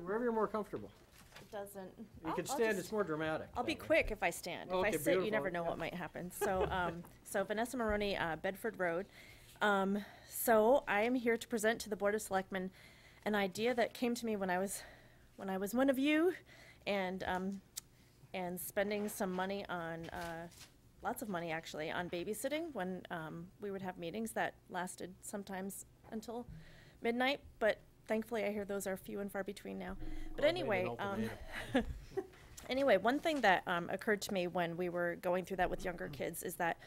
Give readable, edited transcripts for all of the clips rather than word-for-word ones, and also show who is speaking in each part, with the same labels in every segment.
Speaker 1: Wherever you're more comfortable.
Speaker 2: It doesn't.
Speaker 1: You can stand, it's more dramatic.
Speaker 2: I'll be
Speaker 1: that way.
Speaker 2: quick if I stand.
Speaker 1: Okay,
Speaker 2: If I sit,
Speaker 1: beautiful.
Speaker 2: you never know what might happen. So, so Vanessa Maroney, Bedford Road. So I am here to present to the Board of Selectmen an idea that came to me when I was one of you, and spending some money on, lots of money actually, on babysitting when we would have meetings that lasted sometimes until midnight, but thankfully I hear those are few and far between now. But
Speaker 1: Well,
Speaker 2: anyway,
Speaker 1: maybe an
Speaker 2: anyway, one thing that occurred to me when we were going through that with younger kids is that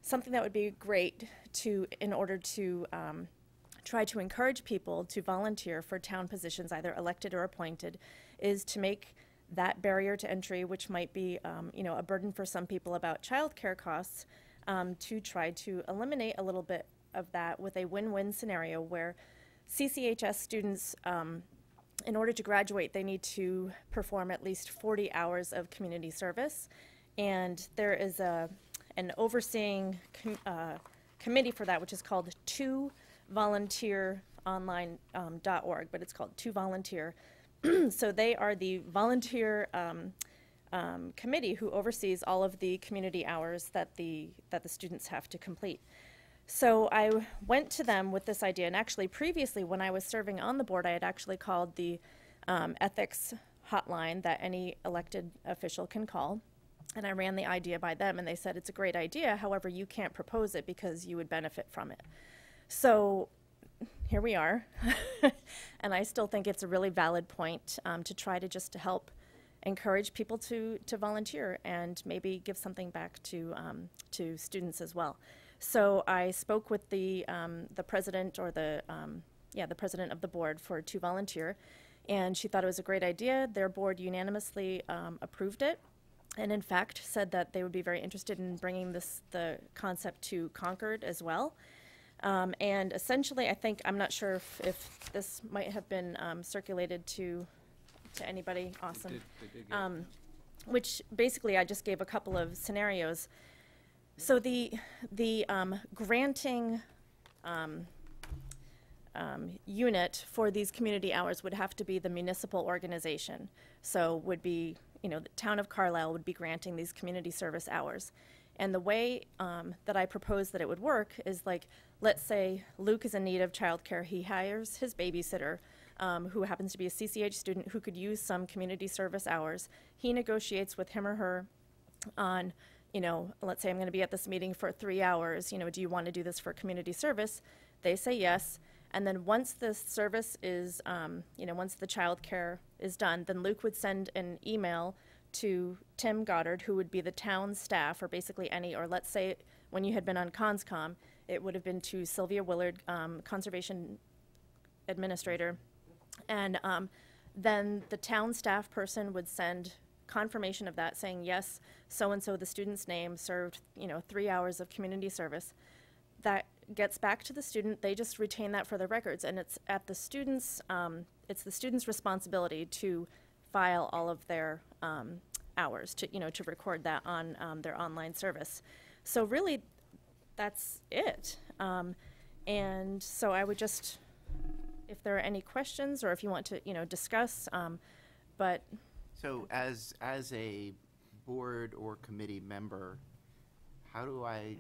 Speaker 2: something that would be great in order to try to encourage people to volunteer for town positions, either elected or appointed, is to make that barrier to entry, which might be a burden for some people about childcare costs, to try to eliminate a little bit of that with a win-win scenario where CCHS students, in order to graduate, they need to perform at least 40 hours of community service, and there is an overseeing committee for that, which is called 2volunteeronline.org, but it's called 2Volunteer. So they are the volunteer committee who oversees all of the community hours that the students have to complete. So I went to them with this idea, and actually previously when I was serving on the board, I had actually called the ethics hotline that any elected official can call, and I ran the idea by them, and they said it's a great idea, however, you can't propose it because you would benefit from it. So here we are, and I still think it's a really valid point to try to just to help encourage people to volunteer and maybe give something back to students as well. So I spoke with the president or the president of the board for 2Volunteer, and she thought it was a great idea. Their board unanimously approved it, and in fact said that they would be very interested in bringing the concept to Concord as well. And essentially, I think, I'm not sure if this might have been circulated to anybody. Awesome.
Speaker 3: They did
Speaker 2: Which basically I just gave a couple of scenarios. So the granting unit for these community hours would have to be the municipal organization. So would be, the town of Carlisle would be granting these community service hours. And the way that I propose that it would work is like, let's say Luke is in need of childcare. He hires his babysitter, who happens to be a CCH student who could use some community service hours. He negotiates with him or her on, let's say I'm going to be at this meeting for 3 hours. Do you want to do this for community service? They say yes. And then once the service is, once the childcare is done, then Luke would send an email to Tim Goddard, who would be the town staff, or basically or let's say when you had been on CONSCOM, it would have been to Sylvia Willard, Conservation Administrator. And then the town staff person would send confirmation of that saying, yes, so-and-so, the student's name, served, 3 hours of community service. That gets back to the student. They just retain that for their records, and it's at the student's, responsibility to file all of their hours, to record that on their online service. So really, that's it. And so I would just, if there are any questions or if you want to, discuss, but.
Speaker 4: So as a board or committee member, how do I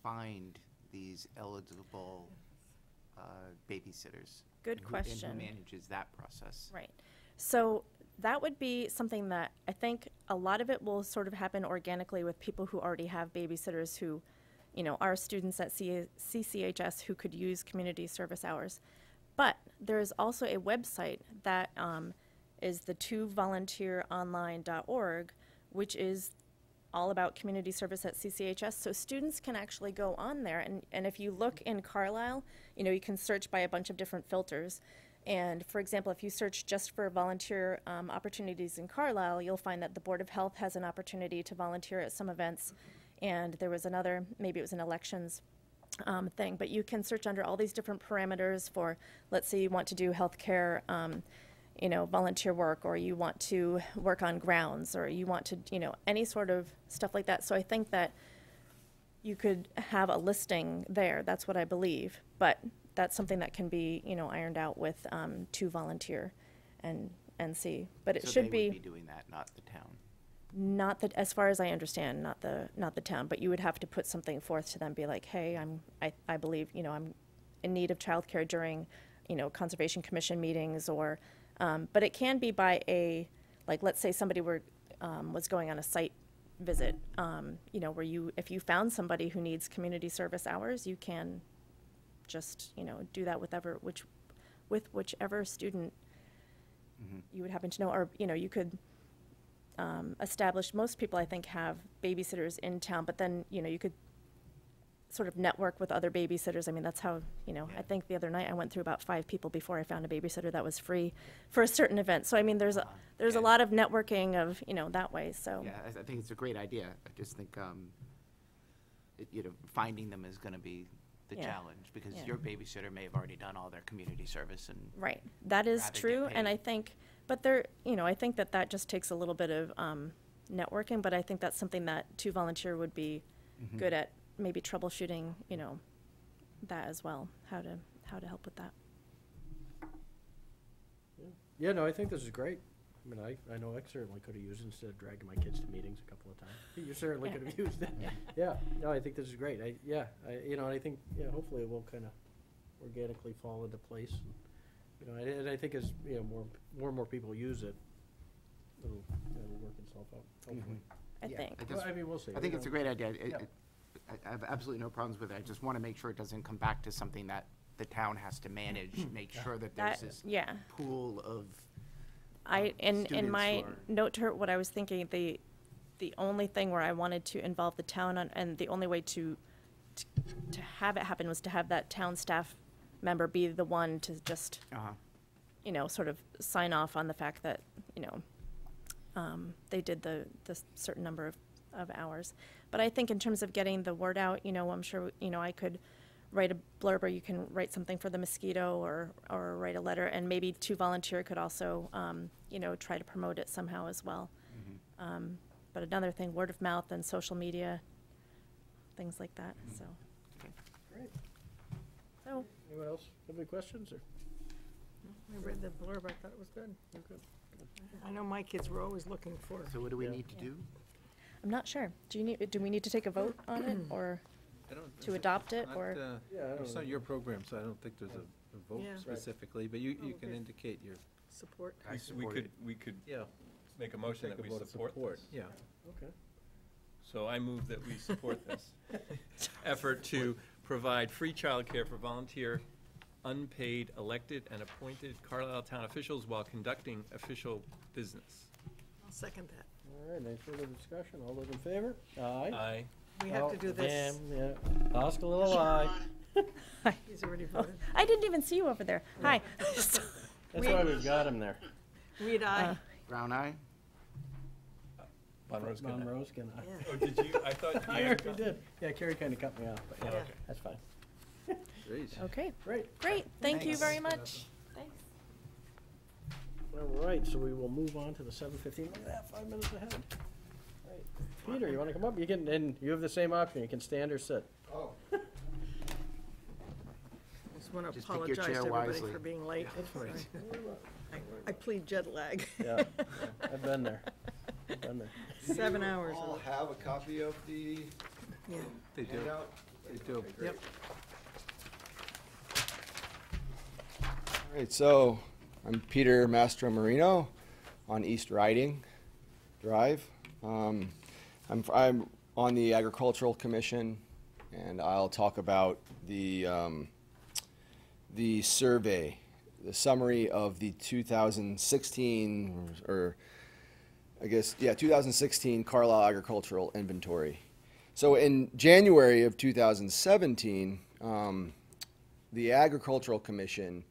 Speaker 4: find these eligible babysitters?
Speaker 2: Good question.
Speaker 4: And who manages that process?
Speaker 2: Right. So that would be something that I think a lot of it will sort of happen organically with people who already have babysitters who, are students at CCHS who could use community service hours. But there is also a website that is the 2volunteeronline.org, which is all about community service at CCHS. So students can actually go on there, and if you look in Carlisle, you can search by a bunch of different filters. And for example, if you search just for volunteer opportunities in Carlisle, you'll find that the Board of Health has an opportunity to volunteer at some events. And there was another, maybe it was an elections thing, but you can search under all these different parameters for, let's say you want to do healthcare, volunteer work, or you want to work on grounds, or you want to, any sort of stuff like that. So I think that you could have a listing there. That's what I believe. But that's something that can be, ironed out with 2Volunteer. and see. But it
Speaker 4: So
Speaker 2: should
Speaker 4: they would be doing that, not the town.
Speaker 2: not that, as far as I understand, not the town, but you would have to put something forth to them, be like, hey, I believe, I'm in need of childcare during, Conservation Commission meetings, or, but it can be by like, let's say somebody was going on a site visit, where if you found somebody who needs community service hours, you can just, do that with whichever student you would happen to know, or, you could establish, most people, I think, have babysitters in town, but then, you could sort of network with other babysitters. I mean, that's how, I think the other night I went through about 5 people before I found a babysitter that was free for a certain event. So, I mean, there's a lot of networking of, that way, so.
Speaker 4: Yeah, I think it's a great idea. I just think, finding them is going to be the challenge, because your babysitter may have already done all their community service and.
Speaker 2: Right, that is
Speaker 4: rather get
Speaker 2: true, and
Speaker 4: paid.
Speaker 2: I think, but I think that just takes a little bit of networking, but I think that's something that 2 volunteer would be good at, maybe troubleshooting, that as well, how to help with that.
Speaker 1: Yeah, no, I think this is great. I mean, I know I certainly could have used it instead of dragging my kids to meetings a couple of times. You certainly could have used it. Yeah, no, I think this is great. I think, hopefully it will kind of organically fall into place. And I think as, more and more people use it, it'll work itself out, hopefully.
Speaker 2: I think.
Speaker 1: Well, I mean, we'll see.
Speaker 4: I think it's a great idea.
Speaker 1: Yeah.
Speaker 4: I have absolutely no problems with it. I just want to make sure it doesn't come back to something that the town has to manage, make sure that there's this pool of
Speaker 2: In
Speaker 4: students
Speaker 2: my
Speaker 4: who are-
Speaker 2: note to her, what I was thinking, the only thing where I wanted to involve the town on, and the only way to have it happen was to have that town staff member be the one to just, sort of sign off on the fact that, they did the certain number of hours. But I think in terms of getting the word out, I'm sure, I could write a blurb, or you can write something for the Mosquito, or write a letter, and maybe 2 volunteer could also, try to promote it somehow as well. But another thing, word of mouth and social media, things like that, so.
Speaker 1: Great.
Speaker 2: So,
Speaker 1: Anyone else have any questions, or?
Speaker 3: I read the blurb, I thought it was good.
Speaker 1: Okay.
Speaker 3: I know my kids were always looking for.
Speaker 4: So what do we
Speaker 1: Yeah.
Speaker 4: need to do?
Speaker 2: I'm not sure. Do we need to take a vote on it, or
Speaker 5: I don't-
Speaker 2: to adopt it,
Speaker 5: Not,
Speaker 2: or?
Speaker 1: Yeah, I don't
Speaker 5: It's
Speaker 1: know.
Speaker 5: not your program, so I don't think there's a vote
Speaker 3: Yeah. Right.
Speaker 5: specifically, but you can
Speaker 3: Okay.
Speaker 5: indicate your,
Speaker 3: Support.
Speaker 4: I
Speaker 6: We
Speaker 4: support
Speaker 6: could,
Speaker 4: it.
Speaker 6: we could
Speaker 5: yeah,
Speaker 6: make a motion
Speaker 5: take
Speaker 6: that
Speaker 5: a
Speaker 6: we
Speaker 5: vote of
Speaker 6: support
Speaker 5: support,
Speaker 6: this.
Speaker 5: yeah.
Speaker 1: Okay.
Speaker 6: So I move that we support this effort to provide free childcare for volunteer, unpaid, elected, and appointed Carlisle town officials while conducting official business.
Speaker 3: I'll second that.
Speaker 1: All right, any further discussion? All those in favor? Aye.
Speaker 6: Aye.
Speaker 3: We have to do this.
Speaker 1: Damn, yeah. Oscar little eye.
Speaker 3: He's already voted.
Speaker 2: I didn't even see you over there. Hi.
Speaker 1: That's why we've got him there.
Speaker 3: Reed, aye.
Speaker 4: Brown eye?
Speaker 6: Von Roskin, aye.
Speaker 1: Monroe's gonna.
Speaker 3: Yeah.
Speaker 6: Oh, did you, I thought
Speaker 1: I
Speaker 6: you.
Speaker 1: already did. Yeah, Carrie kind of cut me off, but yeah,
Speaker 3: Okay.
Speaker 1: that's fine.
Speaker 5: Great.
Speaker 2: Okay,
Speaker 1: Great.
Speaker 2: great. Thank you
Speaker 4: Thanks.
Speaker 2: very much. Thanks.
Speaker 1: All right, so we will move on to the 7:15. Look at that, 5 minutes ahead. All right. Peter, you want to come up? You can, and you have the same option. You can stand or sit.
Speaker 3: I just want to
Speaker 4: Just pick your
Speaker 3: apologize
Speaker 4: chair
Speaker 3: to everybody
Speaker 4: wisely.
Speaker 3: for being late.
Speaker 1: That's fine.
Speaker 3: I plead jet lag.
Speaker 1: Yeah, I've been there. I've been there.
Speaker 3: 7 hours.
Speaker 7: All have a copy of the
Speaker 3: Yeah.
Speaker 5: They do,
Speaker 7: handout?
Speaker 5: they do.
Speaker 3: Yep.
Speaker 7: All right, so I'm Peter Mastro Marino on East Riding Drive. I'm on the Agricultural Commission, and I'll talk about the survey, the summary of the 2016, or I guess, yeah, 2016 Carlisle Agricultural Inventory. So in January of 2017, the Agricultural Commission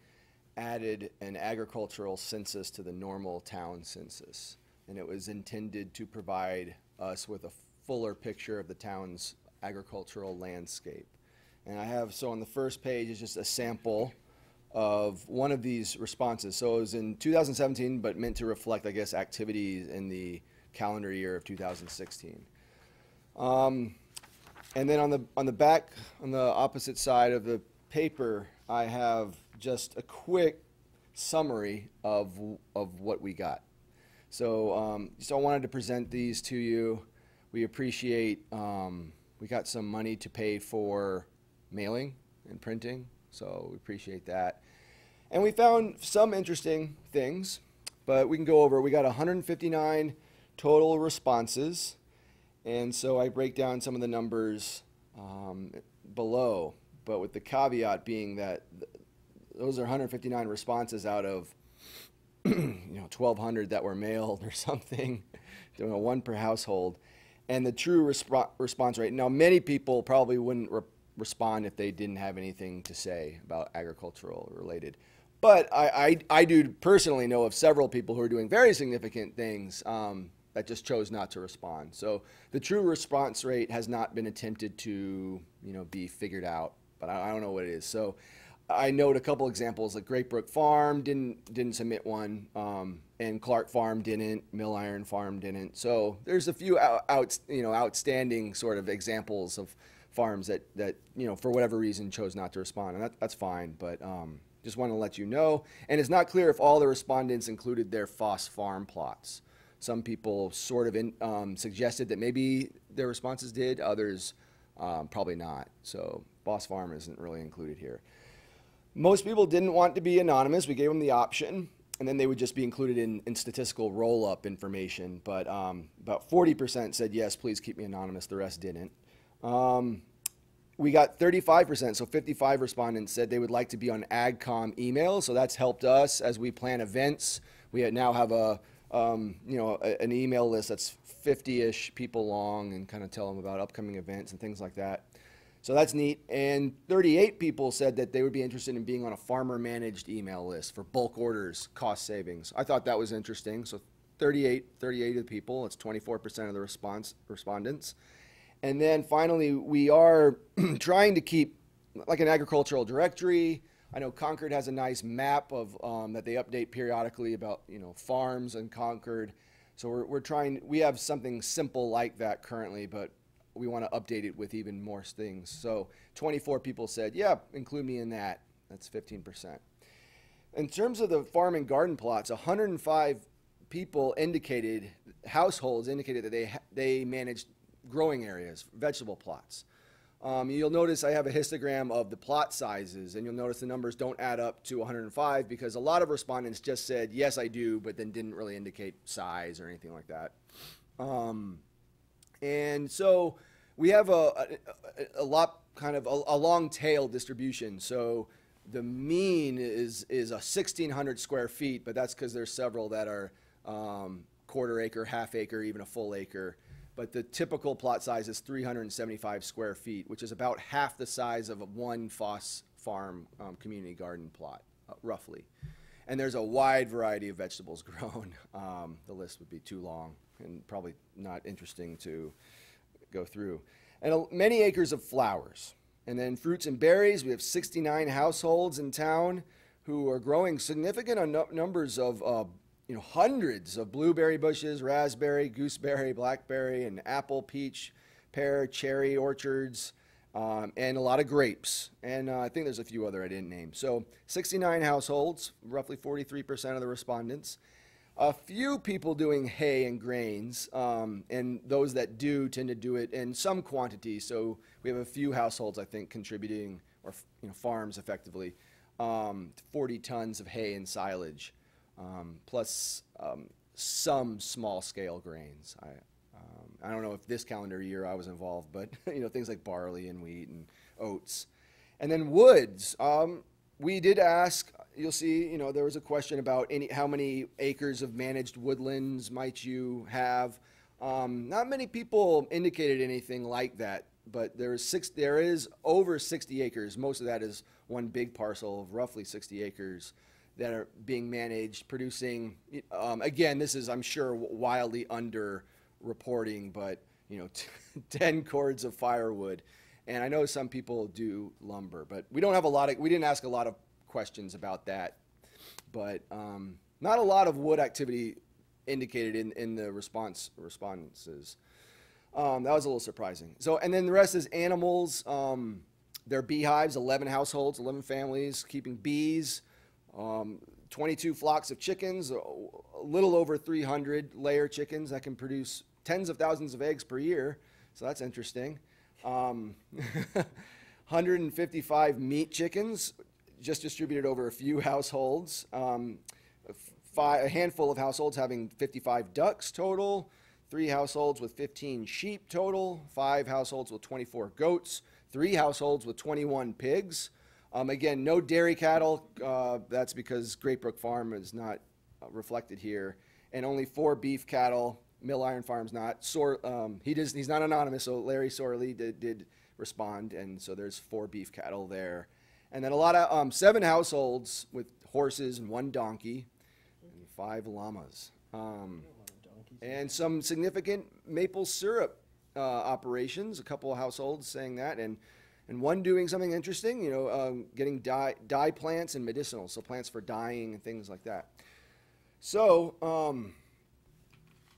Speaker 7: added an agricultural census to the normal town census. And it was intended to provide us with a fuller picture of the town's agricultural landscape. And I have, so on the first page is just a sample of one of these responses. So it was in 2017, but meant to reflect, I guess, activities in the calendar year of 2016. And then on the back, on the opposite side of the paper, I have just a quick summary of what we got. So, I wanted to present these to you. We appreciate, we got some money to pay for mailing and printing, so we appreciate that. And we found some interesting things, but we can go over. We got 159 total responses, and so I break down some of the numbers below, but with the caveat being that those are 159 responses out of 1,200 that were mailed or something, one per household. And the true response rate, now many people probably wouldn't respond if they didn't have anything to say about agricultural related. But I do personally know of several people who are doing very significant things that just chose not to respond. So the true response rate has not been attempted to be figured out, but I don't know what it is. So I note a couple examples, like Great Brook Farm didn't submit one, and Clark Farm didn't, Mill Iron Farm didn't. So there's a few outstanding sort of examples of farms that for whatever reason chose not to respond, and that's fine. But just want to let you know. And it's not clear if all the respondents included their FOSS farm plots. Some people sort of suggested that maybe their responses did, others probably not. So BoS Farm isn't really included here. Most people didn't want to be anonymous. We gave them the option, and then they would just be included in statistical roll-up information. But about 40% said, yes, please keep me anonymous. The rest didn't. We got 35%, so 55 respondents said they would like to be on AgComm email. So that's helped us as we plan events. We now have an email list that's 50-ish people long, and kind of tell them about upcoming events and things like that. So that's neat. And 38 people said that they would be interested in being on a farmer-managed email list for bulk orders, cost savings. I thought that was interesting. So 38 of the people, it's 24% of the respondents. And then finally, we are trying to keep like an agricultural directory. I know Concord has a nice map of that they update periodically about farms in Concord. So we're trying. We have something simple like that currently, but we want to update it with even more things. So 24 people said, yeah, include me in that. That's 15%. In terms of the farm and garden plots, 105 people households indicated that they managed growing areas, vegetable plots. You'll notice I have a histogram of the plot sizes, and you'll notice the numbers don't add up to 105 because a lot of respondents just said, yes, I do, but then didn't really indicate size or anything like that. And so we have a long tail distribution. So the mean is 1,600 square feet, but that's because there's several that are quarter acre, half acre, even a full acre. But the typical plot size is 375 square feet, which is about half the size of one FOSS farm community garden plot, roughly. And there's a wide variety of vegetables grown. The list would be too long and probably not interesting to go through. And many acres of flowers. And then fruits and berries, we have 69 households in town who are growing significant numbers of hundreds of blueberry bushes, raspberry, gooseberry, blackberry, and apple, peach, pear, cherry orchards, and a lot of grapes. And I think there's a few other I didn't name. So 69 households, roughly 43% of the respondents. A few people doing hay and grains, and those that do tend to do it in some quantity. So we have a few households, I think, contributing, or farms effectively, 40 tons of hay and silage. Plus some small-scale grains. I don't know if this calendar year I was involved, but things like barley and wheat and oats. And then woods. We did ask. You'll see. There was a question about how many acres of managed woodlands might you have. Not many people indicated anything like that, but there is over 60 acres. Most of that is one big parcel of roughly 60 acres. That are being managed, producing, again, this is, I'm sure, wildly under reporting, but 10 cords of firewood. And I know some people do lumber, but we didn't ask a lot of questions about that. But not a lot of wood activity indicated in the responses. That was a little surprising. So, and then the rest is animals. There are beehives, 11 households, 11 families keeping bees. 22 flocks of chickens, a little over 300 layer chickens that can produce tens of thousands of eggs per year. So that's interesting. 155 meat chickens, just distributed over a few households. A handful of households having 55 ducks total, 3 households with 15 sheep total, 5 households with 24 goats, 3 households with 21 pigs. Again, no dairy cattle. That's because Great Brook Farm is not reflected here, and only 4 beef cattle. Mill Iron Farm's not. He's not anonymous, so Larry Sorley did respond, and so there's 4 beef cattle there. And then a lot of 7 households with horses and 1 donkey and 5 llamas. And some significant maple syrup operations, a couple of households saying that, and one doing something interesting, getting dye plants and medicinal, so plants for dyeing and things like that. So,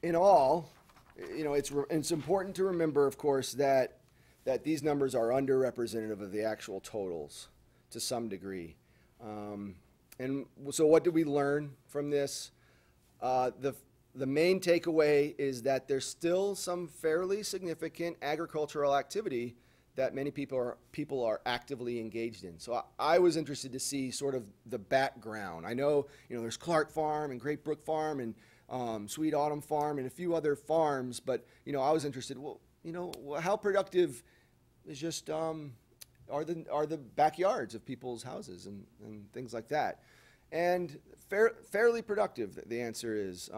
Speaker 7: in all, it's important to remember, of course, that these numbers are underrepresentative of the actual totals to some degree. And so what did we learn from this? The main takeaway is that there's still some fairly significant agricultural activity that many people are actively engaged in. So I was interested to see sort of the background. I know, there's Clark Farm and Great Brook Farm and Sweet Autumn Farm and a few other farms, but I was interested. Well, how productive is just are the backyards of people's houses and things like that, and fairly productive. The answer is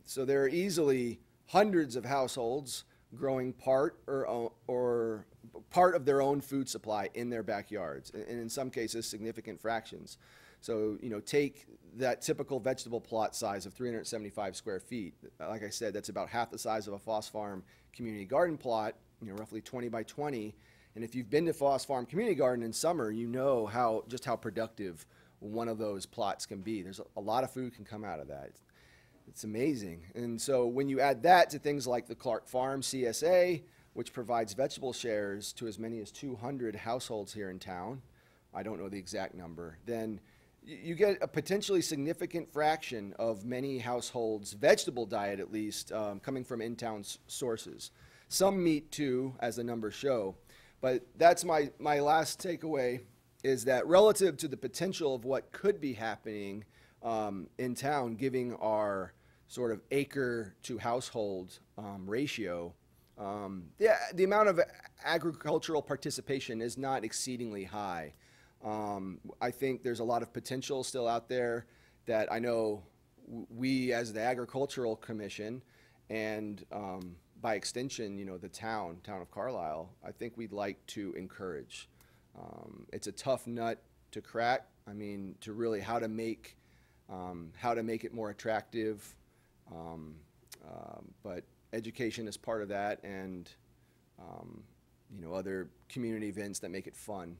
Speaker 7: so there are easily hundreds of households growing part or part of their own food supply in their backyards, and in some cases significant fractions. So take that typical vegetable plot size of 375 square feet. Like I said, that's about half the size of a Foss Farm community garden plot, roughly 20 by 20. And if you've been to Foss Farm Community Garden in summer, you know how productive one of those plots can be. There's a lot of food can come out of that. It's amazing. And so when you add that to things like the Clark Farm CSA, which provides vegetable shares to as many as 200 households here in town, I don't know the exact number, then you get a potentially significant fraction of many households' vegetable diet, at least, coming from in-town sources. Some meat too, as the numbers show. But that's my last takeaway, is that relative to the potential of what could be happening in town, giving our sort of acre to household ratio, the amount of agricultural participation is not exceedingly high. I think there's a lot of potential still out there that I know we as the Agricultural Commission and by extension, the town of Carlisle, I think we'd like to encourage. It's a tough nut to crack. I mean, to really how to make it more attractive. But education is part of that, and other community events that make it fun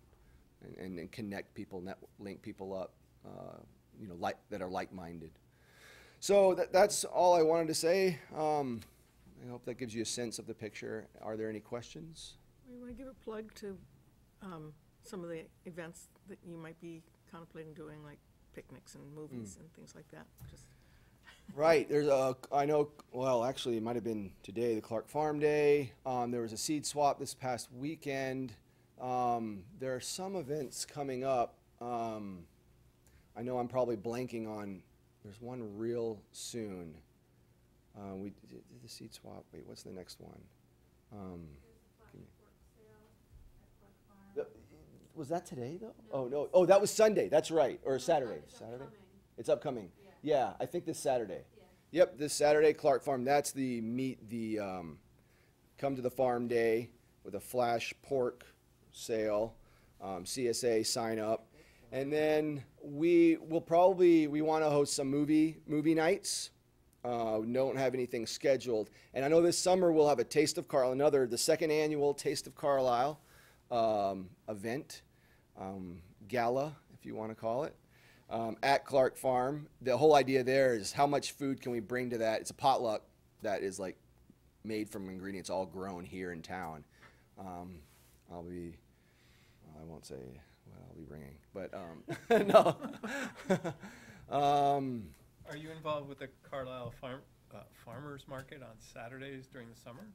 Speaker 7: and connect people, link people up, that are like-minded. So that's all I wanted to say. I hope that gives you a sense of the picture. Are there any questions?
Speaker 3: We want to give a plug to some of the events that you might be contemplating doing, like picnics and movies and things like that.
Speaker 7: Right. There's actually it might have been today, the Clark Farm Day. There was a seed swap this past weekend. There are some events coming up. I know I'm probably blanking on, there's one real soon. We did the seed swap. Wait, what's the next one? Was that today, though? No. Oh, no. Oh, that was Sunday. That's right. Or Saturday. Saturday? It's upcoming. Yeah, I think this Saturday. Yeah. Yep, this Saturday, Clark Farm. That's the come to the farm day with a flash pork sale, CSA sign up. And then we want to host some movie nights. Don't have anything scheduled. And I know this summer we'll have a Taste of Carlisle, the second annual Taste of Carlisle event, gala, if you want to call it, at Clark Farm. The whole idea there is how much food can we bring to that. It's a potluck that is like made from ingredients all grown here in town. I won't say what I'll be bringing, but no.
Speaker 6: Are you involved with the Carlisle Farmers Market on Saturdays during the summer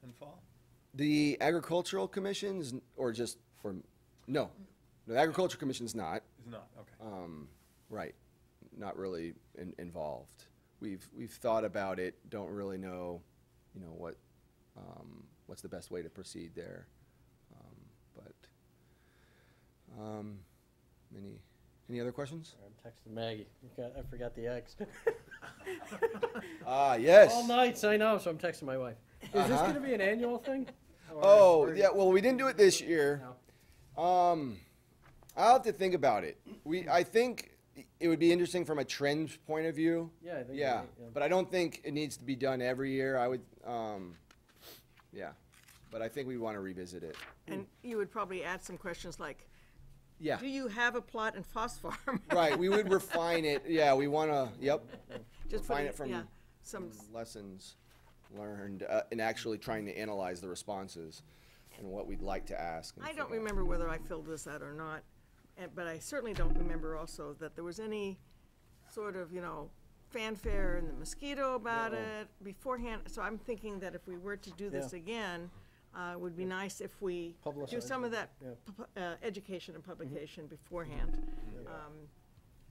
Speaker 6: and fall?
Speaker 7: The agricultural commissions, no, the agricultural commission's not.
Speaker 6: Is not, okay.
Speaker 7: Right, not really involved. We've thought about it, don't really know, what's the best way to proceed there. Any other questions?
Speaker 1: I'm texting Maggie. I forgot the eggs.
Speaker 7: Yes.
Speaker 1: All nights, I know, so I'm texting my wife. Is this gonna be an annual thing?
Speaker 7: Oh, yeah, well, we didn't do it this year. I'll have to think about it. I think it would be interesting from a trend point of view.
Speaker 1: Yeah, I think.
Speaker 7: Yeah,
Speaker 1: Right,
Speaker 7: but I don't think it needs to be done every year. I would, yeah, but I think we want to revisit it.
Speaker 3: And you would probably add some questions like,
Speaker 7: Yeah,
Speaker 3: do you have a plot in Foss Farm?
Speaker 7: right, we would refine it. Yeah, we want to,
Speaker 3: Just
Speaker 7: refine
Speaker 3: putting-
Speaker 7: it from
Speaker 3: yeah, some,
Speaker 7: lessons learned and actually trying to analyze the responses and what we'd like to ask. and
Speaker 3: I don't
Speaker 7: figure out.
Speaker 3: remember whether I filled this out or not, but I certainly don't remember also that there was any sort of, fanfare in the mosquito about it beforehand. So I'm thinking that if we were to do this
Speaker 1: Yeah.
Speaker 3: again, it would be nice if we do
Speaker 1: Publicize
Speaker 3: some of
Speaker 1: it,
Speaker 3: that education and publication beforehand.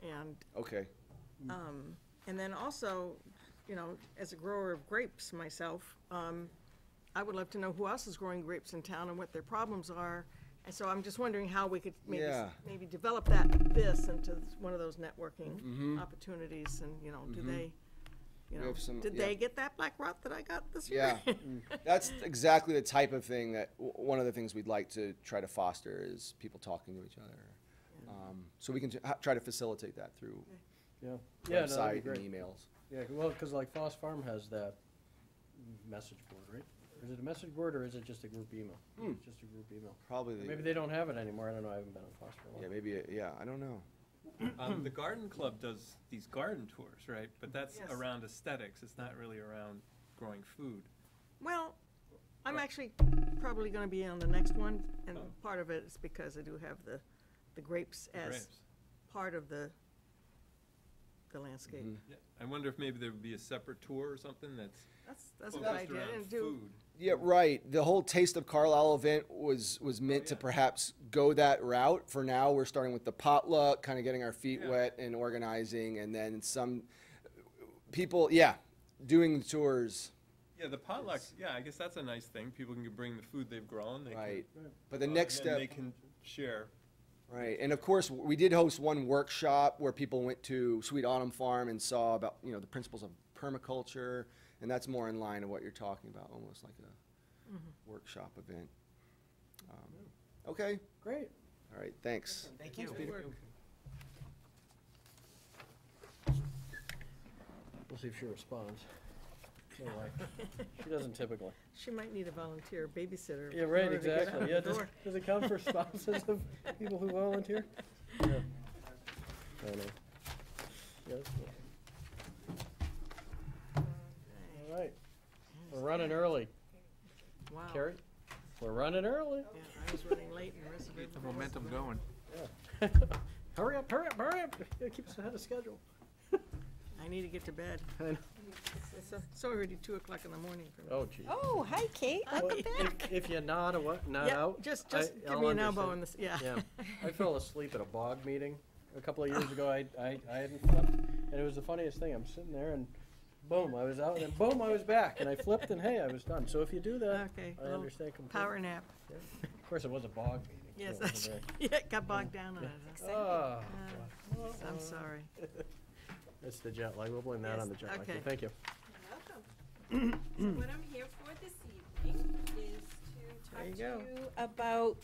Speaker 3: And
Speaker 7: Okay,
Speaker 3: and then also, as a grower of grapes myself, I would love to know who else is growing grapes in town and what their problems are. And so I'm just wondering how we could
Speaker 7: Yeah.
Speaker 3: maybe develop this into one of those networking opportunities. And, do they,
Speaker 7: We have some-
Speaker 3: did
Speaker 7: yeah.
Speaker 3: they get that black rot that I got this year?
Speaker 7: yeah, that's exactly the type of thing that, one of the things we'd like to try to foster is people talking to each other. So we can try to facilitate that through
Speaker 1: Yeah. Yeah, no, that'd be
Speaker 7: website and
Speaker 1: great.
Speaker 7: emails.
Speaker 1: Yeah, well, because like Foss Farm has that message board, right? Is it a message board or is it just a group email? It's just a group email.
Speaker 7: Probably,
Speaker 1: Maybe they don't have it anymore. I don't know. I haven't been on Foss for a while.
Speaker 7: yeah, maybe, yeah, I don't know.
Speaker 6: The garden club does these garden tours, right? But that's
Speaker 3: Yes.
Speaker 6: around aesthetics. It's not really around growing food.
Speaker 3: Well, I'm actually probably going to be on the next one. And
Speaker 6: Oh.
Speaker 3: part of it is because I do have the grapes as
Speaker 6: Grapes.
Speaker 3: part of the landscape.
Speaker 6: Yeah. I wonder if maybe there would be a separate tour or something that's
Speaker 3: That's a good
Speaker 6: focused
Speaker 3: idea.
Speaker 6: around
Speaker 3: And do,
Speaker 6: food.
Speaker 7: Yeah, right. The whole Taste of Carlisle event was meant to
Speaker 6: yeah.
Speaker 7: perhaps go that route. For now, we're starting with the potluck, kind of getting our feet
Speaker 6: Yeah.
Speaker 7: wet and organizing, and then some people, doing the tours,
Speaker 6: Yeah, the potlucks, yeah, I guess that's a nice thing. People can bring the food they've grown. They
Speaker 7: right.
Speaker 6: Can,
Speaker 7: But the next
Speaker 6: and then
Speaker 7: step,
Speaker 6: they can share.
Speaker 7: right, and of course, we did host one workshop where people went to Sweet Autumn Farm and saw about, the principles of permaculture, and that's more in line of what you're talking about, almost like a workshop event. Okay,
Speaker 1: Great.
Speaker 7: all right, thanks.
Speaker 4: Thank you.
Speaker 1: We'll see if she responds. Anyway, she doesn't typically.
Speaker 3: she might need a volunteer babysitter.
Speaker 1: Yeah,
Speaker 3: in
Speaker 1: right,
Speaker 3: order to get her
Speaker 1: exactly.
Speaker 3: out
Speaker 1: Yeah,
Speaker 3: the door.
Speaker 1: does it count for spouses of people who volunteer? Yeah. I don't know. Yeah, that's cool. All right. We're running early.
Speaker 3: Wow.
Speaker 1: Carrie? We're running early.
Speaker 3: Yeah, I was running late and the rest of it.
Speaker 5: The momentum going.
Speaker 1: Yeah. Hurry up, hurry up, hurry up. Gotta keep us ahead of schedule.
Speaker 3: I need to get to bed.
Speaker 1: I know.
Speaker 3: It's already 2 o'clock in the morning for me.
Speaker 1: Oh, gee.
Speaker 2: Oh, hi, Kate.
Speaker 1: Well, if you nod or what, nod
Speaker 3: Yeah,
Speaker 1: out.
Speaker 3: just
Speaker 1: I-
Speaker 3: give
Speaker 1: I'll
Speaker 3: me an elbow
Speaker 1: understand.
Speaker 3: in this, yeah.
Speaker 1: Yeah, I fell asleep at a BOG meeting a couple of years ago. I hadn't flipped, and it was the funniest thing. I'm sitting there, and boom, I was out, and then boom, I was back, and I flipped, and hey, I was done. So if you do that,
Speaker 3: Okay,
Speaker 1: I
Speaker 3: little
Speaker 1: understand completely.
Speaker 3: Power nap.
Speaker 1: Yeah. Of course, it was a BOG meeting.
Speaker 3: Yes,
Speaker 1: so it
Speaker 3: that's,
Speaker 1: wasn't
Speaker 3: yeah, it got bogged down on it.
Speaker 1: very- Oh,
Speaker 3: I'm sorry.
Speaker 1: it's the jet lag. We'll blame that
Speaker 3: Yes,
Speaker 1: on the jet lag.
Speaker 3: okay.
Speaker 1: Thank you.
Speaker 8: Welcome. So what I'm here for this evening is to
Speaker 3: There you
Speaker 8: talk
Speaker 3: go.
Speaker 8: to you about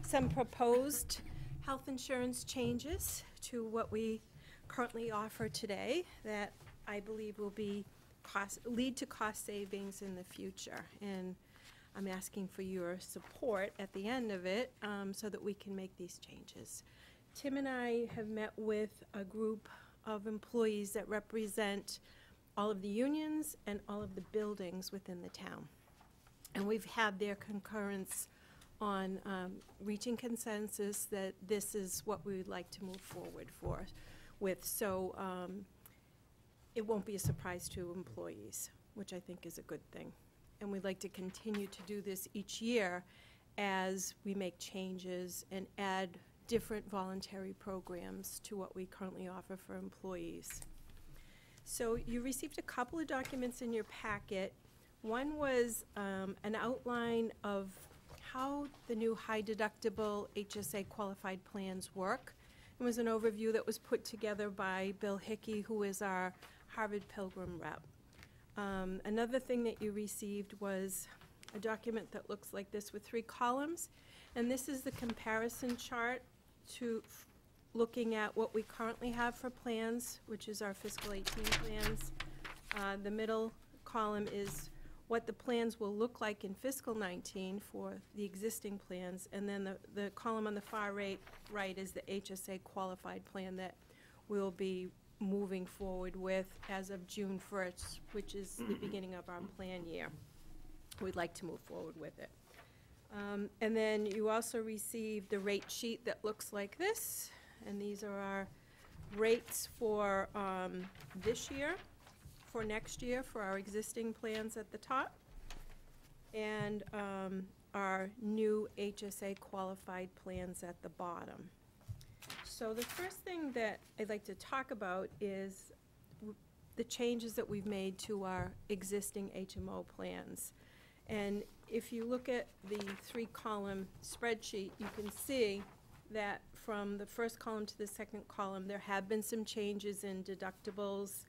Speaker 8: some proposed health insurance changes to what we currently offer today that I believe will be lead to cost savings in the future. And I'm asking for your support at the end of it so that we can make these changes. Tim and I have met with a group of employees that represent all of the unions and all of the buildings within the town. And we've had their concurrence on reaching consensus that this is what we would like to move forward for. with, so it won't be a surprise to employees, which I think is a good thing. And we'd like to continue to do this each year as we make changes and add different voluntary programs to what we currently offer for employees. So you received a couple of documents in your packet. One was an outline of how the new high deductible HSA qualified plans work. It was an overview that was put together by Bill Hickey, who is our Harvard Pilgrim rep. Another thing that you received was a document that looks like this with 3 columns, and this is the comparison chart to looking at what we currently have for plans, which is our fiscal 18 plans. The middle column is what the plans will look like in fiscal 19 for the existing plans, and then the column on the far right is the HSA qualified plan that we'll be moving forward with as of June 1st, which is the beginning of our plan year. We'd like to move forward with it. And then you also received the rate sheet that looks like this, and these are our rates for this year, for next year, for our existing plans at the top, and our new HSA qualified plans at the bottom. So the first thing that I'd like to talk about is the changes that we've made to our existing HMO plans. And if you look at the 3-column spreadsheet, you can see that from the first column to the second column, there have been some changes in deductibles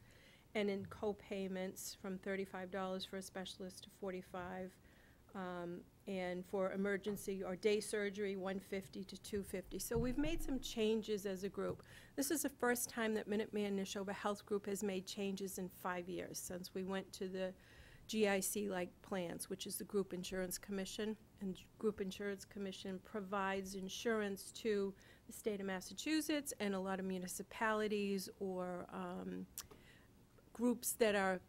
Speaker 8: and in co-payments from $35 for a specialist to $45, and for emergency or day surgery, $150 to $250. So we've made some changes as a group. This is the first time that Minuteman Neshoba Health Group has made changes in 5 years since we went to the GIC-like plans, which is the Group Insurance Commission. And Group Insurance Commission provides insurance to the state of Massachusetts and a lot of municipalities or groups that are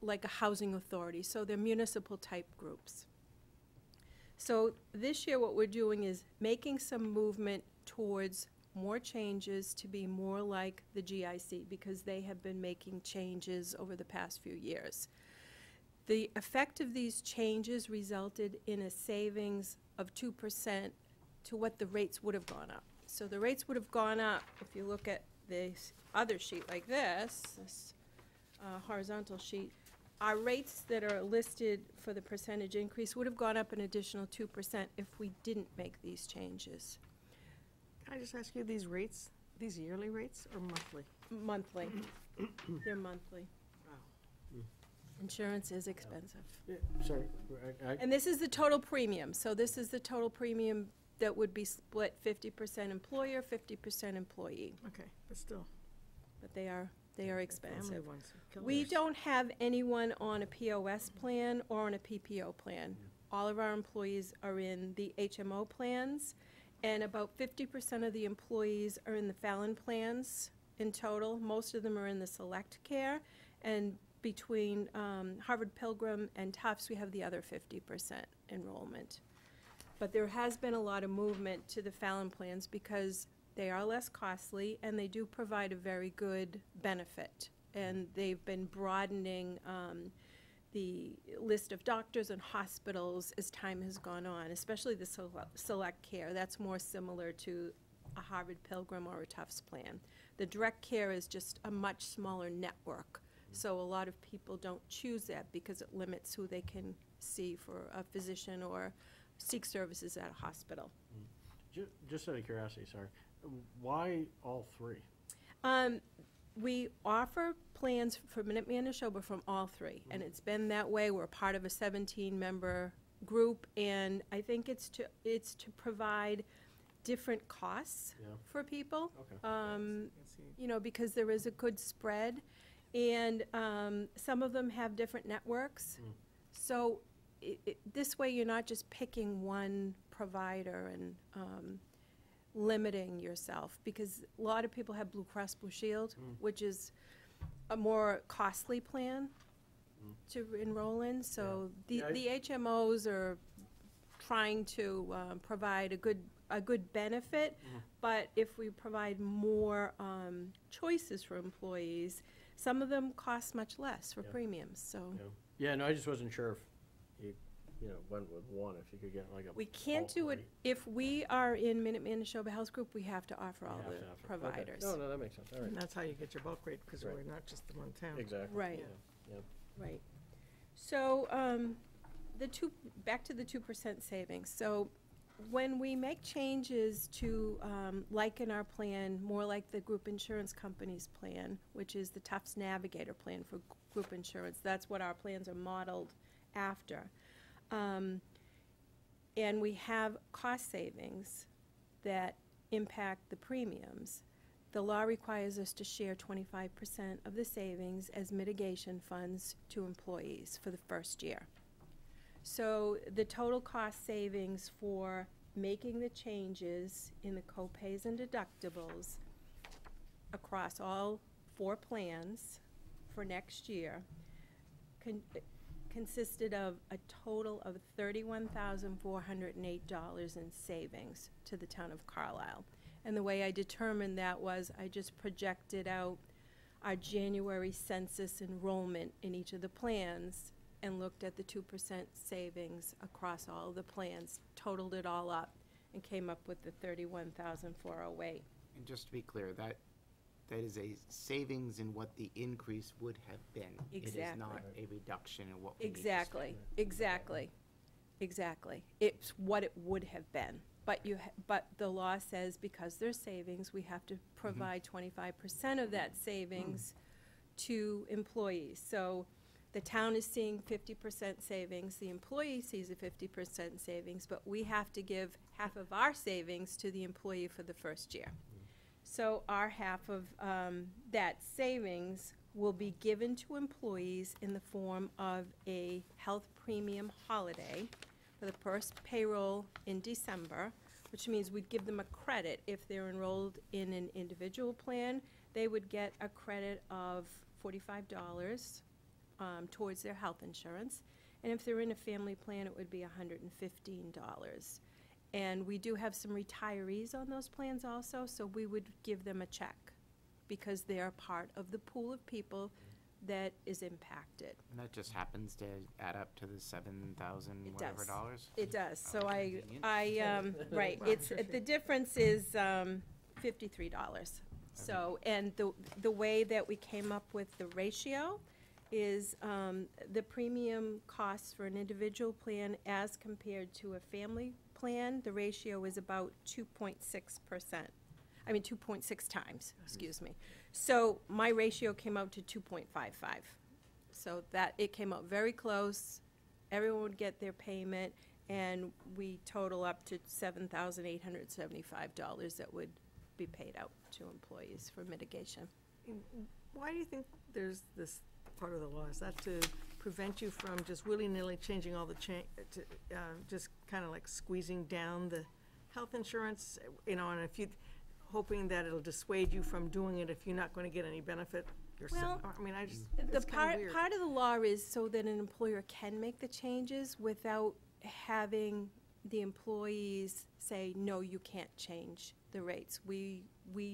Speaker 8: like a housing authority. So they're municipal type groups. So this year what we're doing is making some movement towards more changes to be more like the GIC, because they have been making changes over the past few years. The effect of these changes resulted in a savings of 2% to what the rates would have gone up. So the rates would have gone up, if you look at this other sheet like this horizontal sheet, our rates that are listed for the percentage increase would have gone up an additional 2% if we didn't make these changes.
Speaker 3: Can I just ask you, these rates, these yearly rates or monthly?
Speaker 8: Monthly. They're monthly.
Speaker 3: Wow.
Speaker 8: Insurance is expensive.
Speaker 1: Yeah, sorry.
Speaker 8: And this is the total premium. So this is the total premium that would be split 50% employer, 50% employee.
Speaker 3: Okay, but still.
Speaker 8: But they are expensive.
Speaker 3: Family ones,
Speaker 8: We
Speaker 3: killers.
Speaker 8: don't have anyone on a POS plan or on a PPO plan. All of our employees are in the HMO plans, and about 50% of the employees are in the Fallon plans in total. Most of them are in the Selectcare, and between Harvard Pilgrim and Tufts, we have the other 50% enrollment. But there has been a lot of movement to the Fallon plans because they are less costly and they do provide a very good benefit. And they've been broadening the list of doctors and hospitals as time has gone on, especially the Selectcare. That's more similar to a Harvard Pilgrim or a Tufts plan. The direct care is just a much smaller network. So a lot of people don't choose that because it limits who they can see for a physician or seek services at a hospital.
Speaker 1: Just out of curiosity, sorry, why all 3?
Speaker 8: We offer plans for Minuteman Neshoba from all 3, and it's been that way. We're part of a 17-member group, and I think it's to provide different costs for people.
Speaker 1: Okay.
Speaker 8: You know, because there is a good spread, and some of them have different networks. So this way, you're not just picking one provider and limiting yourself, because a lot of people have Blue Cross Blue Shield, which is a more costly plan to enroll in. So the HMOs are trying to provide a a good benefit, but if we provide more choices for employees, some of them cost much less for
Speaker 1: Yeah.
Speaker 8: premiums, so.
Speaker 1: Yeah, no, I just wasn't sure if you know, went with one, if you could get like a.
Speaker 8: We can't
Speaker 1: bulk
Speaker 8: do it,
Speaker 1: rate.
Speaker 8: if we are in Minuteman and Neshoba Health Group, we have to offer all
Speaker 1: You have
Speaker 8: the
Speaker 1: to offer- okay.
Speaker 8: providers.
Speaker 1: No, that makes sense, all right.
Speaker 3: And that's how you get your bulk rate, because
Speaker 1: Right.
Speaker 3: we're not just the one town.
Speaker 1: Exactly.
Speaker 8: Right.
Speaker 1: Yeah.
Speaker 8: Right. So, back to the 2% savings. So when we make changes to, like in our plan, more like the group insurance company's plan, which is the Tufts Navigator plan for group insurance, that's what our plans are modeled after. And we have cost savings that impact the premiums. The law requires us to share 25% of the savings as mitigation funds to employees for the first year. So the total cost savings for making the changes in the co-pays and deductibles across all 4 plans for next year consisted of a total of $31,408 in savings to the town of Carlisle. And the way I determined that was I just projected out our January census enrollment in each of the plans and looked at the 2% savings across all the plans, totaled it all up, and came up with the $31,408.
Speaker 4: And just to be clear, that is a savings in what the increase would have been. It is
Speaker 8: Exactly.
Speaker 4: not a reduction in what we need to
Speaker 8: Exactly,
Speaker 4: spend.
Speaker 8: exactly. It's what it would have been. But the law says because there's savings, we have to provide 25% of that savings to employees. So the town is seeing 50% savings, the employee sees a 50% savings, but we have to give half of our savings to the employee for the first year. So our half of that savings will be given to employees in the form of a health premium holiday for the first payroll in December, which means we'd give them a credit. If they're enrolled in an individual plan, they would get a credit of $45 towards their health insurance. And if they're in a family plan, it would be $115. And we do have some retirees on those plans also, so we would give them a check because they are part of the pool of people that is impacted.
Speaker 4: And that just happens to add up to the $7,000
Speaker 8: It
Speaker 4: whatever
Speaker 8: does.
Speaker 4: dollars?
Speaker 8: It does. So
Speaker 4: Oh,
Speaker 8: right,
Speaker 3: Wow.
Speaker 8: it's, the difference is $53. So, and the way that we came up with the ratio is the premium costs for an individual plan as compared to a family plan, the ratio is about 2.6%. I mean, 2.6 times, excuse me. So my ratio came out to 2.55. So that, it came out very close. Everyone would get their payment, and we total up to $7,875 that would be paid out to employees for mitigation.
Speaker 3: Why do you think there's this part of the law? Is that to prevent you from just willy-nilly changing all the just kind of like squeezing down the health insurance, you know, and if you, hoping that it'll dissuade you from doing it if you're not going to get any benefit yourself?
Speaker 8: Well,
Speaker 3: I mean, I just,
Speaker 8: The
Speaker 3: it's kind of weird.
Speaker 8: part of the law is so that an employer can make the changes without having the employees say, no, you can't change the rates. We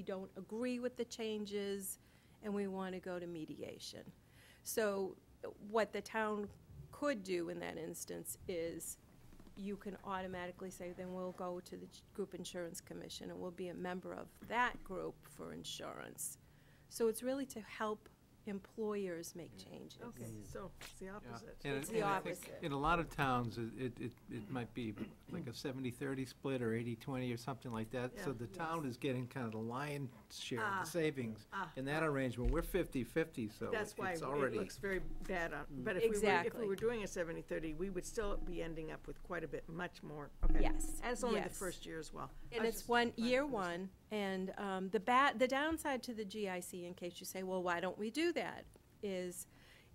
Speaker 8: don't agree with the changes, and we want to go to mediation. So what the town could do in that instance is you can automatically say, then we'll go to the Group Insurance Commission, and we'll be a member of that group for insurance. So it's really to help employers make changes.
Speaker 3: Okay, so it's the opposite.
Speaker 8: It's the
Speaker 5: And I think
Speaker 8: opposite.
Speaker 5: in a lot of towns, it might be like a 70-30 split or 80-20 or something like that. So
Speaker 3: Yeah.
Speaker 5: the town is getting kind of the lion's share of
Speaker 3: Ah.
Speaker 5: the savings.
Speaker 3: Ah.
Speaker 5: In that arrangement, we're 50-50, so
Speaker 3: That's why
Speaker 5: it's
Speaker 3: it
Speaker 5: already.
Speaker 3: looks very bad on, but if we
Speaker 8: Exactly.
Speaker 3: were doing a 70-30, we would still be ending up with quite a bit, much more, okay?
Speaker 8: Yes,
Speaker 3: And it's only the
Speaker 8: yes.
Speaker 3: first year as well.
Speaker 8: And
Speaker 3: I
Speaker 8: it's
Speaker 3: just-
Speaker 8: year one, and the downside to the GIC, in case you say, well, why don't we do that, is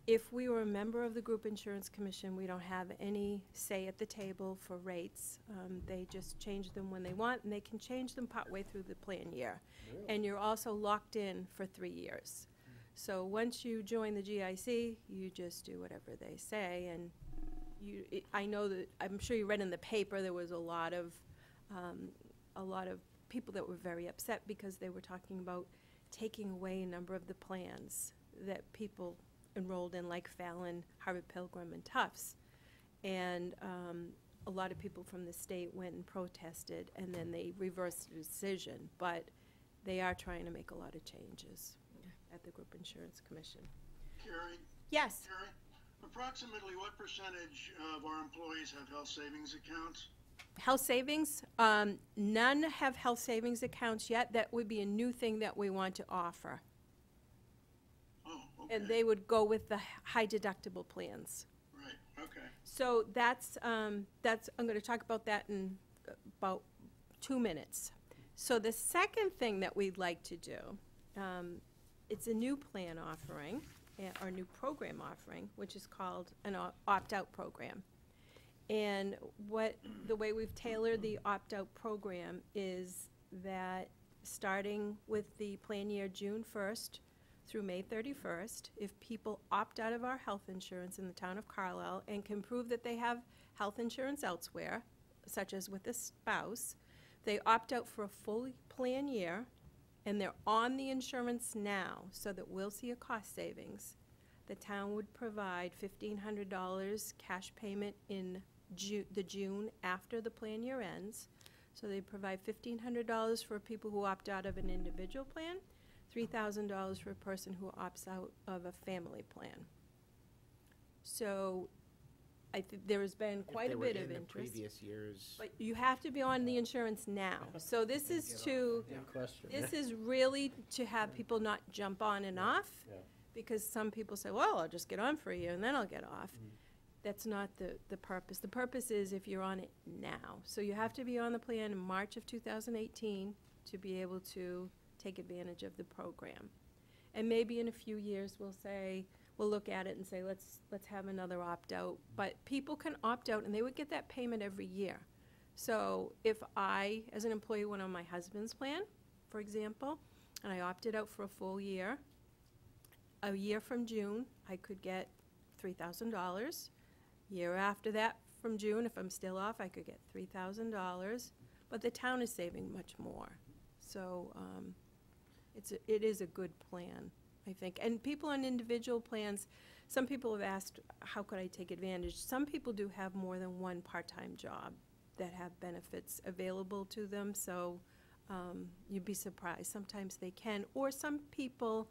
Speaker 8: if we were a member of the Group Insurance Commission, we don't have any say at the table for rates. They just change them when they want, and they can change them partway through the plan year. And you're also locked in for 3 years. So once you join the GIC, you just do whatever they say, and I know that, I'm sure you read in the paper, there was a lot of a lot of people that were very upset because they were talking about taking away a number of the plans that people enrolled in, like Fallon, Harvard Pilgrim, and Tufts. And a lot of people from the state went and protested, and then they reversed the decision. But they are trying to make a lot of changes at the Group Insurance Commission.
Speaker 9: Carrie?
Speaker 8: Yes?
Speaker 9: Carrie, approximately what percentage of our employees have health savings accounts?
Speaker 8: Health savings, none have health savings accounts yet. That would be a new thing that we want to offer.
Speaker 9: Oh, okay.
Speaker 8: And they would go with the high deductible plans.
Speaker 9: Right, okay.
Speaker 8: So that's, I'm going to talk about that in about 2 minutes. So the second thing that we'd like to do, it's a new plan offering, or new program offering, which is called an opt-out program. And the way we've tailored the opt-out program is that starting with the plan year June 1st through May 31st, if people opt out of our health insurance in the town of Carlisle and can prove that they have health insurance elsewhere, such as with a spouse, they opt out for a full plan year, and they're on the insurance now, so that we'll see a cost savings. The town would provide $1,500 cash payment in the June after the plan year ends. So they provide $1,500 for people who opt out of an individual plan, $3,000 for a person who opts out of a family plan. So I think there has been quite a bit of interest.
Speaker 4: Previous years.
Speaker 8: But you have to be on the insurance now. So this is to, this is really to have people not jump on and off, because some people say, well, I'll just get on for a year and then I'll get off. That's not the purpose. The purpose is if you're on it now. So you have to be on the plan in March of 2018 to be able to take advantage of the program. And maybe in a few years we'll say, we'll look at it and say, let's have another opt-out. But people can opt out, and they would get that payment every year. So if I, as an employee, went on my husband's plan, for example, and I opted out for a full year, a year from June, I could get $3,000. Year after that, from June, if I'm still off, I could get $3,000. But the town is saving much more. So it is a good plan, I think. And people on individual plans, some people have asked, how could I take advantage? Some people do have more than one part-time job that have benefits available to them, so you'd be surprised. Sometimes they can. Or some people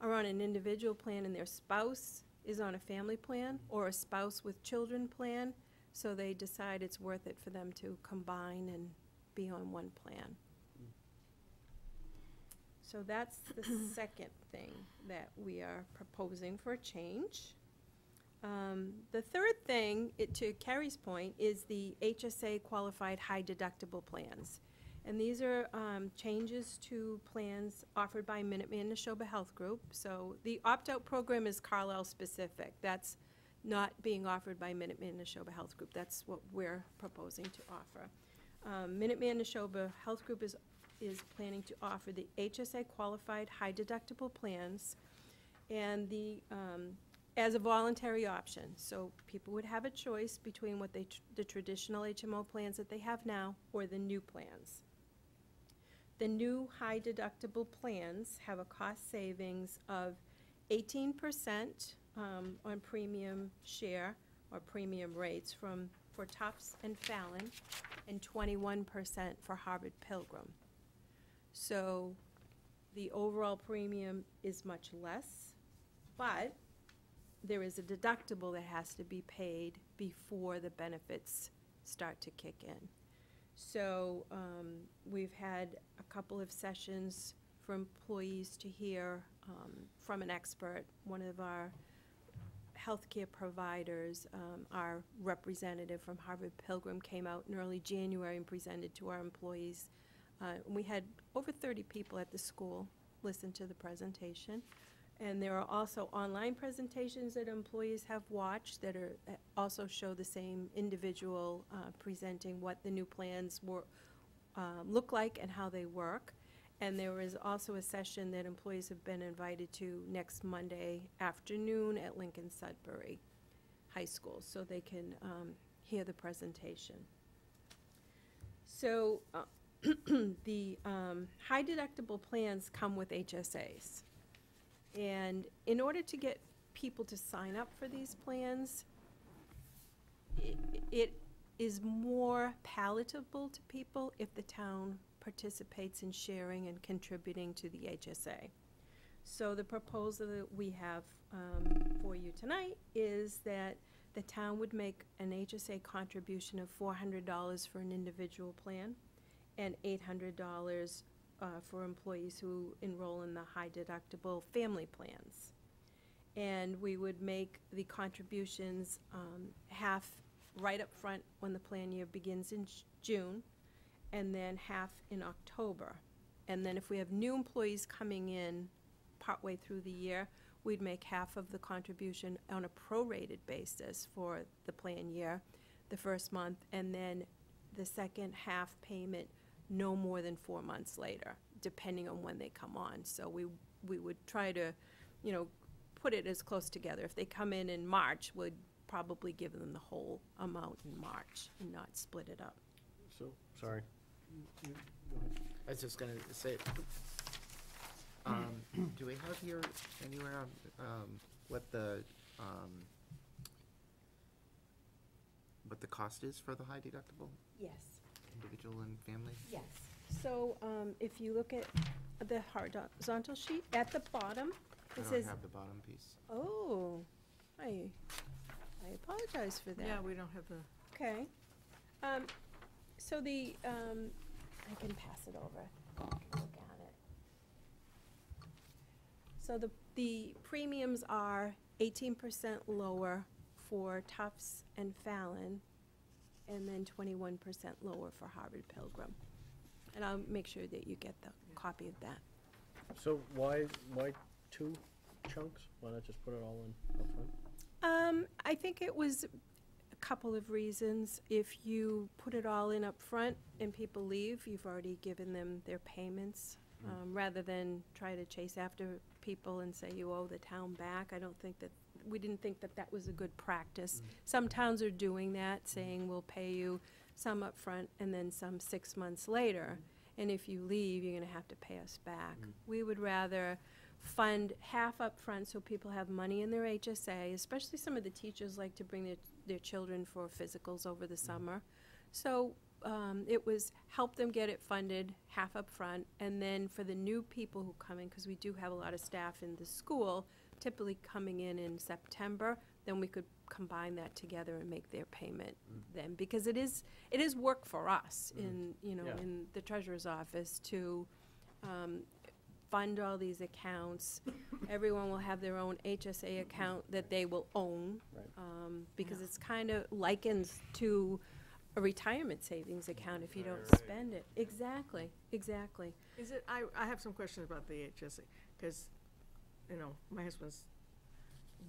Speaker 8: are on an individual plan and their spouse is on a family plan, or a spouse with children plan, so they decide it's worth it for them to combine and be on one plan. So that's the second thing that we are proposing for a change. The third thing, to Carrie's point, is the HSA qualified high deductible plans. And these are changes to plans offered by Minuteman Neshoba Health Group. So the opt-out program is Carlisle specific. That's not being offered by Minuteman Neshoba Health Group. That's what we're proposing to offer. Minuteman Neshoba Health Group is planning to offer the HSA qualified high deductible plans, and as a voluntary option. So people would have a choice between what the traditional HMO plans that they have now or the new plans. The new high deductible plans have a cost savings of 18% on premium share or premium rates for Tufts and Fallon, and 21% for Harvard Pilgrim. So the overall premium is much less, but there is a deductible that has to be paid before the benefits start to kick in. So we've had a couple of sessions for employees to hear from an expert. One of our healthcare providers, our representative from Harvard Pilgrim, came out in early January and presented to our employees. We had over 30 people at the school listen to the presentation. And there are also online presentations that employees have watched that also show the same individual presenting what the new plans look like and how they work. And there is also a session that employees have been invited to next Monday afternoon at Lincoln Sudbury High School, so they can hear the presentation. So the high deductible plans come with HSAs. And in order to get people to sign up for these plans, it is more palatable to people if the town participates in sharing and contributing to the HSA. So the proposal that we have for you tonight is that the town would make an HSA contribution of $400 for an individual plan and $800 for employees who enroll in the high deductible family plans. And we would make the contributions half right up front when the plan year begins in June, and then half in October. And then if we have new employees coming in partway through the year, we'd make half of the contribution on a prorated basis for the plan year, the first month, and then the second half payment no more than 4 months later, depending on when they come on. So we would try to, put it as close together. If they come in March, we'd probably give them the whole amount in March and not split it up.
Speaker 1: So, sorry. Go ahead.
Speaker 4: I was just gonna say, do we have here anywhere, what the cost is for the high deductible,
Speaker 8: Yes.
Speaker 4: individual and family?
Speaker 8: Yes. So if you look at the horizontal sheet, at the bottom,
Speaker 4: I
Speaker 8: it
Speaker 4: don't
Speaker 8: says,
Speaker 4: have the bottom piece.
Speaker 8: oh, I apologize for that.
Speaker 3: Yeah, we don't have the,
Speaker 8: Okay. So the, I can pass it over. You can look at it. So the premiums are 18% lower for Tufts and Fallon, and then 21% lower for Harvard Pilgrim. And I'll make sure that you get the copy of that.
Speaker 1: So why 2 chunks? Why not just put it all in up front?
Speaker 8: I think it was a couple of reasons. If you put it all in up front and people leave, you've already given them their payments. Rather than try to chase after people and say you owe the town back. We didn't think that that was a good practice. Some towns are doing that, saying we'll pay you some up front and then some 6 months later. And if you leave, you're gonna have to pay us back. We would rather fund half up front so people have money in their HSA, especially some of the teachers like to bring their children for physicals over the summer. So it was help them get it funded half up front, and then for the new people who come in, because we do have a lot of staff in the school, typically coming in September, then we could combine that together and make their payment then, because it is work for us in in the treasurer's office to fund all these accounts. Everyone will have their own HSA account that they will own, because it's kind of likens to a retirement savings account if you don't spend it. Exactly.
Speaker 3: is it, I have some questions about the HSA, because, my husband's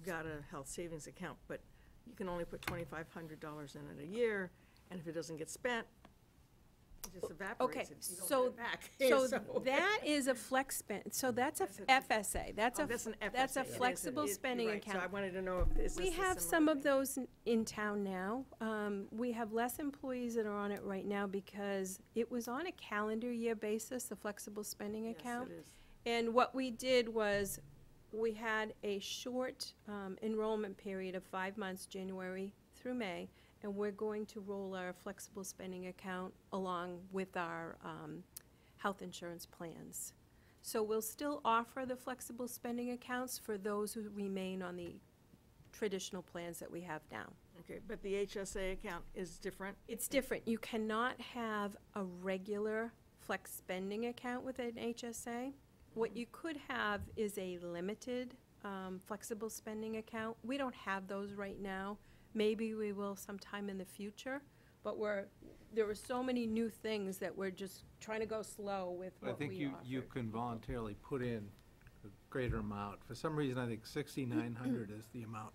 Speaker 3: got a health savings account, but you can only put $2,500 in it a year, and if it doesn't get spent, it just evaporates.
Speaker 8: Okay,
Speaker 3: You don't
Speaker 8: so,
Speaker 3: get it back.
Speaker 8: so that is a flex spend, so that's a FSA, that's
Speaker 3: Oh, that's an
Speaker 8: that's a
Speaker 3: FSA.
Speaker 8: flexible
Speaker 3: You're
Speaker 8: spending
Speaker 3: right. So I
Speaker 8: account.
Speaker 3: wanted to know if this is
Speaker 8: We
Speaker 3: a
Speaker 8: have
Speaker 3: similar
Speaker 8: some of
Speaker 3: thing.
Speaker 8: those in town now. We have less employees that are on it right now because it was on a calendar year basis, the flexible spending account.
Speaker 3: Yes, it is.
Speaker 8: And what we did was, we had a short enrollment period of 5 months, January through May, and we're going to roll our flexible spending account along with our health insurance plans. So we'll still offer the flexible spending accounts for those who remain on the traditional plans that we have now.
Speaker 3: Okay, but the HSA account is different?
Speaker 8: It's different. You cannot have a regular flex spending account with an HSA. What you could have is a limited flexible spending account. We don't have those right now. Maybe we will sometime in the future, but there are so many new things that we're just trying to go slow with
Speaker 5: I
Speaker 8: what
Speaker 5: think
Speaker 8: we
Speaker 5: you
Speaker 8: offer.
Speaker 5: can voluntarily put in a greater amount. For some reason, I think 6,900 is the amount,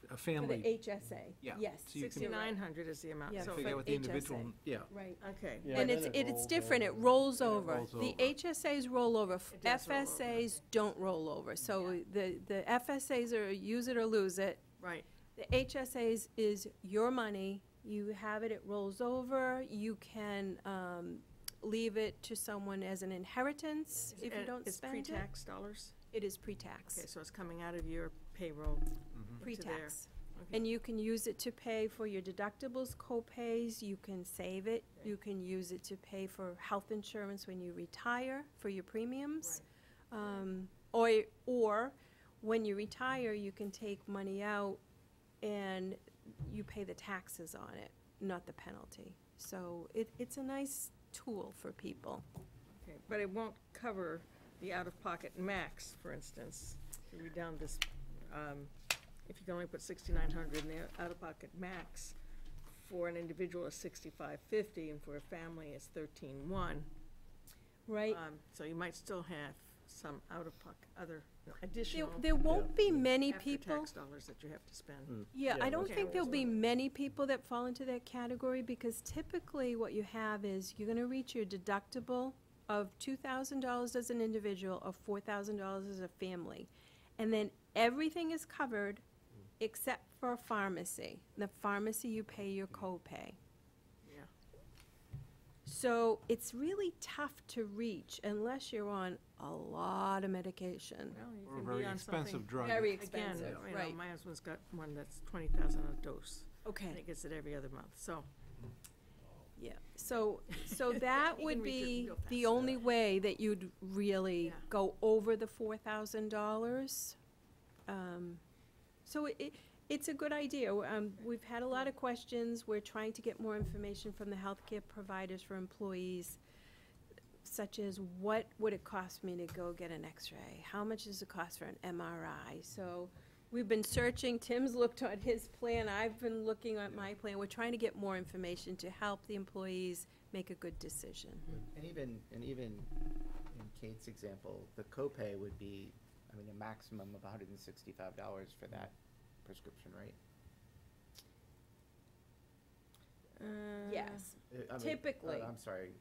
Speaker 5: a
Speaker 8: For the
Speaker 5: family.
Speaker 8: HSA,
Speaker 5: Yeah.
Speaker 8: yes.
Speaker 5: So you can-
Speaker 8: you're right.
Speaker 3: 6,900 is the amount.
Speaker 8: Yeah,
Speaker 3: So,
Speaker 5: I forget what the individual,
Speaker 8: HSA.
Speaker 5: yeah.
Speaker 8: Right.
Speaker 3: okay.
Speaker 1: Yeah,
Speaker 8: And
Speaker 1: then
Speaker 8: it's
Speaker 1: it rolls
Speaker 8: different, it
Speaker 1: over.
Speaker 8: rolls
Speaker 5: And it
Speaker 8: over.
Speaker 5: rolls
Speaker 8: The
Speaker 5: over.
Speaker 8: HSAs roll over,
Speaker 3: It does roll over,
Speaker 8: FSAs don't roll over. So the FSAs are use it or lose it.
Speaker 3: Right.
Speaker 8: The HSAs is your money, you have it, it rolls over, you can leave it to someone as an inheritance if you don't
Speaker 3: It's
Speaker 8: spend it.
Speaker 3: pre-tax dollars?
Speaker 8: It is pre-tax.
Speaker 3: Okay, so it's coming out of your payroll to there.
Speaker 8: Pre-tax.
Speaker 3: Okay.
Speaker 8: And you can use it to pay for your deductibles, co-pays, you can save it, you can use it to pay for health insurance when you retire, for your premiums. Or when you retire, you can take money out and you pay the taxes on it, not the penalty. So it's a nice tool for people.
Speaker 3: Okay, but it won't cover the out-of-pocket max, for instance. If you read down this, if you can only put $6,900 in the out-of-pocket max, for an individual is $6,550, and for a family it's $13,100.
Speaker 8: Right.
Speaker 3: So you might still have some out-of-pocket, other additional
Speaker 8: There won't be many people.
Speaker 3: after-tax dollars that you have to spend.
Speaker 8: Yeah,
Speaker 1: Yeah,
Speaker 8: I don't
Speaker 1: most
Speaker 8: think there'll be
Speaker 3: people.
Speaker 8: many people that fall into that category, because typically what you have is you're gonna reach your deductible of $2,000 as an individual or $4,000 as a family. And then everything is covered except for a pharmacy. The pharmacy, you pay your copay.
Speaker 3: Yeah.
Speaker 8: So it's really tough to reach unless you're on a lot of medication.
Speaker 3: Well, you
Speaker 5: Or
Speaker 3: can
Speaker 5: very
Speaker 3: be on
Speaker 5: expensive
Speaker 3: something-
Speaker 5: drug.
Speaker 8: Very
Speaker 3: Again,
Speaker 8: expensive,
Speaker 3: you know,
Speaker 8: right.
Speaker 3: my husband's got one that's 20,000 a dose, and
Speaker 8: Okay,
Speaker 3: he gets it every other month, so.
Speaker 8: yeah. So that
Speaker 3: You
Speaker 8: would
Speaker 3: can reach it
Speaker 8: be
Speaker 3: real
Speaker 8: the
Speaker 3: fast.
Speaker 8: only way that you'd really
Speaker 3: Yeah.
Speaker 8: go over the $4,000. So it's a good idea. We've had a lot of questions. We're trying to get more information from the healthcare providers for employees, such as what would it cost me to go get an x-ray? How much does it cost for an MRI? So we've been searching. Tim's looked at his plan. I've been looking at my plan. We're trying to get more information to help the employees make a good decision.
Speaker 4: And even in Kate's example, the copay would be, I mean, a maximum of $165 for that prescription, right?
Speaker 8: Yes.
Speaker 4: I mean,
Speaker 8: Typically.
Speaker 4: I'm sorry,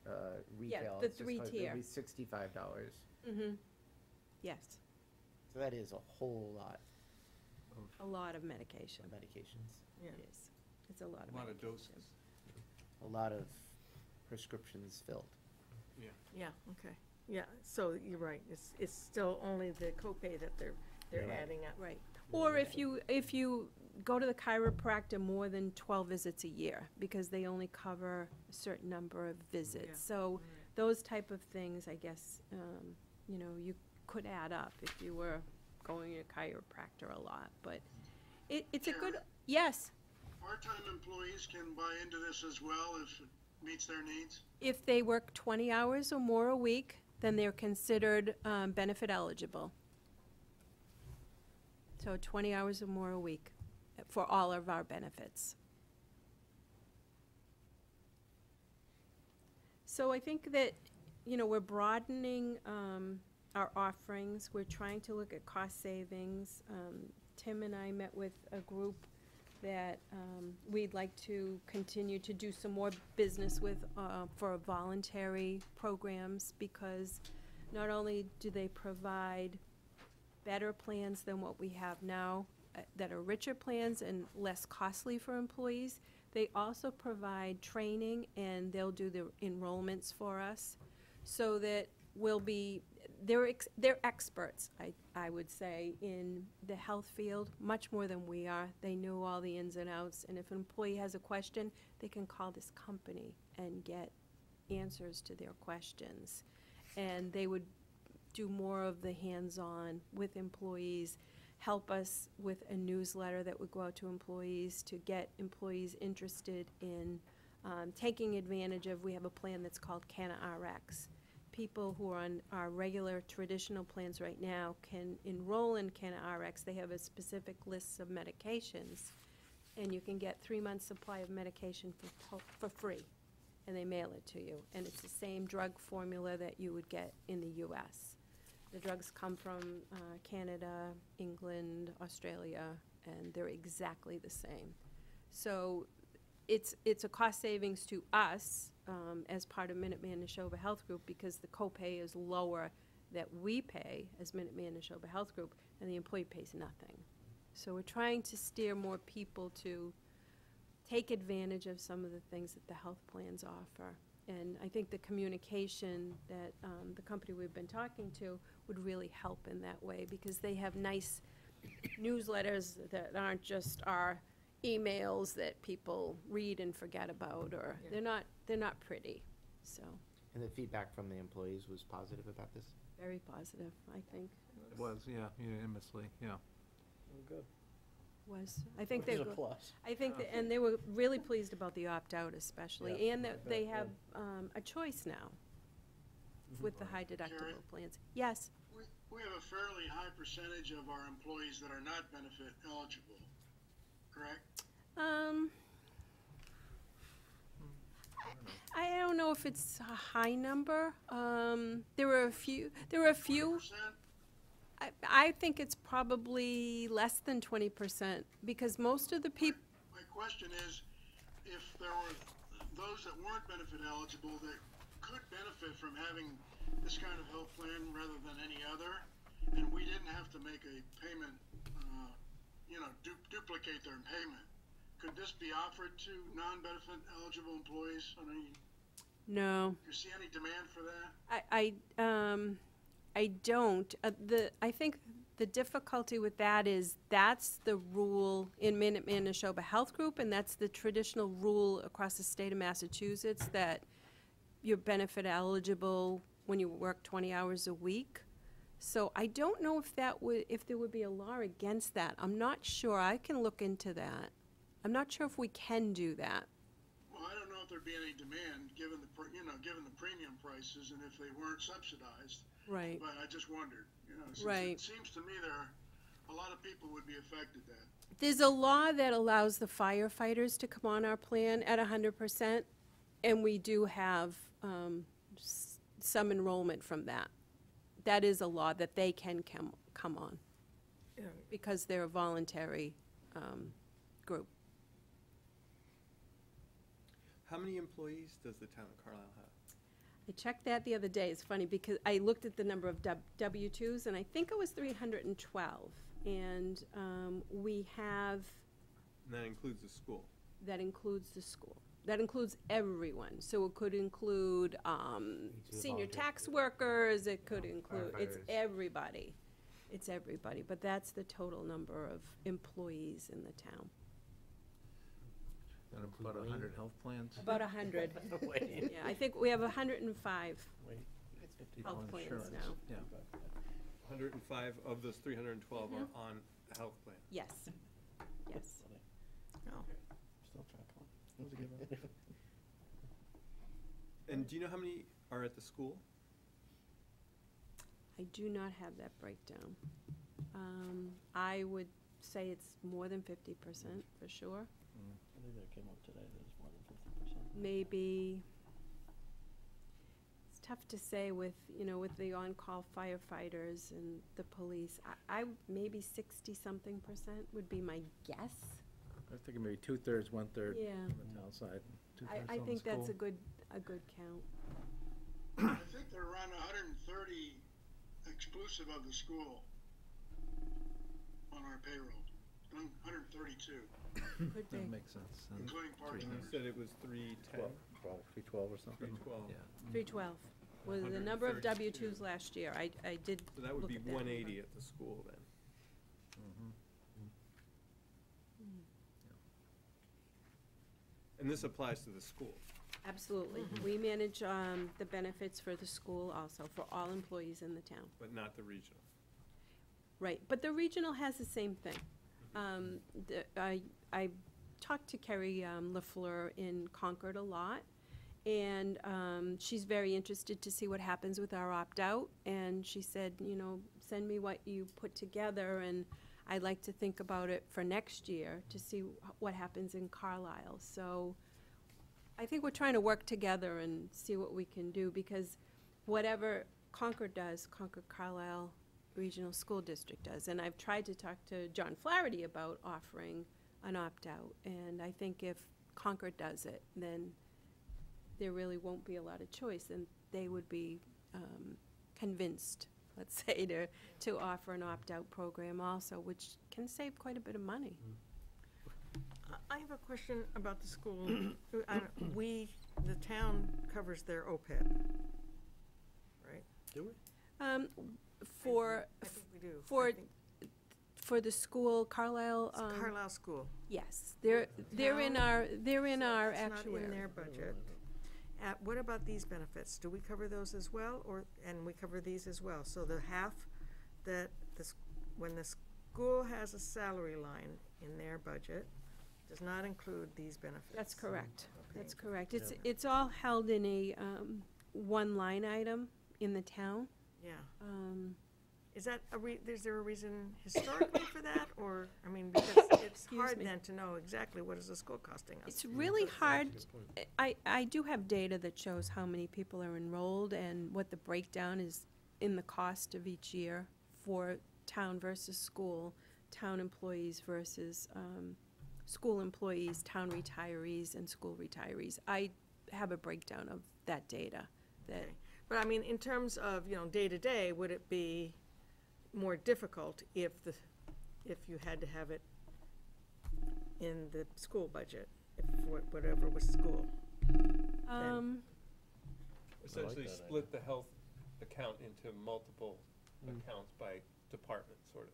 Speaker 4: retail.
Speaker 8: the
Speaker 4: it's just
Speaker 8: three-tier.
Speaker 4: It'd be $65.
Speaker 8: Mm-hmm. Yes,
Speaker 4: So that is a whole lot
Speaker 8: a lot of medication.
Speaker 4: of medications.
Speaker 3: Yeah.
Speaker 8: It is. It's a lot of
Speaker 6: A lot of
Speaker 8: medication.
Speaker 6: doses.
Speaker 4: A lot of prescriptions filled.
Speaker 3: Yeah, okay. Yeah, so you're right. It's still only the copay that they're
Speaker 4: Right.
Speaker 3: adding up.
Speaker 8: Right. Or if you go to the chiropractor more than 12 visits a year, because they only cover a certain number of visits.
Speaker 3: Yeah.
Speaker 8: So those type of things, I guess, you could add up if you were going to a chiropractor a lot. But it's a good, yes,
Speaker 9: Part-time employees can buy into this as well if it meets their needs?
Speaker 8: if they work 20 hours or more a week, then they're considered benefit eligible. So 20 hours or more a week for all of our benefits. So I think that, we're broadening our offerings. We're trying to look at cost savings. Tim and I met with a group that we'd like to continue to do some more business with for voluntary programs, because not only do they provide better plans than what we have now, that are richer plans and less costly for employees, they also provide training, and they'll do the enrollments for us, so that they're experts, I would say, in the health field, much more than we are. They know all the ins and outs, and if an employee has a question, they can call this company and get answers to their questions. And they would do more of the hands-on with employees, help us with a newsletter that would go out to employees to get employees interested in taking advantage of, we have a plan that's called Canna RX. People who are on our regular traditional plans right now can enroll in Canna RX. They have a specific list of medications, and you can get 3 months' supply of medication for free, and they mail it to you. And it's the same drug formula that you would get in the US. The drugs come from Canada, England, Australia, and they're exactly the same. So it's a cost savings to us as part of Minuteman Neshoba Health Group, because the copay is lower that we pay as Minuteman Neshoba Health Group, and the employee pays nothing. So we're trying to steer more people to take advantage of some of the things that the health plans offer. And I think the communication that the company we've been talking to would really help in that way, because they have nice newsletters that aren't just our emails that people read and forget about, or they're not pretty, so.
Speaker 4: And the feedback from the employees was positive about this?
Speaker 8: Very positive, I think.
Speaker 5: It was, yeah, unanimously, yeah.
Speaker 1: Oh, good.
Speaker 8: I think
Speaker 1: Which
Speaker 8: they
Speaker 1: is a plus.
Speaker 8: I think, and they were really pleased about the opt-out especially,
Speaker 1: Yeah,
Speaker 8: and
Speaker 1: I
Speaker 8: that
Speaker 1: bet,
Speaker 8: they
Speaker 1: yeah.
Speaker 8: have a choice now with the high deductible
Speaker 9: Karen?
Speaker 8: plans. Yes,
Speaker 9: We have a fairly high percentage of our employees that are not benefit eligible, correct?
Speaker 8: I don't know if it's a high number. There were a few,
Speaker 9: 20%?
Speaker 8: I think it's probably less than 20%, because most of the people,
Speaker 9: My question is, if there were those that weren't benefit eligible that could benefit from having this kind of health plan rather than any other, and we didn't have to make a payment, duplicate their payment, could this be offered to non-benefit eligible employees? I mean,
Speaker 8: no.
Speaker 9: do you see any demand for that?
Speaker 8: I don't. I think the difficulty with that is that's the rule in Manitoba Health Group, and that's the traditional rule across the state of Massachusetts, that you're benefit eligible when you work 20 hours a week. So I don't know if there would be a law against that. I'm not sure. I can look into that. I'm not sure if we can do that.
Speaker 9: Well, I don't know if there'd be any demand given the premium prices and if they weren't subsidized.
Speaker 8: Right.
Speaker 9: But I just wondered, since
Speaker 8: Right.
Speaker 9: it seems to me a lot of people would be affected then.
Speaker 8: There's a law that allows the firefighters to come on our plan at 100%, and we do have some enrollment from that. That is a law that they can come on, because they're a voluntary group.
Speaker 6: How many employees does the town of Carlisle have?
Speaker 8: I checked that the other day. It's funny, because I looked at the number of W-2s, and I think it was 312. And we have,
Speaker 6: And that includes the school.
Speaker 8: that includes the school. That includes everyone. So it could include senior tax workers, it could include, it's
Speaker 4: Firefighters.
Speaker 8: everybody. It's everybody, but that's the total number of employees in the town.
Speaker 5: Got about 100 health plans.
Speaker 8: About 100.
Speaker 1: Wait.
Speaker 8: Yeah, I think we have 105
Speaker 1: Wait.
Speaker 8: health
Speaker 5: on
Speaker 8: plans
Speaker 5: insurance.
Speaker 8: now.
Speaker 5: Yeah.
Speaker 6: 105 of those 312 are on a health plan.
Speaker 8: Yes, yes.
Speaker 1: Still trying to come on. That was a good one.
Speaker 6: And do you know how many are at the school?
Speaker 8: I do not have that breakdown. I would say it's more than 50% for sure.
Speaker 1: I think that came up today, that it's more than 50%.
Speaker 8: Maybe, it's tough to say with the on-call firefighters and the police. I maybe 60-something% would be my guess.
Speaker 5: I was thinking maybe 2/3, 1/3
Speaker 8: Yeah.
Speaker 5: on the town side, 2/3
Speaker 8: I
Speaker 5: on the
Speaker 8: think that's
Speaker 5: school.
Speaker 8: a good count.
Speaker 9: I think they're around 130 exclusive of the school on our payroll. 132,
Speaker 8: Could be.
Speaker 5: That makes sense. And
Speaker 9: including
Speaker 6: You
Speaker 9: part-timers.
Speaker 6: said it was 310,
Speaker 5: 312 or something.
Speaker 6: 312.
Speaker 5: Yeah.
Speaker 8: 312 was the number of
Speaker 6: 132.
Speaker 8: W-2s last year. I did
Speaker 6: So that would
Speaker 8: look
Speaker 6: be
Speaker 8: at that number.
Speaker 6: 180 at the school then. And this applies to the school.
Speaker 8: Absolutely. We manage the benefits for the school also, for all employees in the town.
Speaker 6: But not the regional.
Speaker 8: Right, but the regional has the same thing. I talked to Kerry LaFleur in Concord a lot, and she's very interested to see what happens with our opt-out, and she said, send me what you put together, and I'd like to think about it for next year to see what happens in Carlisle. So I think we're trying to work together and see what we can do, because whatever Concord does, Concord Carlisle Regional School District does. And I've tried to talk to John Flaherty about offering an opt-out, and I think if Concord does it, then there really won't be a lot of choice, and they would be convinced, let's say, to offer an opt-out program also, which can save quite a bit of money.
Speaker 3: I have a question about the school. The town covers their OPEB, right?
Speaker 1: Do we?
Speaker 8: For,
Speaker 3: I think we do.
Speaker 8: for,
Speaker 3: I think
Speaker 8: for the school, Carlisle,
Speaker 3: it's Carlisle School.
Speaker 8: yes, they're in
Speaker 3: Town,
Speaker 8: our
Speaker 3: It's not
Speaker 8: actuary.
Speaker 3: in their budget. What about these benefits? Do we cover those as well, and we cover these as well? So the half that when the school has a salary line in their budget, does not include these benefits.
Speaker 8: That's correct.
Speaker 3: Okay.
Speaker 8: That's correct. It's all held in a, one line item in the town.
Speaker 3: Yeah. Is that is there a reason historically for that, or, I mean, because it's
Speaker 8: Excuse
Speaker 3: hard
Speaker 8: me.
Speaker 3: then to know exactly what is the school costing us.
Speaker 8: It's really hard. I do have data that shows how many people are enrolled and what the breakdown is in the cost of each year for town versus school, town employees versus school employees, town retirees, and school retirees. I have a breakdown of that data. That
Speaker 3: Okay. But I mean, in terms of, day to day, would it be more difficult if you had to have it in the school budget, if whatever was school?
Speaker 6: Essentially
Speaker 1: that
Speaker 6: split the health account into multiple accounts by department, sort of,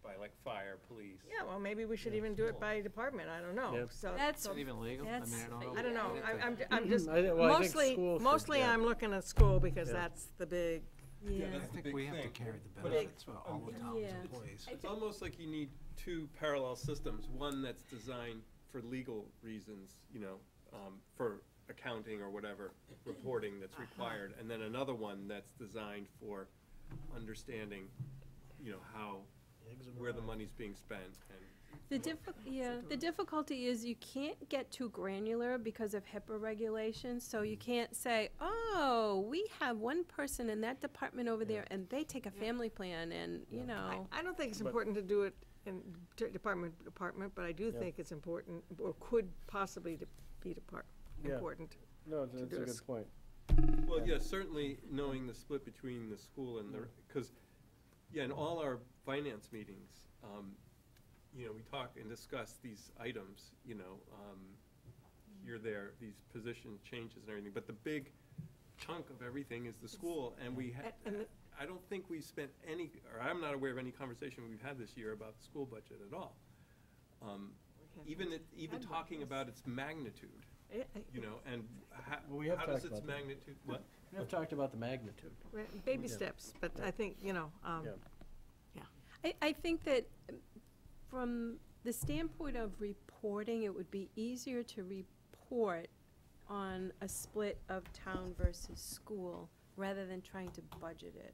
Speaker 6: by like fire, police.
Speaker 3: Yeah, well, maybe we should even do it by department, I don't know.
Speaker 1: Yeah.
Speaker 3: So
Speaker 8: That's-
Speaker 3: so-
Speaker 5: Is that even legal? I mean, I don't know.
Speaker 3: I don't know, I'm just,
Speaker 1: I think school should,
Speaker 3: mostly
Speaker 1: yeah.
Speaker 3: I'm looking at school because
Speaker 1: Yeah.
Speaker 3: that's the big,
Speaker 8: yeah.
Speaker 6: that's
Speaker 5: I
Speaker 6: the
Speaker 5: think
Speaker 6: big
Speaker 5: we have to
Speaker 6: thing.
Speaker 5: carry the
Speaker 6: But
Speaker 5: benefits for all the town's
Speaker 8: Yeah.
Speaker 5: employees.
Speaker 6: It's almost like you need two parallel systems, one that's designed for legal reasons, for accounting or whatever, reporting that's required, and then another one that's designed for understanding, where the money's being spent and.
Speaker 8: The difficulty is you can't get too granular because of HIPAA regulations, so you can't say, oh, we have one person in that department over there and they take a family plan and,
Speaker 3: I don't think it's
Speaker 1: But-
Speaker 3: important to do it in department, but I do
Speaker 1: Yeah.
Speaker 3: think it's important, or could possibly be
Speaker 1: Yeah.
Speaker 3: important.
Speaker 1: No,
Speaker 3: to
Speaker 1: that's
Speaker 3: do
Speaker 1: a
Speaker 3: this.
Speaker 1: good point.
Speaker 6: Well, yeah, certainly knowing the split between the school and the, because, in all our finance meetings, we talk and discuss these items, here, there, these position changes and everything, but the big chunk of everything is the school, and I don't think we've spent any, or I'm not aware of any conversation we've had this year about the school budget at all. Even talking about its magnitude, and
Speaker 1: Well, we have
Speaker 6: how does
Speaker 1: talked
Speaker 6: its
Speaker 1: about that.
Speaker 6: magnitude, what?
Speaker 1: We have talked about the magnitude.
Speaker 3: Baby
Speaker 1: Yeah.
Speaker 3: steps, but I think,
Speaker 1: Yeah.
Speaker 8: I think that from the standpoint of reporting, it would be easier to report on a split of town versus school rather than trying to budget it.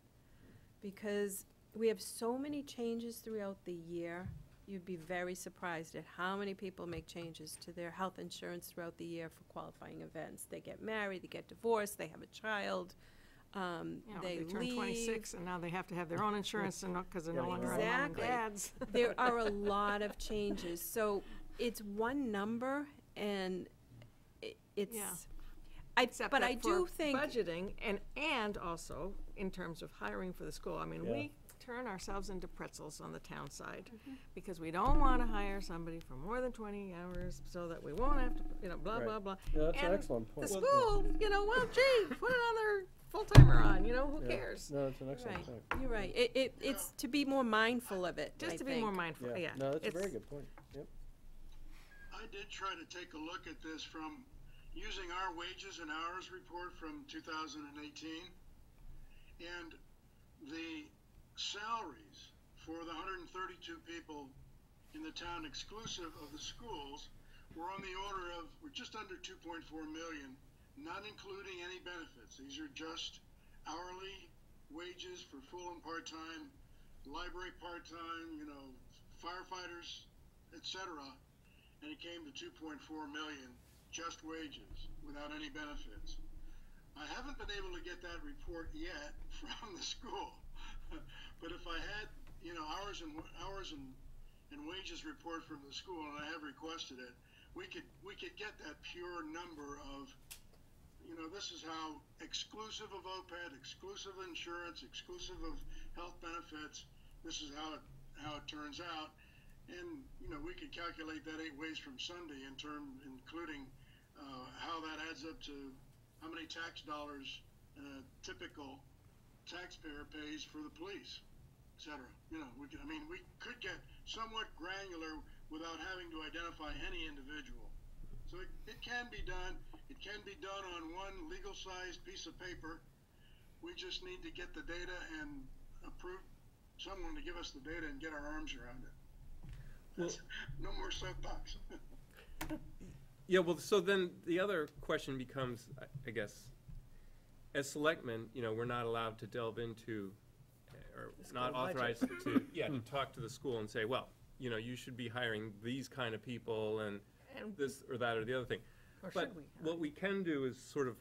Speaker 8: Because we have so many changes throughout the year, you'd be very surprised at how many people make changes to their health insurance throughout the year for qualifying events. They get married, they get divorced, they have a child, they
Speaker 3: turn
Speaker 8: leave.
Speaker 3: 26 and now they have to have their own insurance and because they're no longer on mom and
Speaker 8: Exactly.
Speaker 3: dad's.
Speaker 8: There are a lot of changes, so it's one number, and it's,
Speaker 3: Yeah.
Speaker 8: but
Speaker 3: that
Speaker 8: I do
Speaker 3: for
Speaker 8: think,
Speaker 3: budgeting and also in terms of hiring for the school. I mean,
Speaker 1: Yeah.
Speaker 3: we turn ourselves into pretzels on the town side because we don't want to hire somebody for more than 20 hours so that we won't have to, blah,
Speaker 1: Right.
Speaker 3: blah, blah.
Speaker 1: Yeah, that's an
Speaker 3: And
Speaker 1: excellent
Speaker 3: The
Speaker 1: point.
Speaker 3: school, well, gee, put another full-timer on, who
Speaker 1: Yeah.
Speaker 3: cares?
Speaker 1: No, that's an excellent
Speaker 8: right,
Speaker 1: point.
Speaker 8: you're right, it's to be more mindful of it,
Speaker 3: Just
Speaker 8: I
Speaker 3: to be more
Speaker 8: think.
Speaker 3: mindful, yeah.
Speaker 1: No, that's a
Speaker 3: It's-
Speaker 1: very good point. Yep.
Speaker 9: I did try to take a look at this from using our wages and hours report from 2018, and the salaries for the 132 people in the town exclusive of the schools were on the order of, we're just under 2.4 million, not including any benefits. These are just hourly wages for full and part-time, library part-time, firefighters, etc. And it came to 2.4 million, just wages, without any benefits. I haven't been able to get that report yet from the school, but if I had, hours and wages report from the school, and I have requested it, we could get that pure number of, this is how exclusive of OPED, exclusive of insurance, exclusive of health benefits, this is how it turns out. And, you know, we could calculate that 8 ways from Sunday including how that adds up to how many tax dollars a typical taxpayer pays for the police, et cetera. You know, we could get somewhat granular without having to identify any individual. So it can be done. It can be done on one legal-sized piece of paper. We just need to get the data and approve someone to give us the data and get our arms around it. No more soapbox.
Speaker 6: Yeah, well, so then the other question becomes, I guess, as selectmen, you know, we're not allowed to delve into, or not authorized to, to talk to the school and say, well, you know, you should be hiring these kind of people and this or that or the other thing. But what we can do is sort of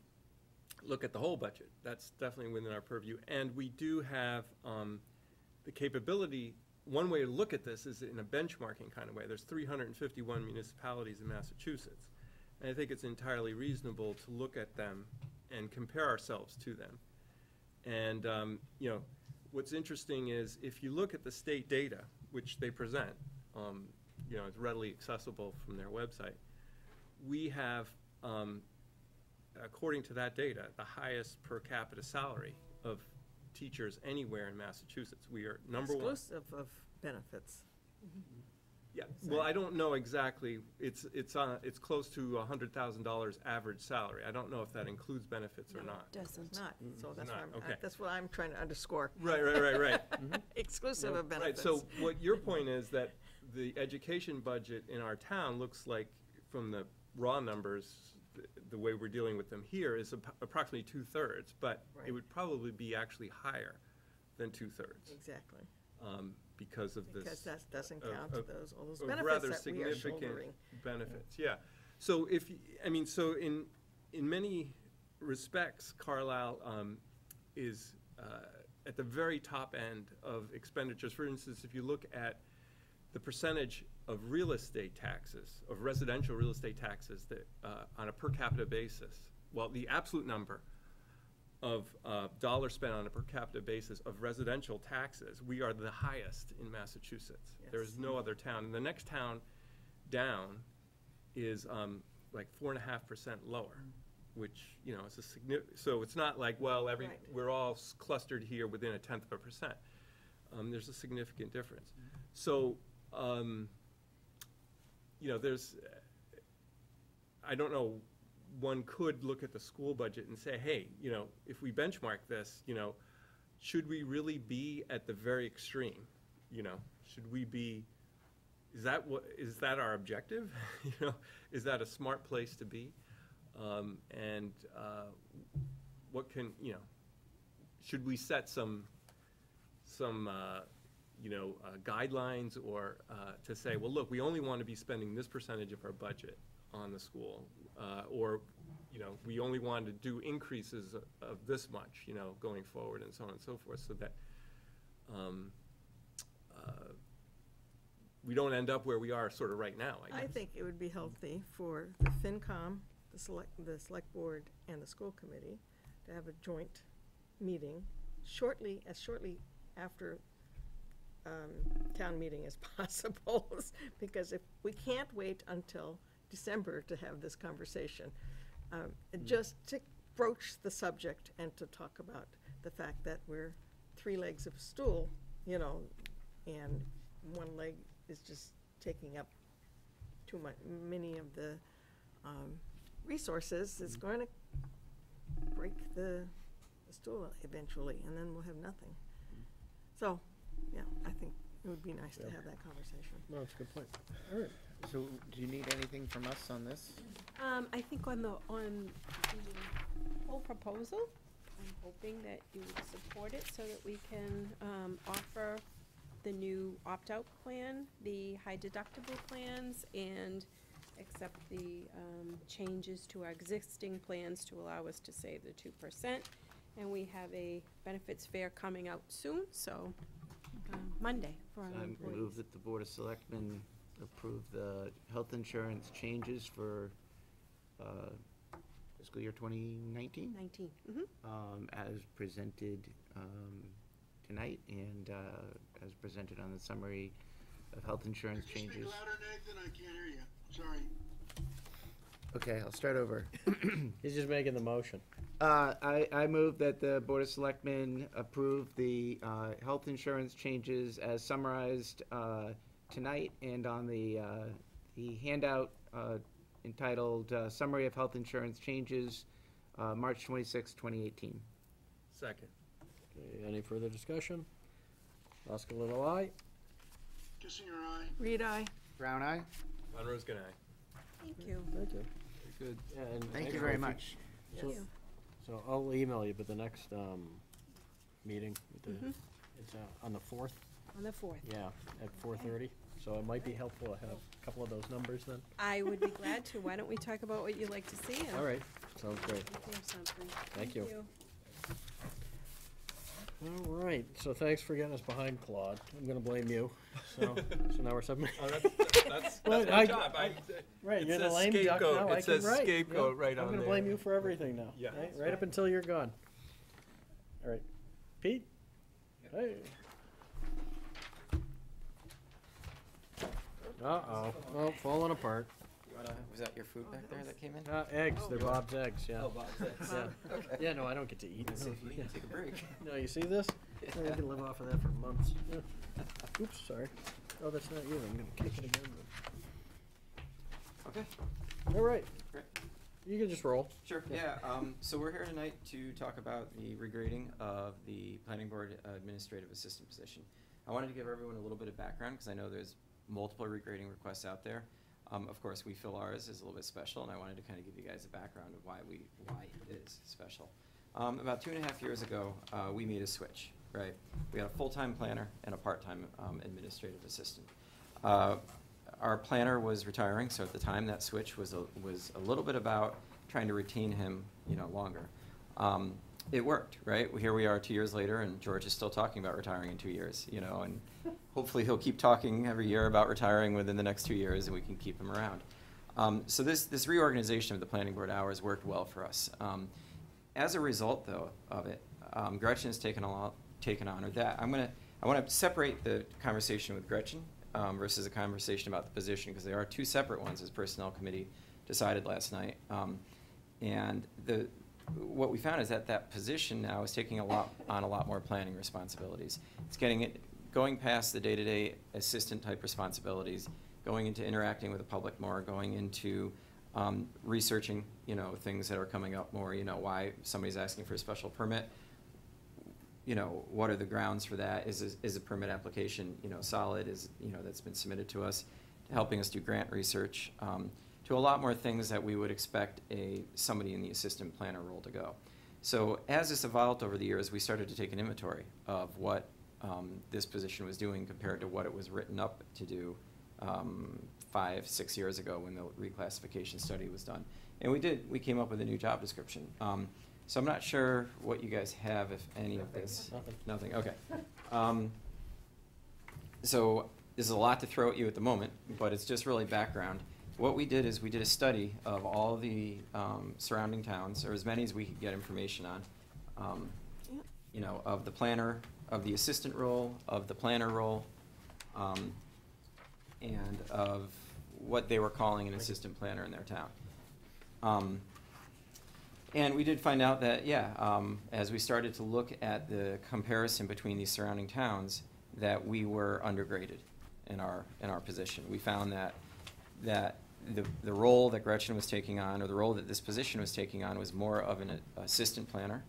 Speaker 6: look at the whole budget. That's definitely within our purview. And we do have the capability. One way to look at this is in a benchmarking kind of way. There's 351 municipalities in Massachusetts. And I think it's entirely reasonable to look at them and compare ourselves to them. And, you know, what's interesting is if you look at the state data, which they present, you know, it's readily accessible from their website, we have, according to that data, the highest per capita salary of teachers anywhere in Massachusetts. We are number one.
Speaker 3: Exclusive of benefits.
Speaker 6: Yeah, well, I don't know exactly. It's close to $100,000 average salary. I don't know if that includes benefits or not.
Speaker 3: It doesn't. Not. So that's
Speaker 6: not.
Speaker 3: what
Speaker 6: Okay.
Speaker 3: that's what I'm trying to underscore.
Speaker 6: Right.
Speaker 3: Exclusive of benefits.
Speaker 6: Right. So what your point is that the education budget in our town looks like, from the raw numbers, the way we're dealing with them here, is approximately 2/3, but it would probably be actually higher than 2/3.
Speaker 3: Exactly.
Speaker 6: Because of this.
Speaker 3: Because that doesn't count all those
Speaker 6: of
Speaker 3: benefits
Speaker 6: rather
Speaker 3: that we are
Speaker 6: significant
Speaker 3: shouldering.
Speaker 6: benefits. Yeah. So so in many respects, Carlisle is at the very top end of expenditures. For instance, if you look at the percentage of real estate taxes, of residential real estate taxes that on a per capita basis, well, the absolute number of dollars spent on a per capita basis of residential taxes, we are the highest in Massachusetts.
Speaker 3: Yes.
Speaker 6: There is no other town. And the next town down is like 4.5% lower, which, you know, is a significant, so it's not like, well, we're all clustered here within 0.1%. There's a significant difference. So, you know, I don't know, one could look at the school budget and say, hey, you know, if we benchmark this, you know, should we really be at the very extreme? You know, should we be, is that our objective? You know, is that a smart place to be? What can, you know, should we set some you know, guidelines or to say, well, look, we only want to be spending this percentage of our budget on the school, or, you know, we only want to do increases of this much, you know, going forward, and so on and so forth, so that we don't end up where we are sort of right now, I guess.
Speaker 3: I think it would be healthy for the FinCom, the select board, and the school committee to have a joint meeting shortly after town meeting as possible, because if we can't wait until December to have this conversation, just to broach the subject and to talk about the fact that we're 3 legs of a stool, you know, and one leg is just taking up too many of the resources. It's going to break the stool eventually, and then we'll have nothing. So, yeah, I think it would be nice to have that conversation.
Speaker 1: No, that's a good point. All right.
Speaker 4: So, do you need anything from us on this?
Speaker 8: I think on the whole proposal, I'm hoping that you would support it so that we can offer the new opt-out plan, the high deductible plans, and accept the changes to our existing plans to allow us to save the 2%. And we have a benefits fair coming out soon, so Monday for our employees.
Speaker 4: I move that the Board of Selectmen approve the health insurance changes for fiscal year 2019?
Speaker 8: 19.
Speaker 4: As presented tonight and as presented on the summary of health insurance
Speaker 9: Could you speak
Speaker 4: changes.
Speaker 9: louder, Nathan? I can't hear you. Sorry.
Speaker 4: Okay, I'll start over.
Speaker 1: He's just making the motion.
Speaker 4: I move that the Board of Selectmen approve the health insurance changes as summarized tonight and on the handout entitled Summary of Health Insurance Changes, March 26, 2018.
Speaker 6: Second.
Speaker 1: Okay, any further discussion? Oscar Little, aye.
Speaker 9: Kissinger, aye.
Speaker 3: Reed, aye.
Speaker 4: Brown eye?
Speaker 6: Von Roskin, aye.
Speaker 8: Thank you.
Speaker 1: Thank you.
Speaker 5: Good.
Speaker 1: Yeah, and
Speaker 4: Thank you
Speaker 1: actually,
Speaker 4: very
Speaker 1: if
Speaker 4: much.
Speaker 1: So,
Speaker 8: Yes.
Speaker 1: so I'll email you, but the next meeting, with the, it's on the 4th,
Speaker 8: On the 4th.
Speaker 1: yeah, at 4:30. So it might be helpful to have a couple of those numbers then.
Speaker 8: I would be glad to. Why don't we talk about what you'd like to see? and
Speaker 1: All right, sounds great.
Speaker 8: if there's something.
Speaker 1: Thank you. All right, so thanks for getting us behind, Claude. I'm gonna blame you. So now we're submitting.
Speaker 6: Oh, that's
Speaker 1: Well,
Speaker 6: my
Speaker 1: I-
Speaker 6: job.
Speaker 1: Right,
Speaker 6: It
Speaker 1: you're the
Speaker 6: says
Speaker 1: lame duck
Speaker 6: scapegoat.
Speaker 1: now.
Speaker 6: It
Speaker 1: I can
Speaker 6: says
Speaker 1: write.
Speaker 6: scapegoat right
Speaker 1: I'm
Speaker 6: on
Speaker 1: gonna
Speaker 6: there.
Speaker 1: blame you for everything now.
Speaker 6: Yeah.
Speaker 1: Right up until you're gone. All right, Pete. Hey. Uh-oh. Oh, falling apart.
Speaker 10: Was that your food back there that came in?
Speaker 1: Eggs. They're Bob's eggs. Yeah.
Speaker 10: Oh, Bob's eggs.
Speaker 1: Yeah.
Speaker 10: Okay.
Speaker 1: Yeah. No, I don't get to eat.
Speaker 10: See if you need to take a break.
Speaker 1: No, you see this? I can live off of that for months. Yeah. Oops, sorry. Oh, that's not you. I'm gonna kick it again.
Speaker 10: Okay,
Speaker 1: All right.
Speaker 10: great.
Speaker 1: You can just roll.
Speaker 10: Sure, yeah, so we're here tonight to talk about the regrading of the planning board administrative assistant position. I wanted to give everyone a little bit of background, because I know there's multiple regrading requests out there. Of course, we feel ours is a little bit special, and I wanted to kind of give you guys a background of why it is special. About 2.5 years ago, we made a switch, right? We had a full-time planner and a part-time administrative assistant. Our planner was retiring, so at the time that switch was a little bit about trying to retain him, longer. It worked, right? Here we are 2 years later, and George is still talking about retiring in 2 years, and hopefully he'll keep talking every year about retiring within the next 2 years, and we can keep him around. So this reorganization of the planning board hours worked well for us. As a result, though, of it, Gretchen has taken on, or that. I want to separate the conversation with Gretchen versus a conversation about the position, because there are two separate ones, as Personnel Committee decided last night. And what we found is that position now is taking on a lot more planning responsibilities. It's going past the day-to-day assistant type responsibilities, going into interacting with the public more, going into researching, things that are coming up more, why somebody's asking for a special permit. What are the grounds for that? Is a permit application, solid, that's been submitted to us, helping us do grant research, to a lot more things that we would expect somebody in the assistant planner role to go. So as this evolved over the years, we started to take an inventory of what this position was doing compared to what it was written up to do 5-6 years ago when the reclassification study was done. And we came up with a new job description. So I'm not sure what you guys have, if any of this. Nothing, okay. So this is a lot to throw at you at the moment, but it's just really background. What we did is we did a study of all the surrounding towns, or as many as we could get information on, of the planner, of the assistant role, of the planner role, and of what they were calling an assistant planner in their town. And we did find out that, as we started to look at the comparison between these surrounding towns, that we were undergraded in our position. We found that the role that Gretchen was taking on, or the role that this position was taking on, was more of an assistant planner,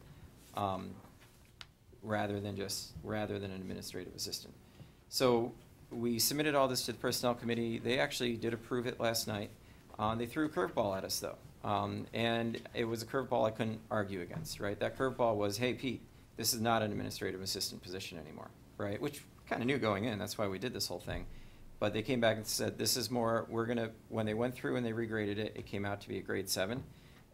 Speaker 10: rather than an administrative assistant. So we submitted all this to the Personnel Committee. They actually did approve it last night. They threw a curveball at us, though. And it was a curveball I couldn't argue against, right? That curveball was, hey, Pete, this is not an administrative assistant position anymore, right? Which kind of knew going in. That's why we did this whole thing. But they came back and said, this is more, when they went through and they regraded it, it came out to be a grade 7.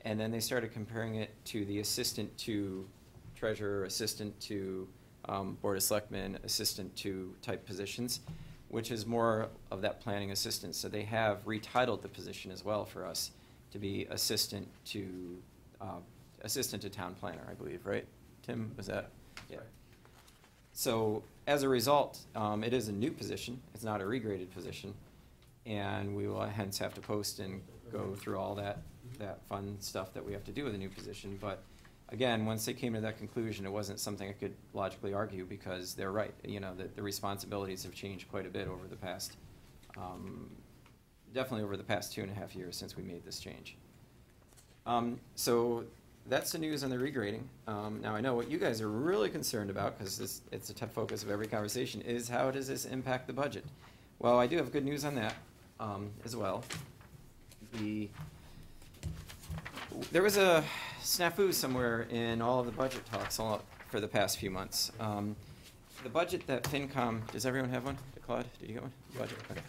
Speaker 10: And then they started comparing it to the assistant to treasurer, assistant to Board of Selectmen, assistant to type positions, which is more of that planning assistant. So they have retitled the position as well for us to be assistant to town planner, I believe, right? Tim, was that? Yeah. So as a result, it is a new position. It's not a regraded position. And we will hence have to post and go through all that fun stuff that we have to do with a new position. But again, once they came to that conclusion, it wasn't something I could logically argue, because they're right. You know, the responsibilities have changed quite a bit over the past, definitely over the past 2.5 years since we made this change. So that's the news on the regrading. Now I know what you guys are really concerned about, because it's a tough focus of every conversation, is how does this impact the budget? Well, I do have good news on that as well. There was a snafu somewhere in all of the budget talks for the past few months. The budget that FinCom, does everyone have one? Claude, did you get one? Budget, okay.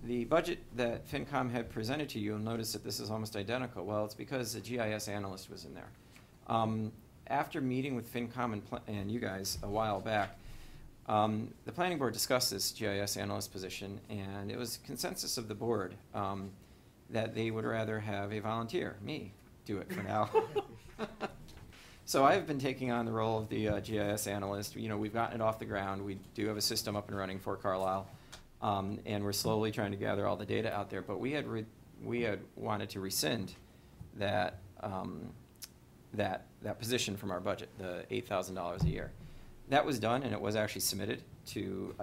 Speaker 10: The budget that FinCom had presented to you, you'll notice that this is almost identical. Well, it's because the GIS analyst was in there. After meeting with FinCom and you guys a while back, the planning board discussed this GIS analyst position, and it was consensus of the board that they would rather have a volunteer, me, do it for now. So I've been taking on the role of the GIS analyst. You know, we've gotten it off the ground. We do have a system up and running for Carlisle, and we're slowly trying to gather all the data out there. But we had wanted to rescind that that position from our budget, the $8,000 a year. That was done, and it was actually submitted to.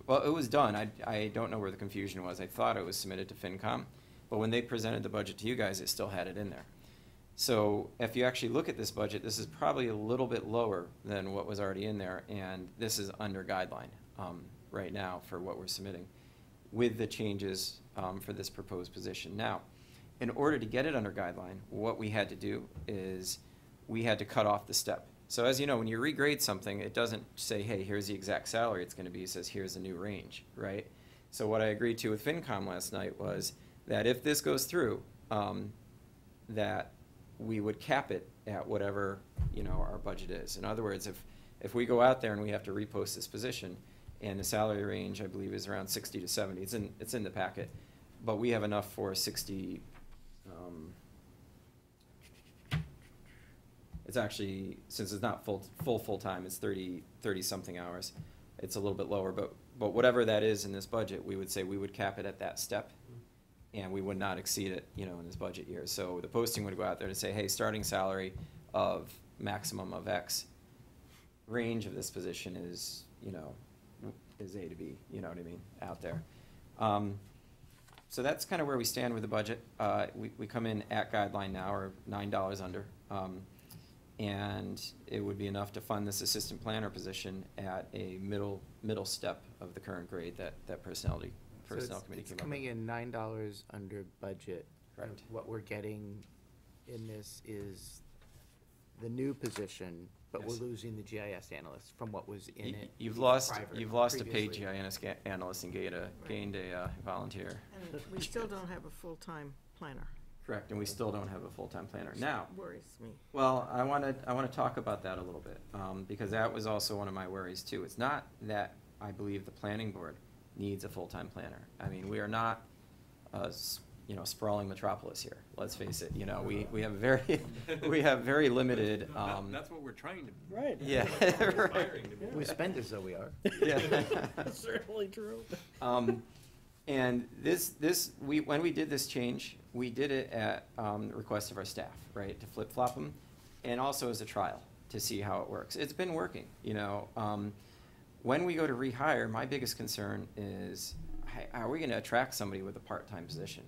Speaker 10: Well, it was done. I don't know where the confusion was. I thought it was submitted to FinCom, but when they presented the budget to you guys, it still had it in there. So if you actually look at this budget, this is probably a little bit lower than what was already in there, and this is under guideline right now for what we're submitting with the changes for this proposed position. Now, in order to get it under guideline, what we had to do is we had to cut off the step. So as you know, when you regrade something, it doesn't say, hey, here's the exact salary it's going to be. It says, here's the new range, right? So what I agreed to with FinCom last night was that if this goes through, that we would cap it at whatever, you know, our budget is. In other words, if we go out there and we have to repost this position, and the salary range, I believe, is around 60 to 70, it's in the packet, but we have enough for 60. It's actually, since it's not full-time, it's 30-something hours. It's a little bit lower, but whatever that is in this budget, we would say we would cap it at that step, and we would not exceed it, you know, in this budget year. So the posting would go out there to say, hey, starting salary of maximum of X, range of this position is, you know, is A to B, you know what I mean, out there. So that's kind of where we stand with the budget. We come in at guideline now, or $9 under. And it would be enough to fund this assistant planner position at a middle step of the current grade that personnel committee came up with.
Speaker 4: It's coming in $9 under budget.
Speaker 10: Correct.
Speaker 4: What we're getting in this is the new position, but
Speaker 10: Yes.
Speaker 4: we're losing the GIS analyst from what was in it.
Speaker 10: You've lost a paid
Speaker 4: previously.
Speaker 10: GIS analyst and gained a volunteer.
Speaker 3: And we still don't have a full-time planner.
Speaker 10: Correct, and we still don't have a full-time planner. Now,
Speaker 3: Worries me.
Speaker 10: well, I want to talk about that a little bit, because that was also one of my worries too. It's not that I believe the planning board needs a full-time planner. I mean, we are not a sprawling metropolis here. Let's face it. You know, we have very limited.
Speaker 6: That's what we're trying to.
Speaker 1: Right.
Speaker 10: Yeah.
Speaker 6: Aspiring to be.
Speaker 4: We spend as though we are.
Speaker 10: Yeah.
Speaker 1: That's certainly true.
Speaker 10: And when we did this change, we did it at request of our staff, right, to flip-flop them, and also as a trial to see how it works. It's been working, you know. When we go to rehire, my biggest concern is, are we going to attract somebody with a part-time position?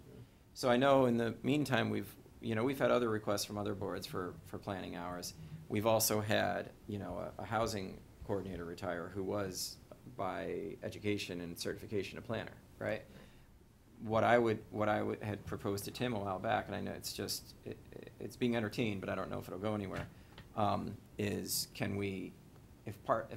Speaker 10: So I know in the meantime, we've had other requests from other boards for planning hours. We've also had, you know, a housing coordinator retire who was by education and certification a planner, right? What I had proposed to Tim a while back, and I know it's being entertained, but I don't know if it'll go anywhere, is can we, if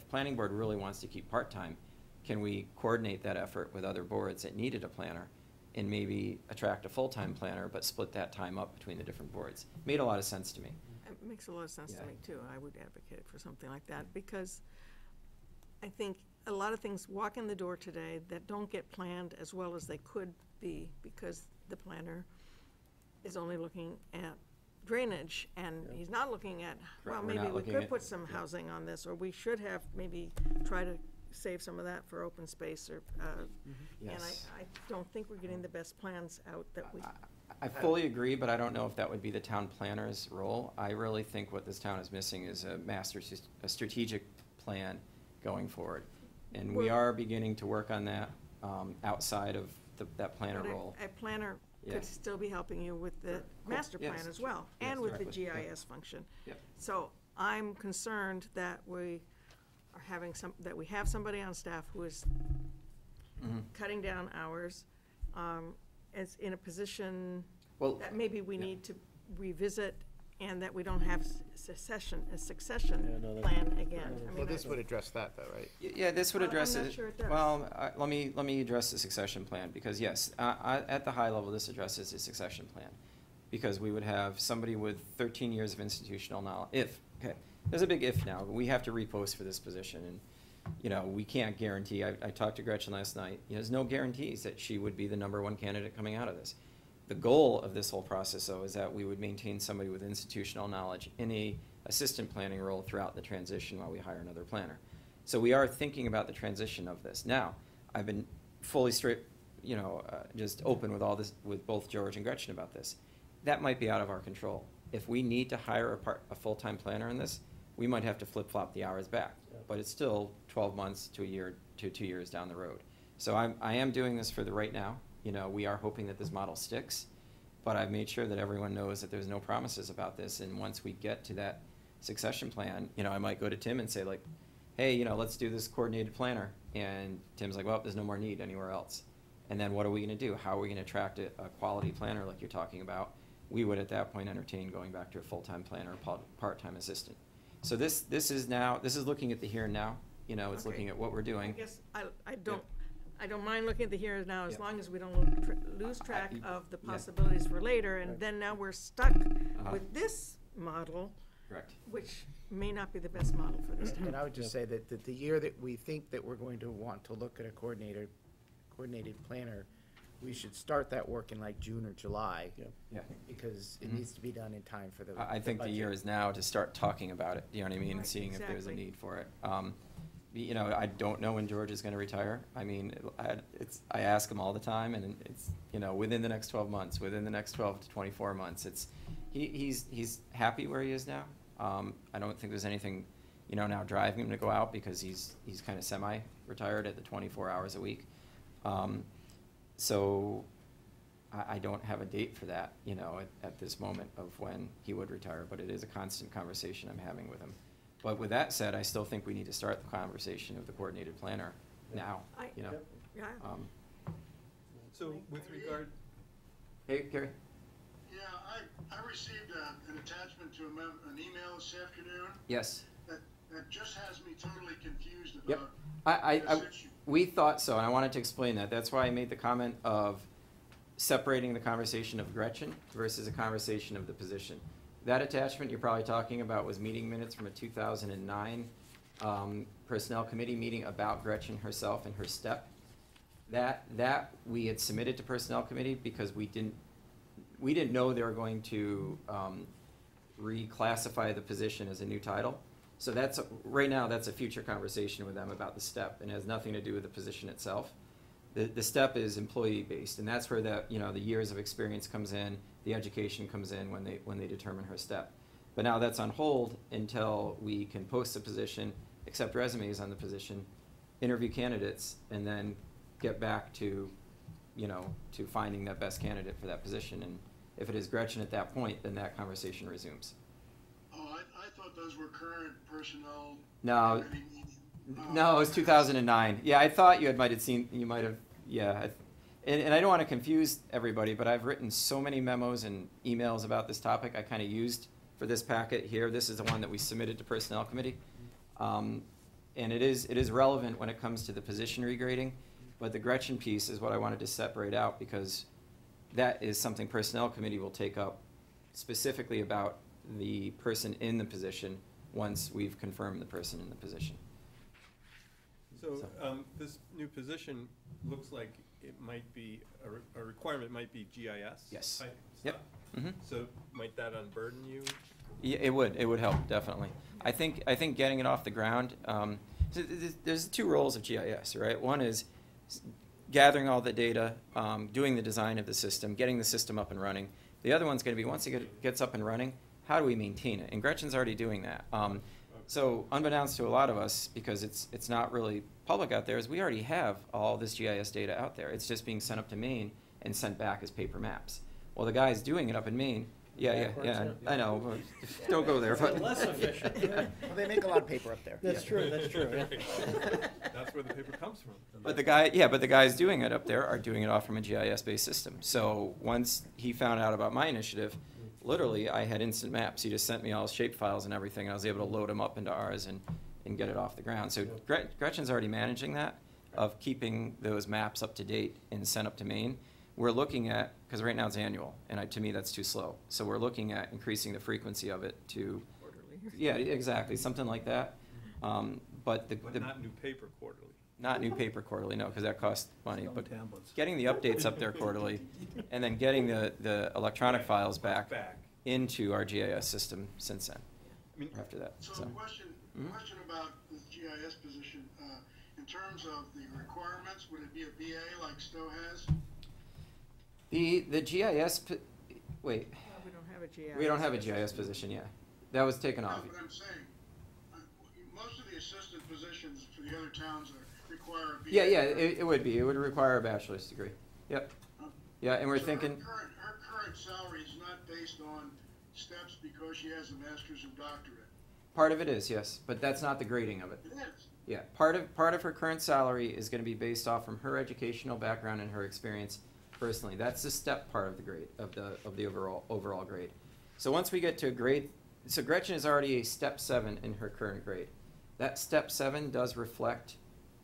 Speaker 10: planning board really wants to keep part-time, can we coordinate that effort with other boards that needed a planner and maybe attract a full-time planner, but split that time up between the different boards? Made a lot of sense to me.
Speaker 3: It makes a lot of sense to
Speaker 10: Yeah.
Speaker 3: me, too. I would advocate for something like that, because I think a lot of things walk in the door today that don't get planned as well as they could be, because the planner is only looking at drainage, and he's not looking at, well,
Speaker 10: We're
Speaker 3: maybe
Speaker 10: not
Speaker 3: we
Speaker 10: looking
Speaker 3: could
Speaker 10: at-
Speaker 3: put some housing on this, or we should have maybe try to save some of that for open space, or, and
Speaker 10: Yes.
Speaker 3: I don't think we're getting the best plans out that we,
Speaker 10: I fully agree, but I don't know if that would be the town planner's role. I really think what this town is missing is a strategic plan going forward. And we
Speaker 3: Well-
Speaker 10: are beginning to work on that, outside of that planner
Speaker 3: but
Speaker 10: role.
Speaker 3: a planner
Speaker 10: Yeah.
Speaker 3: could still be helping you with the master plan
Speaker 10: Yes.
Speaker 3: as well,
Speaker 10: Yes,
Speaker 3: and with the
Speaker 10: directly. Yeah.
Speaker 3: GIS function.
Speaker 10: Yep.
Speaker 3: So I'm concerned that we are having that we have somebody on staff who is cutting down hours, is in a position
Speaker 10: Well,
Speaker 3: that maybe we
Speaker 10: yeah.
Speaker 3: need to revisit, and that we don't have a succession
Speaker 1: Yeah, no, that-
Speaker 3: plan again. I
Speaker 4: Well,
Speaker 3: mean,
Speaker 4: this would address that, though, right?
Speaker 10: Yeah, this would
Speaker 3: Well, I'm
Speaker 10: address
Speaker 3: not
Speaker 10: it.
Speaker 3: sure it does.
Speaker 10: Well, let me address the succession plan, because yes, at the high level, this addresses the succession plan. Because we would have somebody with 13 years of institutional knowledge, there's a big if now, we have to repost for this position, and, you know, we can't guarantee, I talked to Gretchen last night, there's no guarantees that she would be the #1 candidate coming out of this. The goal of this whole process, though, is that we would maintain somebody with institutional knowledge in a assistant planning role throughout the transition while we hire another planner. So we are thinking about the transition of this. Now, I've been fully straight, just open with all this, with both George and Gretchen about this. That might be out of our control. If we need to hire a full-time planner in this, we might have to flip-flop the hours back. But it's still 12 months to a year to 2 years down the road. So I am doing this for the right now. We are hoping that this model sticks, but I've made sure that everyone knows that there's no promises about this. And once we get to that succession plan, I might go to Tim and say, like, hey, let's do this coordinated planner. And Tim's like, well, there's no more need anywhere else. And then what are we gonna do? How are we gonna attract a quality planner like you're talking about? We would at that point entertain going back to a full-time planner, part-time assistant. So this is looking at the here and now. It's
Speaker 3: Okay.
Speaker 10: looking at what we're
Speaker 3: I
Speaker 10: doing.
Speaker 3: guess I don't mind looking at the here and now, as
Speaker 10: Yep.
Speaker 3: long as we don't lose track of the
Speaker 10: yeah.
Speaker 3: possibilities for later, and then now we're stuck with this model,
Speaker 10: Correct.
Speaker 3: which may not be the best model for this town.
Speaker 4: And I would just say that the year that we think that we're going to want to look at a coordinated planner, we should start that work in like June or July.
Speaker 10: Yeah.
Speaker 4: Because it needs to be done in time for the.
Speaker 10: I think the year is now to start talking about it, you know what I mean, and
Speaker 3: Right,
Speaker 10: seeing if there's a
Speaker 3: exactly.
Speaker 10: need for it. I don't know when George is gonna retire. I mean, I ask him all the time, and it's, within the next 12 months, within the next 12 to 24 months, he's happy where he is now. I don't think there's anything, now driving him to go out, because he's kind of semi-retired at the 24 hours a week. So I don't have a date for that, at this moment of when he would retire, but it is a constant conversation I'm having with him. But with that said, I still think we need to start the conversation of the coordinated planner now,
Speaker 3: Yeah.
Speaker 6: So with regard,
Speaker 10: Hey, Gary?
Speaker 9: Yeah, I received an attachment to an email this afternoon
Speaker 10: Yes.
Speaker 9: that just has me totally confused
Speaker 10: Yep.
Speaker 9: about this issue.
Speaker 10: We thought so, and I wanted to explain that. That's why I made the comment of separating the conversation of Gretchen versus a conversation of the position. That attachment you're probably talking about was meeting minutes from a 2009 Personnel Committee meeting about Gretchen herself and her step. That we had submitted to Personnel Committee because we didn't know they were going to reclassify the position as a new title. So right now, that's a future conversation with them about the step, and has nothing to do with the position itself. The step is employee-based, and that's where the years of experience comes in, the education comes in when they determine her step. But now that's on hold until we can post the position, accept resumes on the position, interview candidates, and then get back to finding that best candidate for that position. And if it is Gretchen at that point, then that conversation resumes.
Speaker 9: Oh, I thought those were current personnel.
Speaker 10: No.
Speaker 9: committee meetings. Oh,
Speaker 10: No, it was 2009. Yeah, I thought you might have, yeah. And I don't want to confuse everybody, but I've written so many memos and emails about this topic I kind of used for this packet here. This is the one that we submitted to Personnel Committee. And it is relevant when it comes to the position regrading, but the Gretchen piece is what I wanted to separate out, because that is something Personnel Committee will take up specifically about the person in the position once we've confirmed the person in the position.
Speaker 6: so this new position looks like it might be, a requirement might be GIS?
Speaker 10: Yes.
Speaker 6: type
Speaker 10: Yep.
Speaker 6: stuff.
Speaker 10: Mm-hmm.
Speaker 6: So might that unburden you?
Speaker 10: Yeah, it would help, definitely. I think getting it off the ground, there's two roles of GIS, right? One is gathering all the data, doing the design of the system, getting the system up and running. The other one's gonna be, once it gets up and running, how do we maintain it? And Gretchen's already doing that. So unbeknownst to a lot of us, because it's not really public out there, is we already have all this GIS data out there. It's just being sent up to Maine and sent back as paper maps. Well, the guys doing it up in Maine, yeah, I know, but don't go there, but.
Speaker 1: Less efficient.
Speaker 4: Well, they make a lot of paper up there.
Speaker 1: That's true, yeah.
Speaker 6: That's where the paper comes from.
Speaker 10: But the guys doing it up there are doing it off from a GIS-based system. So once he found out about my initiative, literally, I had instant maps. He just sent me all his shape files and everything. I was able to load them up into ours and get it off the ground. So Gretchen's already managing that, of keeping those maps up to date and sent up to Maine. We're looking at, because right now it's annual, and to me that's too slow. So we're looking at increasing the frequency of it to, yeah, exactly, something like that. But
Speaker 6: not new paper quarterly.
Speaker 10: Not new paper quarterly, no, because that costs money.
Speaker 5: Some
Speaker 10: But
Speaker 5: tablets.
Speaker 10: getting the updates up there quarterly, and then getting the electronic files back into our GIS system since then.
Speaker 6: I mean,
Speaker 10: After that,
Speaker 9: So
Speaker 10: so.
Speaker 9: question about the GIS position, in terms of the requirements, would it be a BA like Stowe has?
Speaker 10: The GIS, wait,
Speaker 3: We don't have a GIS.
Speaker 10: we don't have a GIS position yet. That was taken off.
Speaker 9: That's what I'm saying. Most of the assistant positions for the other towns require a BA.
Speaker 10: Yeah, it would be. It would require a bachelor's degree. Yep. Yeah, and we're
Speaker 9: So
Speaker 10: thinking,
Speaker 9: Her current salary is not based on steps because she has a master's and doctorate.
Speaker 10: part of it is, yes, but that's not the grading of it.
Speaker 9: It is.
Speaker 10: Yeah, part of her current salary is gonna be based off from her educational background and her experience personally. That's the step part of the grade, of the overall grade. So once we get to a grade, so Gretchen is already a step 7 in her current grade. That step 7 does reflect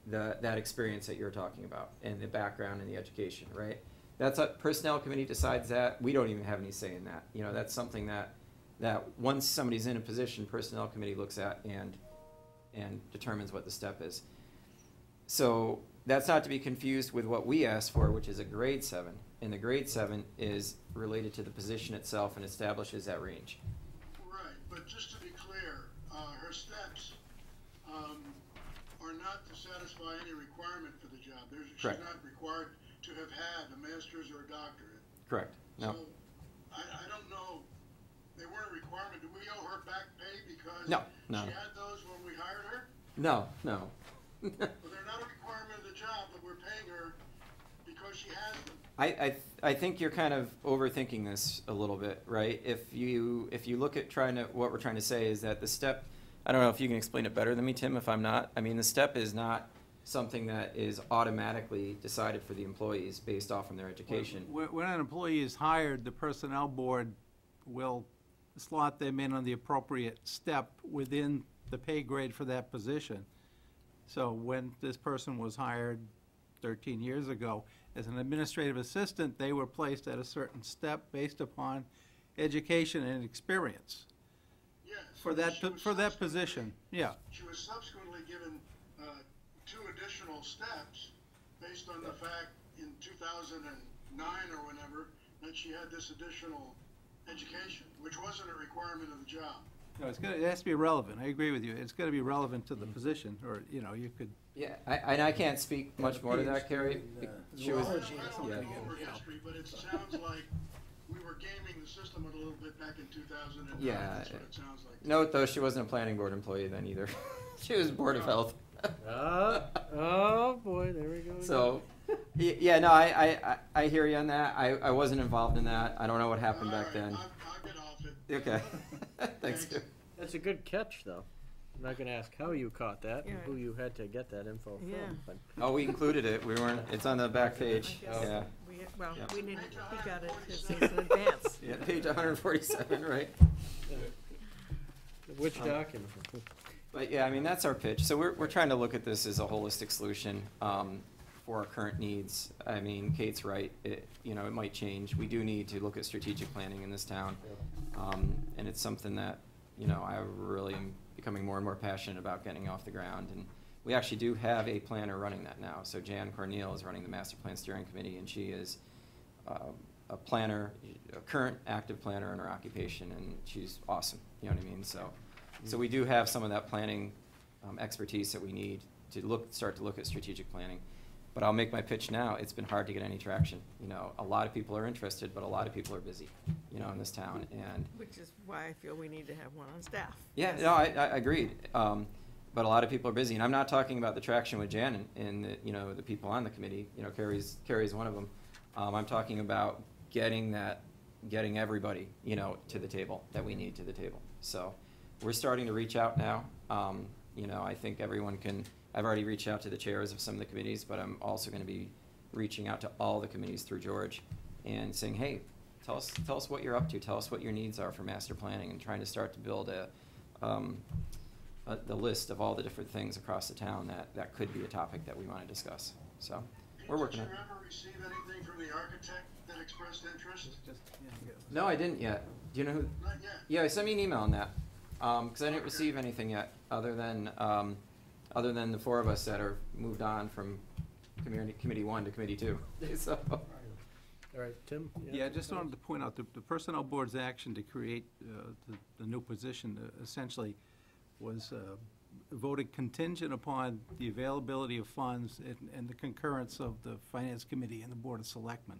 Speaker 10: that experience that you're talking about, and the background and the education, right? That's a personnel committee decides that. We don't even have any say in that. You know, that's something that once somebody's in a position, personnel committee looks at and determines what the step is. So that's not to be confused with what we asked for, which is a grade 7. And the grade 7 is related to the position itself and establishes that range.
Speaker 9: Right, but just to be clear, her steps are not to satisfy any requirement for the job. She's
Speaker 10: Correct.
Speaker 9: not required to have had a master's or a doctorate.
Speaker 10: Correct. No.
Speaker 9: So, I don't know, they weren't a requirement. Do we owe her back pay because
Speaker 10: No.
Speaker 9: she had those when we hired her?
Speaker 10: No.
Speaker 9: Well, they're not a requirement of the job, but we're paying her because she has them.
Speaker 10: I think you're kind of overthinking this a little bit, right? If you look at what we're trying to say is that the step, I don't know if you can explain it better than me, Tim, if I'm not. I mean, the step is not something that is automatically decided for the employees based off from their education.
Speaker 5: When an employee is hired, the personnel board will slot them in on the appropriate step within the pay grade for that position. So when this person was hired 13 years ago as an administrative assistant, they were placed at a certain step based upon education and experience
Speaker 9: Yes.
Speaker 5: for that position. Yeah.
Speaker 9: She was subsequently given 2 additional steps based on the fact in 2009 or whenever that she had this additional education, which wasn't a requirement of the job.
Speaker 5: No, it has to be relevant. I agree with you. It's got to be relevant to the position, or, you know, you could.
Speaker 10: Yeah, I can't speak much more to that, Carrie. She was,
Speaker 9: I don't
Speaker 10: yeah.
Speaker 9: know over history, but it sounds like we were gaming the system a little bit back in 2009.
Speaker 10: Yeah.
Speaker 9: That's what it sounds like.
Speaker 10: Note though, she wasn't a planning board employee then either. She was Board of Health.
Speaker 1: Oh, boy, there we go.
Speaker 10: So, yeah, no, I hear you on that. I wasn't involved in that. I don't know what happened back then.
Speaker 9: I'll get off it.
Speaker 10: Okay. Thanks.
Speaker 1: That's a good catch, though. I'm not gonna ask how you caught that, and
Speaker 3: Yeah.
Speaker 1: who you had to get that info from,
Speaker 3: Yeah.
Speaker 1: but.
Speaker 10: Oh, we included it. We weren't, it's on the back page.
Speaker 3: I guess
Speaker 10: Yeah.
Speaker 3: Well,
Speaker 10: Yeah.
Speaker 3: we didn't, we got it in advance.
Speaker 10: Yeah, page 147, right?
Speaker 1: Which document?
Speaker 10: But yeah, I mean, that's our pitch. So we're trying to look at this as a holistic solution for our current needs. I mean, Kate's right. It might change. We do need to look at strategic planning in this town. And it's something that, I really am becoming more and more passionate about getting off the ground. And We actually do have a planner running that now. So Jan Corneal is running the Master Plan Steering Committee, and she is a planner, a current active planner in her occupation, and she's awesome, you know what I mean? So we do have some of that planning expertise that we need to start to look at strategic planning. But I'll make my pitch now. It's been hard to get any traction. You know, a lot of people are interested, but a lot of people are busy, you know, in this town. And
Speaker 3: Which is why I feel we need to have one on staff.
Speaker 10: yeah, no, I agreed. But a lot of people are busy, and I'm not talking about the traction with Jan and the, you know, the people on the committee. You know, Carrie's one of them. I'm talking about getting everybody, you know, to the table that we need to the table. So we're starting to reach out now. You know, I think everyone can. I've already reached out to the chairs of some of the committees, but I'm also going to be reaching out to all the committees through George and saying, hey, tell us what you're up to. Tell us what your needs are for master planning, and trying to start to build the list of all the different things across the town that could be a topic that we want to discuss. So we're working on it.
Speaker 9: Did you ever receive anything from the architect that expressed interest?
Speaker 10: No, I didn't yet. Do you know who?
Speaker 9: Not yet.
Speaker 10: Yeah, send me an email on that, because I didn't receive anything yet, other than the four of us that are moved on from committee 1 to committee 2. So.
Speaker 1: All right, Tim?
Speaker 5: Yeah, I just wanted to point out, the Personnel Board's action to create the new position essentially was voted contingent upon the availability of funds and the concurrence of the Finance Committee and the Board of Selectmen.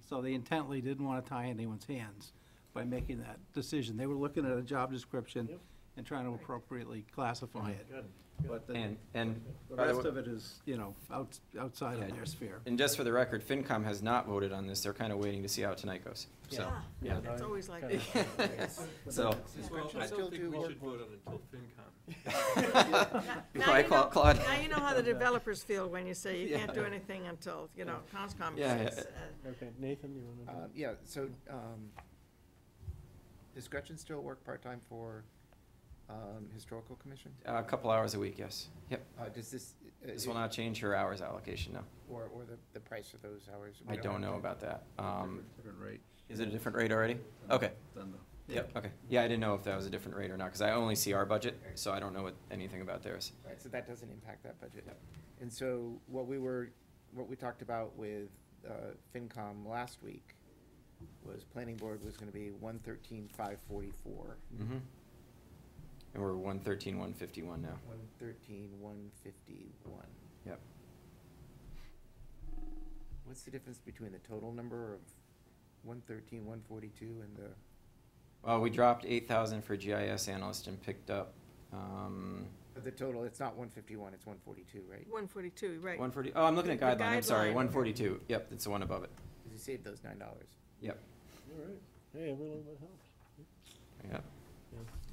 Speaker 5: So they intently didn't want to tie anyone's hands by making that decision. They were looking at a job description and trying to appropriately classify it.
Speaker 1: Good.
Speaker 5: But the
Speaker 10: And
Speaker 5: the
Speaker 10: by the
Speaker 5: rest
Speaker 10: way-
Speaker 5: of it is, you know, outside of their sphere.
Speaker 10: And just for the record, FinCom has not voted on this. They're kind of waiting to see how tonight goes. So,
Speaker 3: Yeah,
Speaker 10: yeah.
Speaker 3: it's always like
Speaker 1: Kinda-
Speaker 3: that.
Speaker 10: So,
Speaker 6: Well, I don't think we should vote on until FinCom.
Speaker 10: before I call Claude.
Speaker 3: Now you know how the developers feel when you say you can't do
Speaker 10: Yeah.
Speaker 3: anything until, you know, CONSCOM
Speaker 10: Yeah,
Speaker 3: says.
Speaker 1: Okay, Nathan, you want to?
Speaker 4: Yeah, so, does Gretchen still work part-time for, Historical Commission?
Speaker 10: A couple hours a week, yes. Yep.
Speaker 4: Does this?
Speaker 10: This will not change her hours allocation, no.
Speaker 4: Or the price of those hours? We
Speaker 10: I don't
Speaker 4: have
Speaker 10: know
Speaker 4: to-
Speaker 10: about that.
Speaker 5: Different rate.
Speaker 10: Is it a different rate already? Okay.
Speaker 5: Than the-
Speaker 10: Yep, okay. Yeah, I didn't know if that was a different rate or not, because I only see our budget, so I don't know anything about theirs.
Speaker 4: Right, so that doesn't impact that budget.
Speaker 10: Yep.
Speaker 4: And so what we talked about with FinCom last week was Planning Board was gonna be 113,544.
Speaker 10: Mm-hmm. And we're 113, 151 now.
Speaker 4: 113,151.
Speaker 10: Yep.
Speaker 4: What's the difference between the total number of 113,142 and the?
Speaker 10: Well, we dropped 8,000 for GIS analyst and picked up,
Speaker 4: But the total, it's not 151, it's 142, right?
Speaker 3: 142, right.
Speaker 10: 140, oh, I'm looking at
Speaker 3: The
Speaker 10: guideline, I'm sorry,
Speaker 3: guideline.
Speaker 10: 142. Yep, that's the one above it.
Speaker 4: Because you saved those $9.
Speaker 10: Yep.
Speaker 1: All right. Hey, every little bit helps.
Speaker 10: Yep.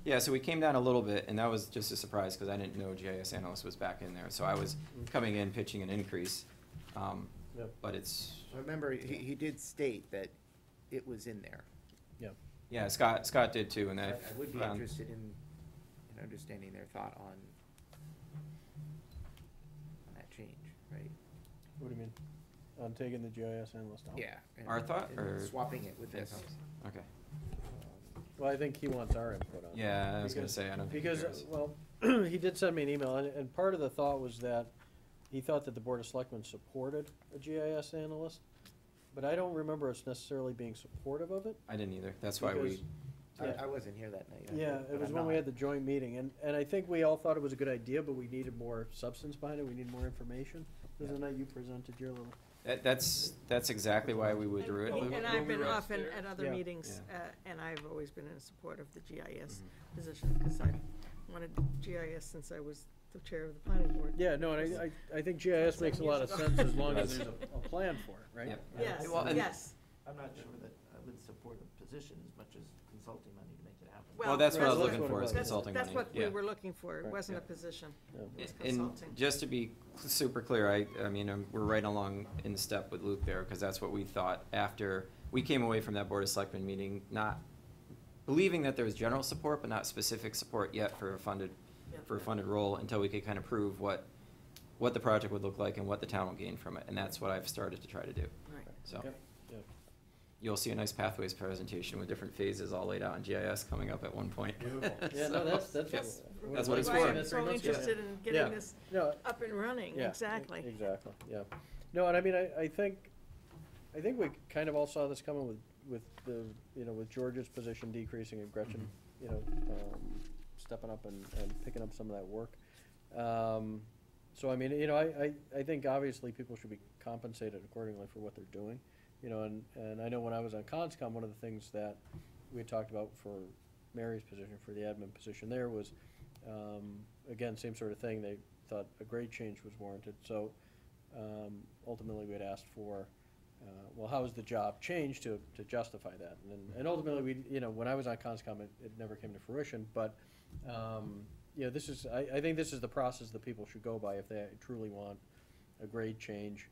Speaker 10: Yeah, so we came down a little bit, and that was just a surprise, because I didn't know GIS analyst was back in there. So I was coming in, pitching an increase,
Speaker 1: Yep.
Speaker 10: but it's,
Speaker 4: Remember, he did state that it was in there.
Speaker 1: Yep.
Speaker 10: yeah, Scott did too, and
Speaker 4: I
Speaker 10: I
Speaker 4: would be
Speaker 10: found,
Speaker 4: interested in understanding their thought on that change, right?
Speaker 1: What do you mean? On taking the GIS analyst out?
Speaker 4: Yeah. and-
Speaker 10: Our thought,
Speaker 4: and
Speaker 10: or-
Speaker 4: Swapping it with this.
Speaker 10: okay.
Speaker 1: Well, I think he wants our input on it.
Speaker 10: Yeah, I was gonna
Speaker 1: Because-
Speaker 10: say, I don't think
Speaker 1: Because,
Speaker 10: there is.
Speaker 1: well, he did send me an email, and part of the thought was that he thought that the Board of Selectmen supported a GIS analyst, but I don't remember us necessarily being supportive of it.
Speaker 10: I didn't either. That's why
Speaker 1: because-
Speaker 10: we,
Speaker 1: Yeah.
Speaker 4: I wasn't here that night.
Speaker 1: Yeah,
Speaker 4: but
Speaker 1: it was
Speaker 4: I'm
Speaker 1: when we
Speaker 4: not.
Speaker 1: had the joint meeting, and I think we all thought it was a good idea, but we needed more substance behind it, we need more information. It was the night you presented your little,
Speaker 10: that's exactly why we withdrew it,
Speaker 3: And-
Speaker 10: Luke.
Speaker 3: And I've been often at other
Speaker 1: Yeah.
Speaker 3: meetings,
Speaker 10: Yeah.
Speaker 3: and I've always been in support of the GIS
Speaker 10: Mhm.
Speaker 3: position, because I wanted GIS since I was the chair of the planning board.
Speaker 1: yeah, no, and I think GIS makes a lot of sense as long as
Speaker 10: Yes.
Speaker 1: there's a plan for it, right?
Speaker 10: Yep.
Speaker 3: Yes,
Speaker 10: Well, and-
Speaker 3: yes.
Speaker 11: I'm not sure that I would support a position as much as consulting money to make it happen.
Speaker 10: Well, that's what I was
Speaker 1: Right.
Speaker 10: looking for, is
Speaker 1: That's-
Speaker 10: consulting money.
Speaker 3: That's what we
Speaker 10: Yeah.
Speaker 3: were looking for, it
Speaker 1: Right.
Speaker 3: wasn't a
Speaker 10: Yeah.
Speaker 3: position,
Speaker 1: Yeah.
Speaker 3: it was
Speaker 10: And
Speaker 3: consulting.
Speaker 10: just to be super clear, I mean, we're right along in step with Luke there, because that's what we thought after, we came away from that Board of Selectmen meeting, not believing that there was general support, but not specific support yet for a funded role, until we could kind of prove what the project would look like and what the town will gain from it, and that's what I've started to try to do,
Speaker 3: Right.
Speaker 10: so.
Speaker 1: Yep, yep.
Speaker 10: you'll see a nice pathways presentation with different phases all laid out in GIS coming up at one point.
Speaker 1: Beautiful. Yeah, no, that's
Speaker 10: Yes.
Speaker 1: what-
Speaker 10: That's what it's
Speaker 3: Why
Speaker 10: for.
Speaker 3: I'm so interested in
Speaker 1: Yeah.
Speaker 3: getting this
Speaker 1: No,
Speaker 3: up and running,
Speaker 1: yeah,
Speaker 3: exactly.
Speaker 1: Exactly, yeah. No, and I mean, I think we kind of all saw this coming with the, with George's position decreasing and Gretchen, stepping up and picking up some of that work. So I mean, I think obviously people should be compensated accordingly for what they're doing, and I know when I was on CONSCOM, one of the things that we had talked about for Mary's position, for the admin position there was, again, same sort of thing, they thought a grade change was warranted, so ultimately we had asked for, well, how is the job changed to justify that? And ultimately, when I was on CONSCOM, it never came to fruition, but, this is, I think this is the process that people should go by if they truly want a grade change,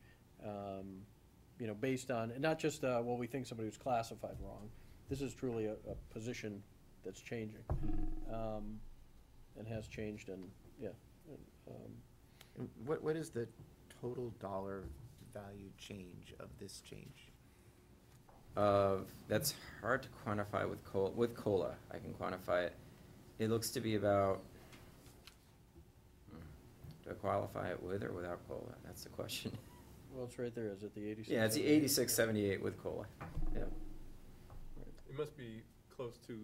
Speaker 1: based on, and not just, well, we think somebody was classified wrong. This is truly a position that's changing, and has changed, and,
Speaker 4: And what is the total dollar value change of this change?
Speaker 10: That's hard to quantify with COLA. With COLA, I can quantify it. It looks to be about, do I qualify it with or without COLA? That's the question.
Speaker 1: well, it's right there, is it the 86?
Speaker 10: Yeah, it's the 8678 with COLA. Yeah.
Speaker 6: It must be close to,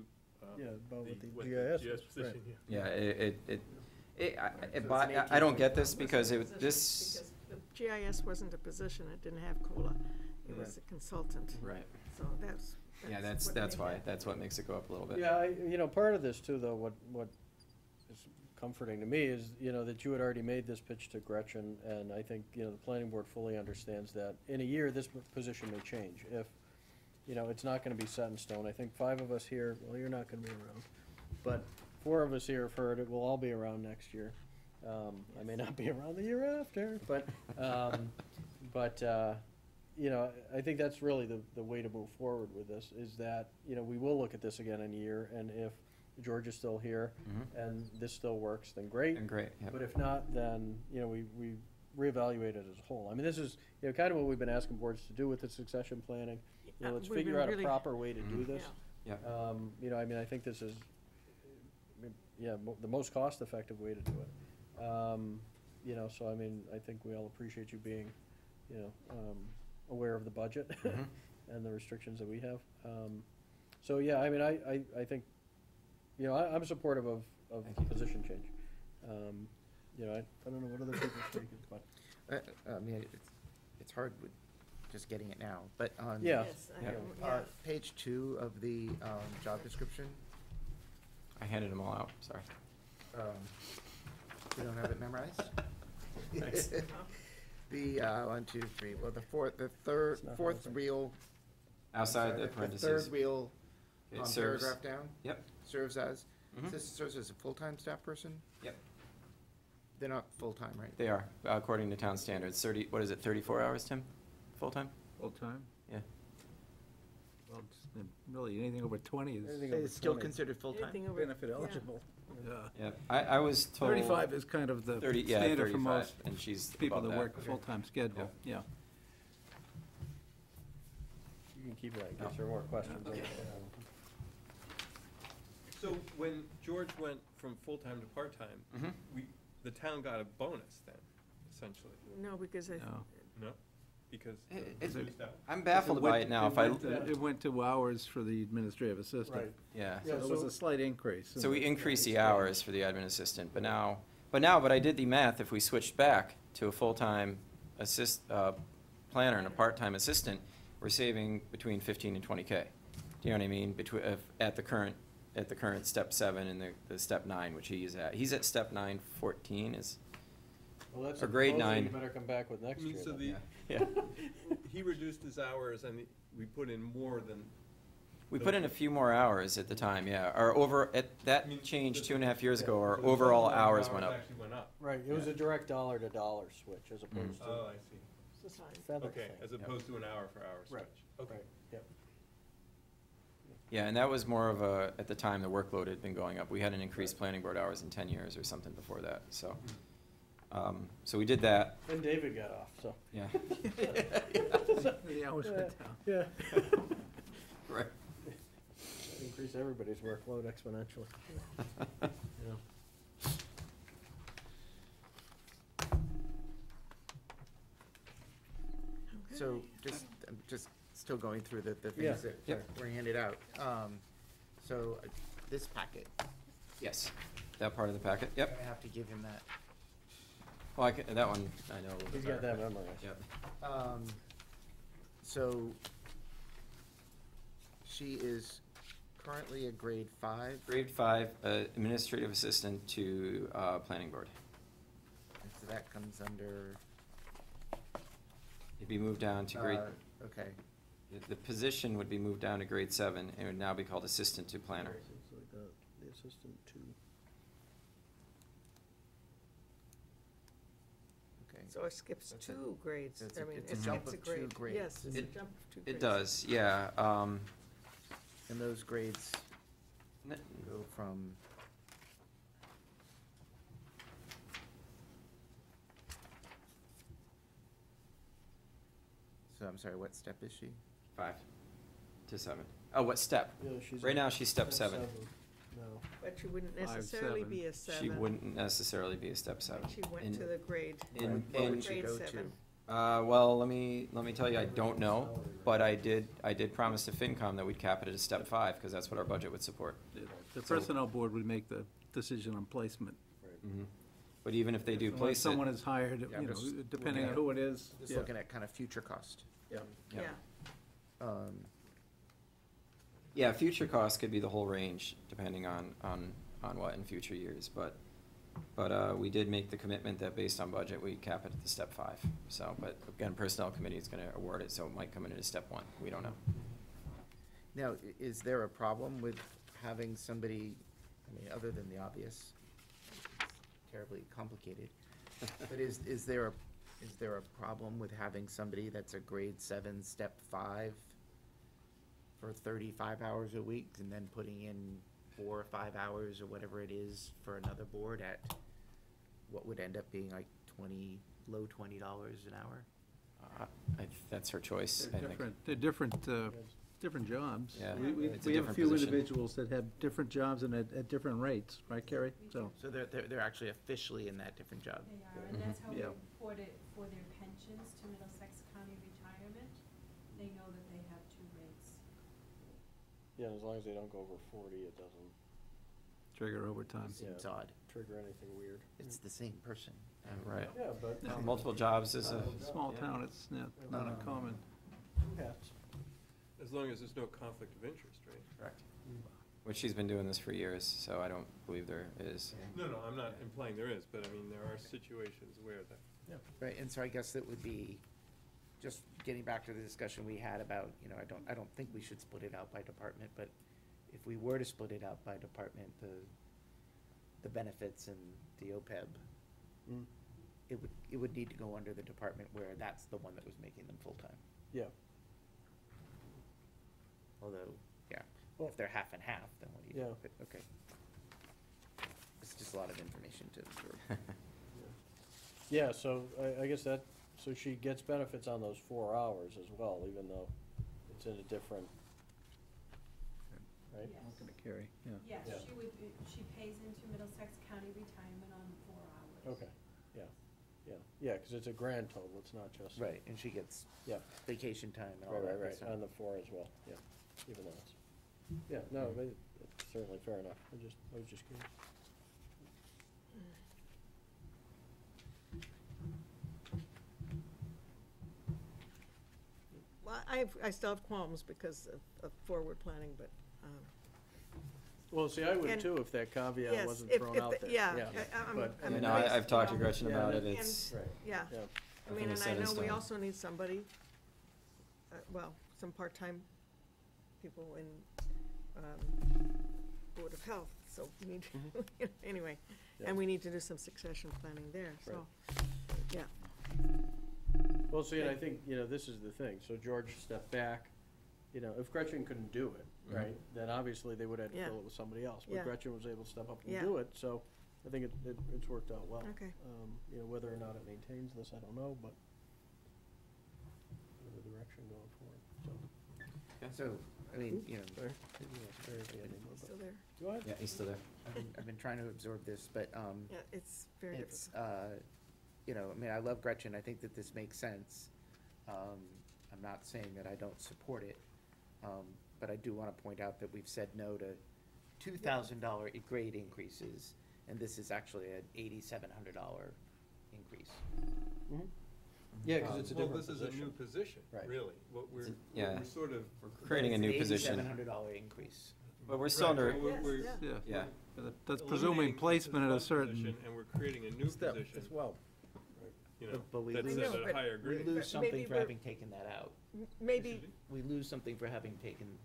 Speaker 1: Yeah, about what the
Speaker 6: what
Speaker 1: GIS
Speaker 6: GIS
Speaker 1: is,
Speaker 6: position,
Speaker 1: right.
Speaker 10: Yeah, I don't get this because this,
Speaker 3: Because the GIS wasn't a position, it didn't have COLA, it was a consultant,
Speaker 10: right.
Speaker 3: so that's.
Speaker 10: Yeah,
Speaker 3: what
Speaker 10: that's
Speaker 3: made
Speaker 10: why,
Speaker 3: it.
Speaker 10: that's what makes it go up a little bit.
Speaker 1: Yeah, part of this too, though, what is comforting to me is, that you had already made this pitch to Gretchen, and I think, the planning board fully understands that in a year, this position may change. If, it's not gonna be set in stone. I think 5 of us here, well, you're not gonna be around, but 4 of us here have heard it, we'll all be around next year. I may not be around the year after, but, I think that's really the way to move forward with this, is that, we will look at this again in a year, and if George is still here, and this still works, then great.
Speaker 10: And great, yep.
Speaker 1: But if not, then, we reevaluate it as a whole. I mean, this is, kind of what we've been asking boards to do with the succession planning. Let's
Speaker 3: We've
Speaker 1: figure
Speaker 3: been
Speaker 1: out a
Speaker 3: really-
Speaker 1: proper way to do this.
Speaker 10: Yeah.
Speaker 1: I mean, I think this is, the most cost-effective way to do it. So I mean, I think we all appreciate you being, aware of the budget and the restrictions that we have. So, yeah, I mean, I think, I'm supportive of the position change. I don't know what other people think, but.
Speaker 4: I mean, it's hard with just getting it now, but on.
Speaker 1: Yeah.
Speaker 3: Yes, I
Speaker 10: Yeah.
Speaker 3: know, yeah.
Speaker 4: Page 2 of the job description,
Speaker 10: I handed them all out, sorry.
Speaker 4: you don't have it memorized?
Speaker 10: Thanks.
Speaker 4: The, 1, 2, 3, well, the fourth wheel.
Speaker 10: Outside the
Speaker 4: The
Speaker 10: parentheses.
Speaker 4: third wheel,
Speaker 10: It serves,
Speaker 4: paragraph down,
Speaker 10: yep,
Speaker 4: serves as,
Speaker 10: Mhm.
Speaker 4: this serves as a full-time staff person?
Speaker 10: yep,
Speaker 4: They're not full-time, right?
Speaker 10: they are, according to town standards, 34 hours, Tim, full-time?
Speaker 5: Full-time?
Speaker 10: Yeah.
Speaker 5: Well, really, anything over 20 is
Speaker 1: Anything over
Speaker 4: It's still
Speaker 1: 20.
Speaker 4: considered full-time?
Speaker 3: Anything over-
Speaker 5: benefit
Speaker 3: yeah.
Speaker 5: eligible. Yeah.
Speaker 10: Yeah, I was told.
Speaker 5: 35 is kind of the
Speaker 10: 30, yeah,
Speaker 5: standard for
Speaker 10: 35,
Speaker 5: most
Speaker 10: and she's
Speaker 5: people
Speaker 10: above
Speaker 5: that work a
Speaker 10: Okay.
Speaker 5: full-time schedule, yeah.
Speaker 1: You can keep that in case there are more questions.
Speaker 6: So when George went from full-time to part-time,
Speaker 10: Mhm.
Speaker 6: the town got a bonus then, essentially,
Speaker 3: No, because I,
Speaker 5: No.
Speaker 6: no? Because.
Speaker 10: It's-
Speaker 6: reduced hours.
Speaker 10: I'm baffled by it now, if I,
Speaker 5: It went to hours for the administrative assistant.
Speaker 1: Right.
Speaker 10: yeah.
Speaker 5: So there was a slight increase.
Speaker 10: So we increased the hours for the admin assistant, but I did the math, if we switched back to a full-time planner and a part-time assistant, we're saving between 15 and 20K. Do you know what I mean? At the current step 7 and the step 9, which he is at. He's at step 914 is,
Speaker 1: Well, that's
Speaker 10: or
Speaker 1: a
Speaker 10: grade
Speaker 1: proposal
Speaker 10: 9.
Speaker 1: you better come back with next
Speaker 6: I mean,
Speaker 1: year.
Speaker 6: so
Speaker 1: then.
Speaker 10: yeah.
Speaker 6: he reduced his hours and we put in more than.
Speaker 10: We put in a few more hours at the time, yeah. That
Speaker 6: I mean,
Speaker 10: changed
Speaker 6: the-
Speaker 10: 2.5 years ago,
Speaker 6: so
Speaker 10: our
Speaker 6: the
Speaker 10: overall
Speaker 6: total
Speaker 10: hours
Speaker 6: number
Speaker 10: went
Speaker 6: of
Speaker 10: up.
Speaker 6: Actually went up.
Speaker 1: Right, it was a direct dollar-to-dollar switch as opposed to
Speaker 6: Oh, I see.
Speaker 3: it's fine.
Speaker 1: feather
Speaker 6: Okay,
Speaker 1: thing.
Speaker 6: as opposed to an hour-for-hour switch.
Speaker 1: Right,
Speaker 6: Okay.
Speaker 1: right, yep.
Speaker 10: Yeah, and that was more of at the time, the workload had been going up. We hadn't increased planning board hours in 10 years or something before that, so. So we did that,
Speaker 1: And David got off, so.
Speaker 10: yeah.
Speaker 5: The hours went down.
Speaker 1: Yeah.
Speaker 10: Right.
Speaker 1: Increase everybody's workload exponentially. Yeah.
Speaker 4: So I'm just still going through the
Speaker 1: Yeah.
Speaker 4: things that
Speaker 10: Yep.
Speaker 4: were handed out. So this packet,
Speaker 10: Yes, that part of the packet, yep.
Speaker 4: I have to give him that.
Speaker 10: Well, that one, I know a little bit
Speaker 1: He's got
Speaker 10: better.
Speaker 1: that memorized.
Speaker 10: Yep.
Speaker 4: So she is currently a grade 5.
Speaker 10: Grade 5, administrative assistant to planning board.
Speaker 4: And so that comes under,
Speaker 10: It'd be moved down to grade,
Speaker 4: okay.
Speaker 10: the position would be moved down to grade 7, and would now be called assistant to planner.
Speaker 1: It's like the assistant to.
Speaker 4: Okay.
Speaker 3: So it skips
Speaker 4: That's a-
Speaker 3: 2 grades.
Speaker 4: so it's
Speaker 3: I
Speaker 4: a-
Speaker 3: mean,
Speaker 4: it's
Speaker 3: it
Speaker 4: a jump
Speaker 3: skips a
Speaker 4: of 2
Speaker 3: grade.
Speaker 4: grades.
Speaker 3: Yes, it's a
Speaker 10: It-
Speaker 3: jump of 2 grades.
Speaker 10: It does, yeah.
Speaker 4: And those grades
Speaker 10: n-
Speaker 4: go from, so I'm sorry, what step is she?
Speaker 10: 5 to 7. Oh, what step?
Speaker 1: Yeah, she's
Speaker 10: Right now, she's step 7.
Speaker 1: No.
Speaker 3: But she wouldn't
Speaker 5: 5,
Speaker 3: necessarily
Speaker 5: 7.
Speaker 3: be a 7.
Speaker 10: She wouldn't necessarily be a step 7.
Speaker 3: She went
Speaker 10: In-
Speaker 3: to the grade.
Speaker 10: in-
Speaker 4: What
Speaker 10: in-
Speaker 4: would she
Speaker 3: Grade
Speaker 4: go
Speaker 3: 7.
Speaker 4: to?
Speaker 10: Well, let me tell you, I don't know, but I did promise to FinCom that we'd cap it at a step 5, because that's what our budget would support.
Speaker 5: The personnel board would make the decision on placement.
Speaker 10: Mhm. But even if they do
Speaker 5: When
Speaker 10: place it.
Speaker 5: someone is hired,
Speaker 4: Yeah, I'm just
Speaker 5: depending on
Speaker 4: looking
Speaker 5: who it is.
Speaker 4: Just
Speaker 5: yeah.
Speaker 4: looking at kind of future cost.
Speaker 1: Yeah.
Speaker 10: Yeah.
Speaker 3: Yeah.
Speaker 10: Yeah, future costs could be the whole range, depending on what in future years, but we did make the commitment that based on budget, we cap it at the step 5. So, but again, Personnel Committee is gonna award it, so it might come in at a step 1, we don't know.
Speaker 4: Now, is there a problem with having somebody, I mean, other than the obvious, terribly complicated, but is there a problem with having somebody that's a grade 7, step 5 for 35 hours a week and then putting in 4 or 5 hours or whatever it is for another board at what would end up being like low $20 an hour?
Speaker 10: That's her choice, I think.
Speaker 5: They're different jobs.
Speaker 10: Yeah,
Speaker 5: We
Speaker 10: it's a
Speaker 5: have a
Speaker 10: different
Speaker 5: few
Speaker 10: position.
Speaker 5: individuals that have different jobs and at different rates, right, Carrie? So,
Speaker 4: So they're actually officially in that different job?
Speaker 8: They are, and that's how we
Speaker 5: Yeah.
Speaker 8: report it for their pensions to Middlesex County Retirement. They know that they have 2 rates.
Speaker 1: Yeah, as long as they don't go over 40, it doesn't
Speaker 5: trigger overtime.
Speaker 4: Seems
Speaker 1: Yeah.
Speaker 4: odd.
Speaker 1: trigger anything weird.
Speaker 4: It's the same person.
Speaker 10: Right.
Speaker 1: Yeah, but.
Speaker 10: Multiple jobs is a,
Speaker 5: Small town, it's not uncommon.
Speaker 1: Hats.
Speaker 6: As long as there's no conflict of interest, right?
Speaker 10: correct. Which she's been doing this for years, so I don't believe there is.
Speaker 6: No, I'm not implying there is, but I mean, there are situations where that.
Speaker 4: Right, and so I guess that would be, just getting back to the discussion we had about, I don't think we should split it out by department, but if we were to split it out by department, the benefits and the OPEB,
Speaker 1: Mm.
Speaker 4: it would need to go under the department where that's the one that was making them full-time.
Speaker 1: Yeah.
Speaker 4: Although, yeah,
Speaker 1: Well-
Speaker 4: if they're half and half, then what do you do?
Speaker 1: Yeah.
Speaker 4: But, okay. It's just a lot of information to absorb.
Speaker 1: Yeah, so I guess so she gets benefits on those 4 hours as well, even though it's in a different, right?
Speaker 8: Yes.
Speaker 5: Looking at Carrie, yeah.
Speaker 8: Yes,
Speaker 1: Yeah.
Speaker 8: she pays into Middlesex County Retirement on 4 hours.
Speaker 1: Okay, yeah, because it's a grand total, it's not just.
Speaker 4: Right, and she gets
Speaker 1: Yeah,
Speaker 4: vacation time and all
Speaker 1: right,
Speaker 4: that.
Speaker 1: right,
Speaker 4: good
Speaker 1: right,
Speaker 4: stuff.
Speaker 1: on the 4 as well, yeah, even though it's, yeah, no, but it's certainly fair enough, I was just curious.
Speaker 3: Well, I still have qualms because of forward planning, but,
Speaker 1: Well, see, I would
Speaker 3: And-
Speaker 1: too if that caveat
Speaker 3: yes,
Speaker 1: wasn't
Speaker 3: if
Speaker 1: thrown out
Speaker 3: the-
Speaker 1: there.
Speaker 3: yeah,
Speaker 1: But,
Speaker 3: I'm
Speaker 10: You know, I've talked to
Speaker 3: you know,
Speaker 10: Gretchen
Speaker 1: yeah,
Speaker 10: about it,
Speaker 1: and-
Speaker 10: it's,
Speaker 1: Right,
Speaker 3: yeah.
Speaker 1: yeah,
Speaker 3: I
Speaker 10: Nothing
Speaker 3: mean,
Speaker 10: is
Speaker 3: and I
Speaker 10: set in
Speaker 3: know we
Speaker 10: stone.
Speaker 3: also need somebody, some part-time people in Board of Health, so we need, anyway.
Speaker 1: Yeah.
Speaker 3: And we need to do some succession planning there, so, yeah.
Speaker 1: well, see, and I think, this is the thing, so George stepped back, if Gretchen couldn't do it,
Speaker 10: Mhm.
Speaker 1: right, then obviously they would have to
Speaker 3: Yeah.
Speaker 1: fill it with somebody else, but
Speaker 3: Yeah.
Speaker 1: Gretchen was able to step up and
Speaker 3: Yeah.
Speaker 1: do it, so I think it's worked out well.
Speaker 3: Okay.
Speaker 1: Whether or not it maintains this, I don't know, but the direction going forward, so.
Speaker 4: So, I mean, you know,
Speaker 1: Sorry. Sorry if you had any more, but-
Speaker 3: Still there?
Speaker 1: Go ahead.
Speaker 10: Yeah, he's still there.
Speaker 4: I've been trying to absorb this, but,
Speaker 3: Yeah, it's very difficult.
Speaker 4: it's, you know, I mean, I love Gretchen, I think that this makes sense. I'm not saying that I don't support it, but I do wanna point out that we've said no to $2,000 grade increases, and this is actually an $8,700 increase.
Speaker 1: Mhm. Yeah, because it's a
Speaker 6: Well,
Speaker 1: different
Speaker 6: this is a new
Speaker 1: position.
Speaker 6: position,
Speaker 1: Right.
Speaker 6: really. What we're,
Speaker 10: Yeah.
Speaker 6: we're sort of.
Speaker 10: We're creating a new position,
Speaker 4: $8,700 increase.
Speaker 10: but we're still
Speaker 6: Right,
Speaker 10: under,
Speaker 6: well, we're
Speaker 3: Yes,
Speaker 5: Yeah.
Speaker 10: yeah.
Speaker 5: But that's presuming
Speaker 6: eliminating
Speaker 5: placement at a
Speaker 6: one
Speaker 5: certain,
Speaker 6: position, and we're creating a new
Speaker 1: Step
Speaker 6: position,
Speaker 1: as well.
Speaker 6: you know,
Speaker 4: But we
Speaker 6: that's
Speaker 4: lose-
Speaker 6: at
Speaker 3: No,
Speaker 6: a
Speaker 3: but
Speaker 6: higher
Speaker 4: We
Speaker 6: grade.
Speaker 4: lose
Speaker 3: Maybe
Speaker 4: something for
Speaker 3: we're-
Speaker 4: having taken that out.
Speaker 3: Maybe,
Speaker 4: We lose something for having taken,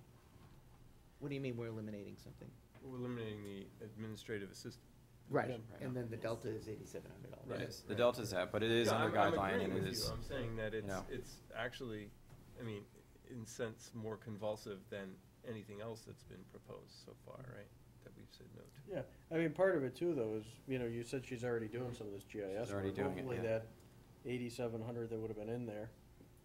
Speaker 4: what do you mean we're eliminating something?
Speaker 6: We're eliminating the administrative assistant.
Speaker 4: Right,
Speaker 1: Yeah.
Speaker 4: and then the delta is $8,700.
Speaker 10: It is. The delta's that, but it is
Speaker 6: Yeah,
Speaker 10: under
Speaker 6: I'm
Speaker 10: guideline
Speaker 6: agreeing
Speaker 10: and it
Speaker 6: with
Speaker 10: is,
Speaker 6: you. I'm saying that
Speaker 10: know.
Speaker 6: it's actually, I mean, in sense, more convulsive than anything else that's been proposed so far, right? That we've said no to.
Speaker 1: Yeah, I mean, part of it too, though, is, you know, you said she's already doing some of this GIS.
Speaker 10: She's already
Speaker 1: work.
Speaker 10: doing it,
Speaker 1: Hopefully
Speaker 10: yeah.
Speaker 1: that 8,700 that would have been in there.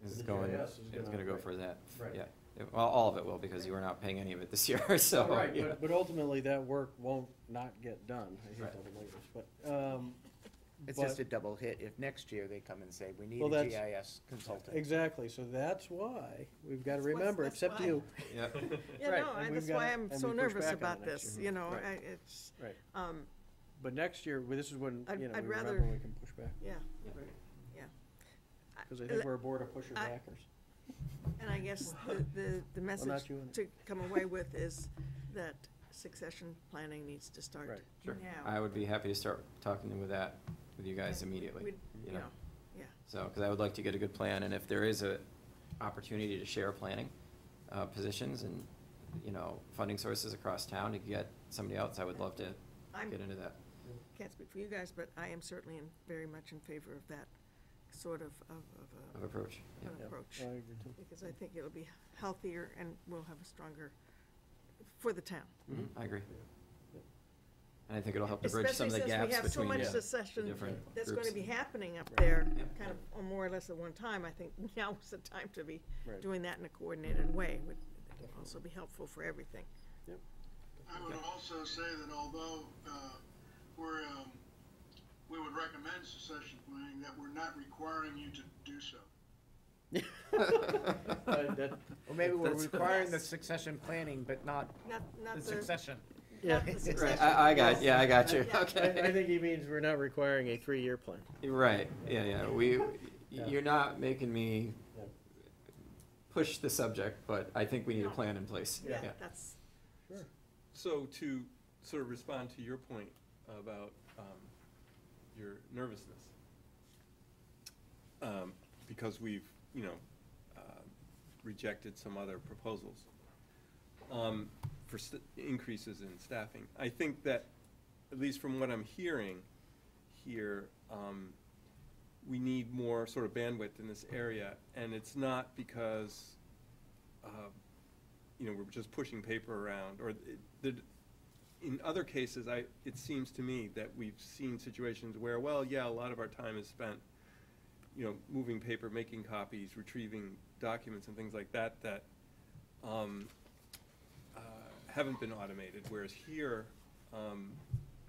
Speaker 10: is
Speaker 1: The
Speaker 10: going,
Speaker 1: GIS is
Speaker 10: it's gonna go for that,
Speaker 1: Right.
Speaker 10: yeah. Well, all of it will, because you were not paying any of it this year, so.
Speaker 1: Right,
Speaker 10: yeah.
Speaker 1: but ultimately, that work won't not get done. I hate
Speaker 10: Right.
Speaker 1: double negatives, but,
Speaker 4: It's
Speaker 1: but-
Speaker 4: just a double hit if next year they come and say, we need
Speaker 1: Well,
Speaker 4: a
Speaker 1: that's-
Speaker 4: GIS consultant.
Speaker 1: Exactly, so that's why we've got to
Speaker 3: That's what's-
Speaker 1: remember,
Speaker 3: that's
Speaker 1: except
Speaker 3: why.
Speaker 1: you.
Speaker 10: Yeah,
Speaker 3: yeah,
Speaker 1: Right,
Speaker 3: no,
Speaker 1: and we've
Speaker 3: that's
Speaker 1: gotta-
Speaker 3: why I'm
Speaker 1: and
Speaker 3: so
Speaker 1: we push
Speaker 3: nervous
Speaker 1: back on
Speaker 3: about
Speaker 1: it next
Speaker 3: this,
Speaker 1: year.
Speaker 3: you know,
Speaker 1: Right.
Speaker 3: it's,
Speaker 1: Right,
Speaker 3: um,
Speaker 1: but next year, this is when,
Speaker 3: I'd-
Speaker 1: you know,
Speaker 3: I'd
Speaker 1: we
Speaker 3: rather-
Speaker 1: remember we can push back,
Speaker 3: yeah.
Speaker 10: Yeah.
Speaker 3: Yeah.
Speaker 1: because I think we're a board of pushers
Speaker 3: I-
Speaker 1: backers.
Speaker 3: And I guess the message
Speaker 1: not you.
Speaker 3: to come away with is that succession planning needs to start
Speaker 1: Right.
Speaker 10: sure.
Speaker 3: now.
Speaker 10: I would be happy to start talking with that, with you guys immediately,
Speaker 3: We'd-
Speaker 10: you know.
Speaker 3: Yeah,
Speaker 10: So, because I would like to get a good plan, and if there is a opportunity to share planning positions and, you know, funding sources across town to get somebody else, I would love to
Speaker 3: I'm,
Speaker 10: get into that.
Speaker 3: can't speak for you guys, but I am certainly very much in favor of that sort of
Speaker 10: Of approach, yeah.
Speaker 3: an
Speaker 1: Yeah,
Speaker 3: approach.
Speaker 1: I agree too.
Speaker 3: Because I think it'll be healthier and we'll have a stronger, for the town.
Speaker 10: I agree. And I think it'll help to bridge some
Speaker 3: Especially
Speaker 10: of the
Speaker 3: since we
Speaker 10: gaps
Speaker 3: have so
Speaker 10: between
Speaker 3: much
Speaker 10: the
Speaker 3: secession
Speaker 10: different
Speaker 3: that's
Speaker 10: groups.
Speaker 3: gonna be happening up there,
Speaker 10: Yeah.
Speaker 3: kind of, or more or less at one time. I think now is the time to be
Speaker 1: Right.
Speaker 3: doing that in a coordinated way. Would also be helpful for everything.
Speaker 9: I would also say that although we would recommend succession planning, that we're not requiring you to do so.
Speaker 1: That-
Speaker 4: Or maybe we're
Speaker 10: That's-
Speaker 4: requiring the succession planning, but not
Speaker 3: Not
Speaker 4: the
Speaker 3: the,
Speaker 4: succession.
Speaker 1: Yeah.
Speaker 3: not the
Speaker 10: Right,
Speaker 3: succession.
Speaker 10: I got you,
Speaker 3: Yeah.
Speaker 10: okay.
Speaker 1: I think he means we're not requiring a 3-year plan.
Speaker 10: Right, yeah, you're not making me
Speaker 1: Yeah.
Speaker 10: push the subject, but I think we need a
Speaker 3: No.
Speaker 10: plan in place.
Speaker 3: Yeah, that's,
Speaker 1: Sure.
Speaker 6: So to sort of respond to your point about your nervousness, because we've, you know, rejected some other proposals for increases in staffing. I think that, at least from what I'm hearing here, we need more sort of bandwidth in this area, and it's not because, you know, we're just pushing paper around, or in other cases, it seems to me that we've seen situations where, well, yeah, a lot of our time is spent, you know, moving paper, making copies, retrieving documents and things like that, that haven't been automated, whereas here,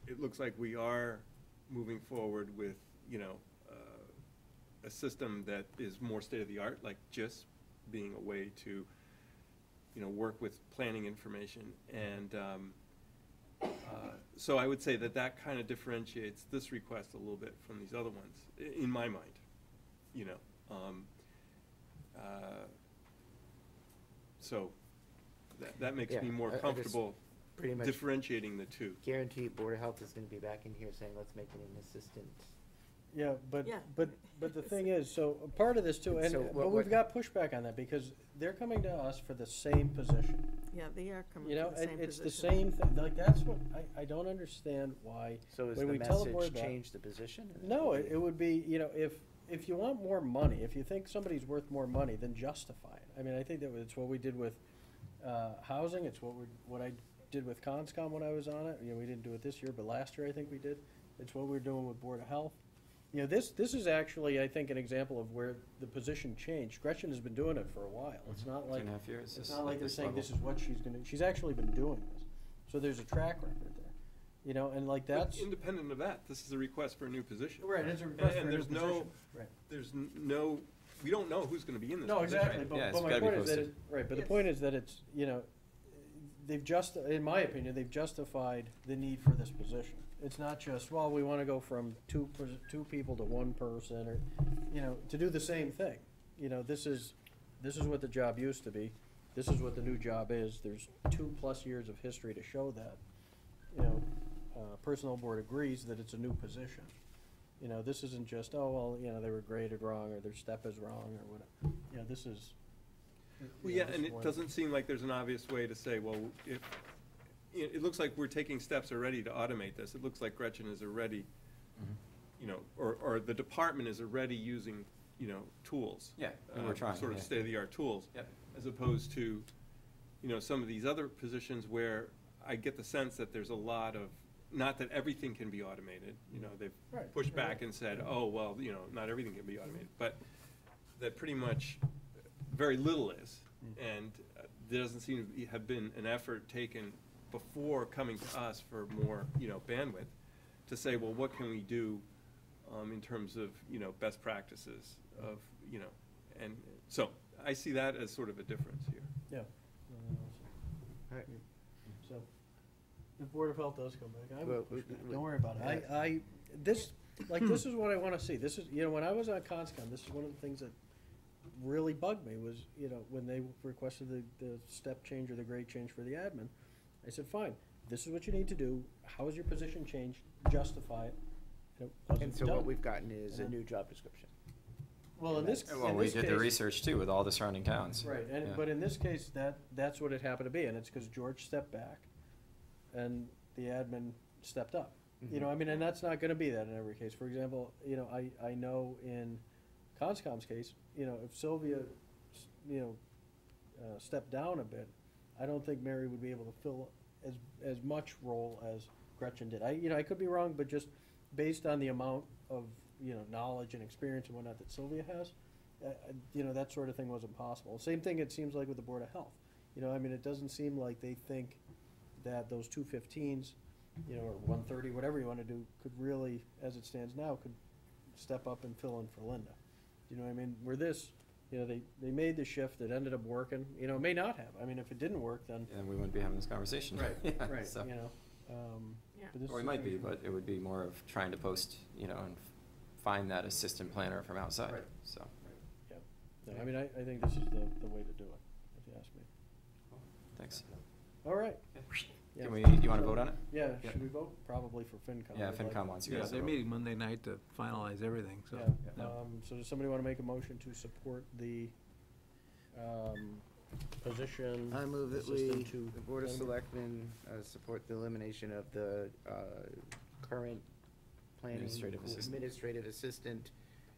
Speaker 6: it looks like we are moving forward with, you know, a system that is more state-of-the-art, like GIS being a way to, you know, work with planning information. And so I would say that that kind of differentiates this request a little bit from these other ones, in my mind, you know. So that makes
Speaker 4: Yeah,
Speaker 6: me more
Speaker 4: I just
Speaker 6: comfortable
Speaker 4: Pretty much
Speaker 6: differentiating the two.
Speaker 4: guarantee Board of Health is gonna be back in here saying, let's make it an assistant.
Speaker 1: Yeah, but
Speaker 3: Yeah.
Speaker 1: the thing is, so part of this too, and,
Speaker 4: So
Speaker 1: but
Speaker 4: what-
Speaker 1: we've got pushback on that, because they're coming to us for the same position.
Speaker 3: yeah, they are coming
Speaker 1: You know,
Speaker 3: from the
Speaker 1: and
Speaker 3: same
Speaker 1: it's the
Speaker 3: position.
Speaker 1: same thing, like, that's what, I don't understand why.
Speaker 4: So is
Speaker 1: when
Speaker 4: the
Speaker 1: we tell the board
Speaker 4: message
Speaker 1: that-
Speaker 4: change the position? or-
Speaker 1: No, it would be, you know, if you want more money, if you think somebody's worth more money, then justify it. I mean, I think that it's what we did with, housing, it's what I did with Conscom when I was on it. You know, we didn't do it this year, but last year I think we did. It's what we're doing with Board of Health. you know, this is actually, I think, an example of where the position changed. Gretchen has been doing it for a while. It's not like,
Speaker 10: 2.5 years.
Speaker 1: it's
Speaker 10: is
Speaker 1: not like
Speaker 10: at
Speaker 1: they're
Speaker 10: this
Speaker 1: saying
Speaker 10: level.
Speaker 1: this is what she's gonna, she's actually been doing this. So there's a track record there, you know, and like
Speaker 6: But
Speaker 1: that's,
Speaker 6: independent of that, this is a request for a new position.
Speaker 1: right, it's a request for a
Speaker 6: And
Speaker 1: new
Speaker 6: there's no,
Speaker 1: position. Right.
Speaker 6: there's no, we don't know who's gonna be in this
Speaker 1: No,
Speaker 6: position.
Speaker 1: exactly,
Speaker 10: Yeah, it's
Speaker 1: but my
Speaker 10: gotta be
Speaker 1: point is that,
Speaker 10: posted.
Speaker 1: right, but the
Speaker 3: Yes.
Speaker 1: point is that it's, you know, they've just, in my opinion, they've justified the need for this position. It's not just, well, we wanna go from two people to one person, or, you know, to do the same thing. You know, this is what the job used to be, this is what the new job is, there's 2+ years of history to show that. You know, Personnel Board agrees that it's a new position. You know, this isn't just, oh, well, you know, they were graded wrong, or their step is wrong, or whatever. You know, this is.
Speaker 6: Well,
Speaker 1: you know,
Speaker 6: yeah,
Speaker 1: this
Speaker 6: and
Speaker 1: is
Speaker 6: it
Speaker 1: one-
Speaker 6: doesn't seem like there's an obvious way to say, well, if, it looks like we're taking steps already to automate this. It looks like Gretchen is already, you know, or the department is already using, you know, tools.
Speaker 10: Yeah, and we're trying,
Speaker 6: Sort of
Speaker 10: yeah.
Speaker 6: state-of-the-art tools.
Speaker 10: Yep.
Speaker 6: As opposed to, you know, some of these other positions where I get the sense that there's a lot of, not that everything can be automated, you know, they've
Speaker 1: Right,
Speaker 6: pushed
Speaker 1: right.
Speaker 6: back and said, oh, well, you know, not everything can be automated, but that pretty much very little is. And there doesn't seem to have been an effort taken before coming to us for more, you know, bandwidth to say, well, what can we do in terms of, you know, best practices of, you know, and so I see that as sort of a difference here.
Speaker 1: Yeah.
Speaker 4: Alright.
Speaker 1: So, if Board of Health does come back, I
Speaker 4: Well,
Speaker 1: would push back.
Speaker 4: we-
Speaker 1: Don't worry about it. This is what I wanna see. This is, you know, when I was on CONSCOM, this is one of the things that really bugged me was, you know, when they requested the step change or the grade change for the admin, I said, fine, this is what you need to do. How is your position changed? Justify it. And it
Speaker 4: And
Speaker 1: wasn't
Speaker 4: so what
Speaker 1: done.
Speaker 4: we've gotten is a
Speaker 1: Uh-huh.
Speaker 4: new job description.
Speaker 1: Well, in this,
Speaker 10: Well,
Speaker 1: in
Speaker 10: we
Speaker 1: this
Speaker 10: did the
Speaker 1: case-
Speaker 10: research too with all the surrounding towns.
Speaker 1: Right,
Speaker 10: Yeah.
Speaker 1: but in this case, that's what it happened to be, and it's because George stepped back and the admin stepped up. You know, I mean, and that's not gonna be that in every case. For example, you know, I know in CONSCOM's case, you know, if Sylvia, you know, stepped down a bit, I don't think Mary would be able to fill as much role as Gretchen did. I could be wrong, but just based on the amount of, you know, knowledge and experience and whatnot that Sylvia has, you know, that sort of thing wasn't possible. Same thing it seems like with the Board of Health. You know, I mean, it doesn't seem like they think that those 215s, you know, or 130, whatever you wanna do, could really, as it stands now, could step up and fill in for Linda. You know what I mean? Where this, you know, they made the shift, it ended up working, you know, it may not have. I mean, if it didn't work, then.
Speaker 10: And we wouldn't be having this conversation. Yeah,
Speaker 1: Right,
Speaker 10: so-
Speaker 1: you know,
Speaker 3: Yeah.
Speaker 1: but this
Speaker 10: Or we
Speaker 1: is
Speaker 10: might be,
Speaker 1: usual.
Speaker 10: but it would be more of trying to post, you know, and find that assistant planner from outside,
Speaker 1: Right.
Speaker 10: so.
Speaker 1: Yeah, I mean, I think this is the way to do it, if you ask me.
Speaker 10: Thanks.
Speaker 1: All right. Yeah.
Speaker 10: Can we, you wanna vote on it?
Speaker 1: Yeah,
Speaker 10: Yeah.
Speaker 1: should we vote? Probably for FinCom.
Speaker 10: Yeah,
Speaker 1: I'd like-
Speaker 10: FinCom wants you
Speaker 5: Yeah,
Speaker 10: guys to
Speaker 5: they're
Speaker 10: vote.
Speaker 5: meeting Monday night to finalize everything, so.
Speaker 1: Yeah, so does somebody wanna make a motion to support the, position?
Speaker 4: I move that
Speaker 1: assistant to
Speaker 4: the Board of
Speaker 1: planning?
Speaker 4: Selectmen, support the elimination of the, current planning.
Speaker 10: Administrative assistant.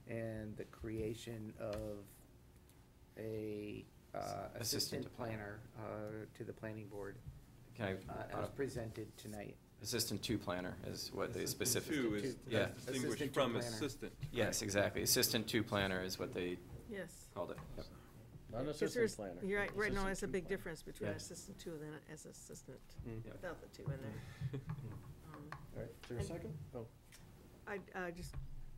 Speaker 4: And the creation of a, assistant
Speaker 10: Assistant.
Speaker 4: planner, to the planning board,
Speaker 10: Can
Speaker 4: as presented tonight.
Speaker 10: Assistant two planner is what they
Speaker 4: Assistant
Speaker 10: specifically.
Speaker 6: Two is
Speaker 10: Yeah.
Speaker 6: that's distinguished
Speaker 4: Assistant to
Speaker 6: from
Speaker 4: planner.
Speaker 6: assistant.
Speaker 10: Yes, exactly. Assistant two planner is what they
Speaker 3: Yes.
Speaker 10: called it. Yep.
Speaker 1: Not an
Speaker 3: 'Cause
Speaker 1: assistant
Speaker 3: there's-
Speaker 1: planner.
Speaker 3: You're right, right now,
Speaker 1: Assistant
Speaker 3: there's a
Speaker 1: to
Speaker 3: big
Speaker 1: planner.
Speaker 3: difference between
Speaker 1: Yeah.
Speaker 3: assistant two and then as assistant,
Speaker 1: Mm.
Speaker 10: Yep.
Speaker 3: without the two in there.
Speaker 1: All right, is there a
Speaker 3: And-
Speaker 1: second? Oh,
Speaker 3: I just,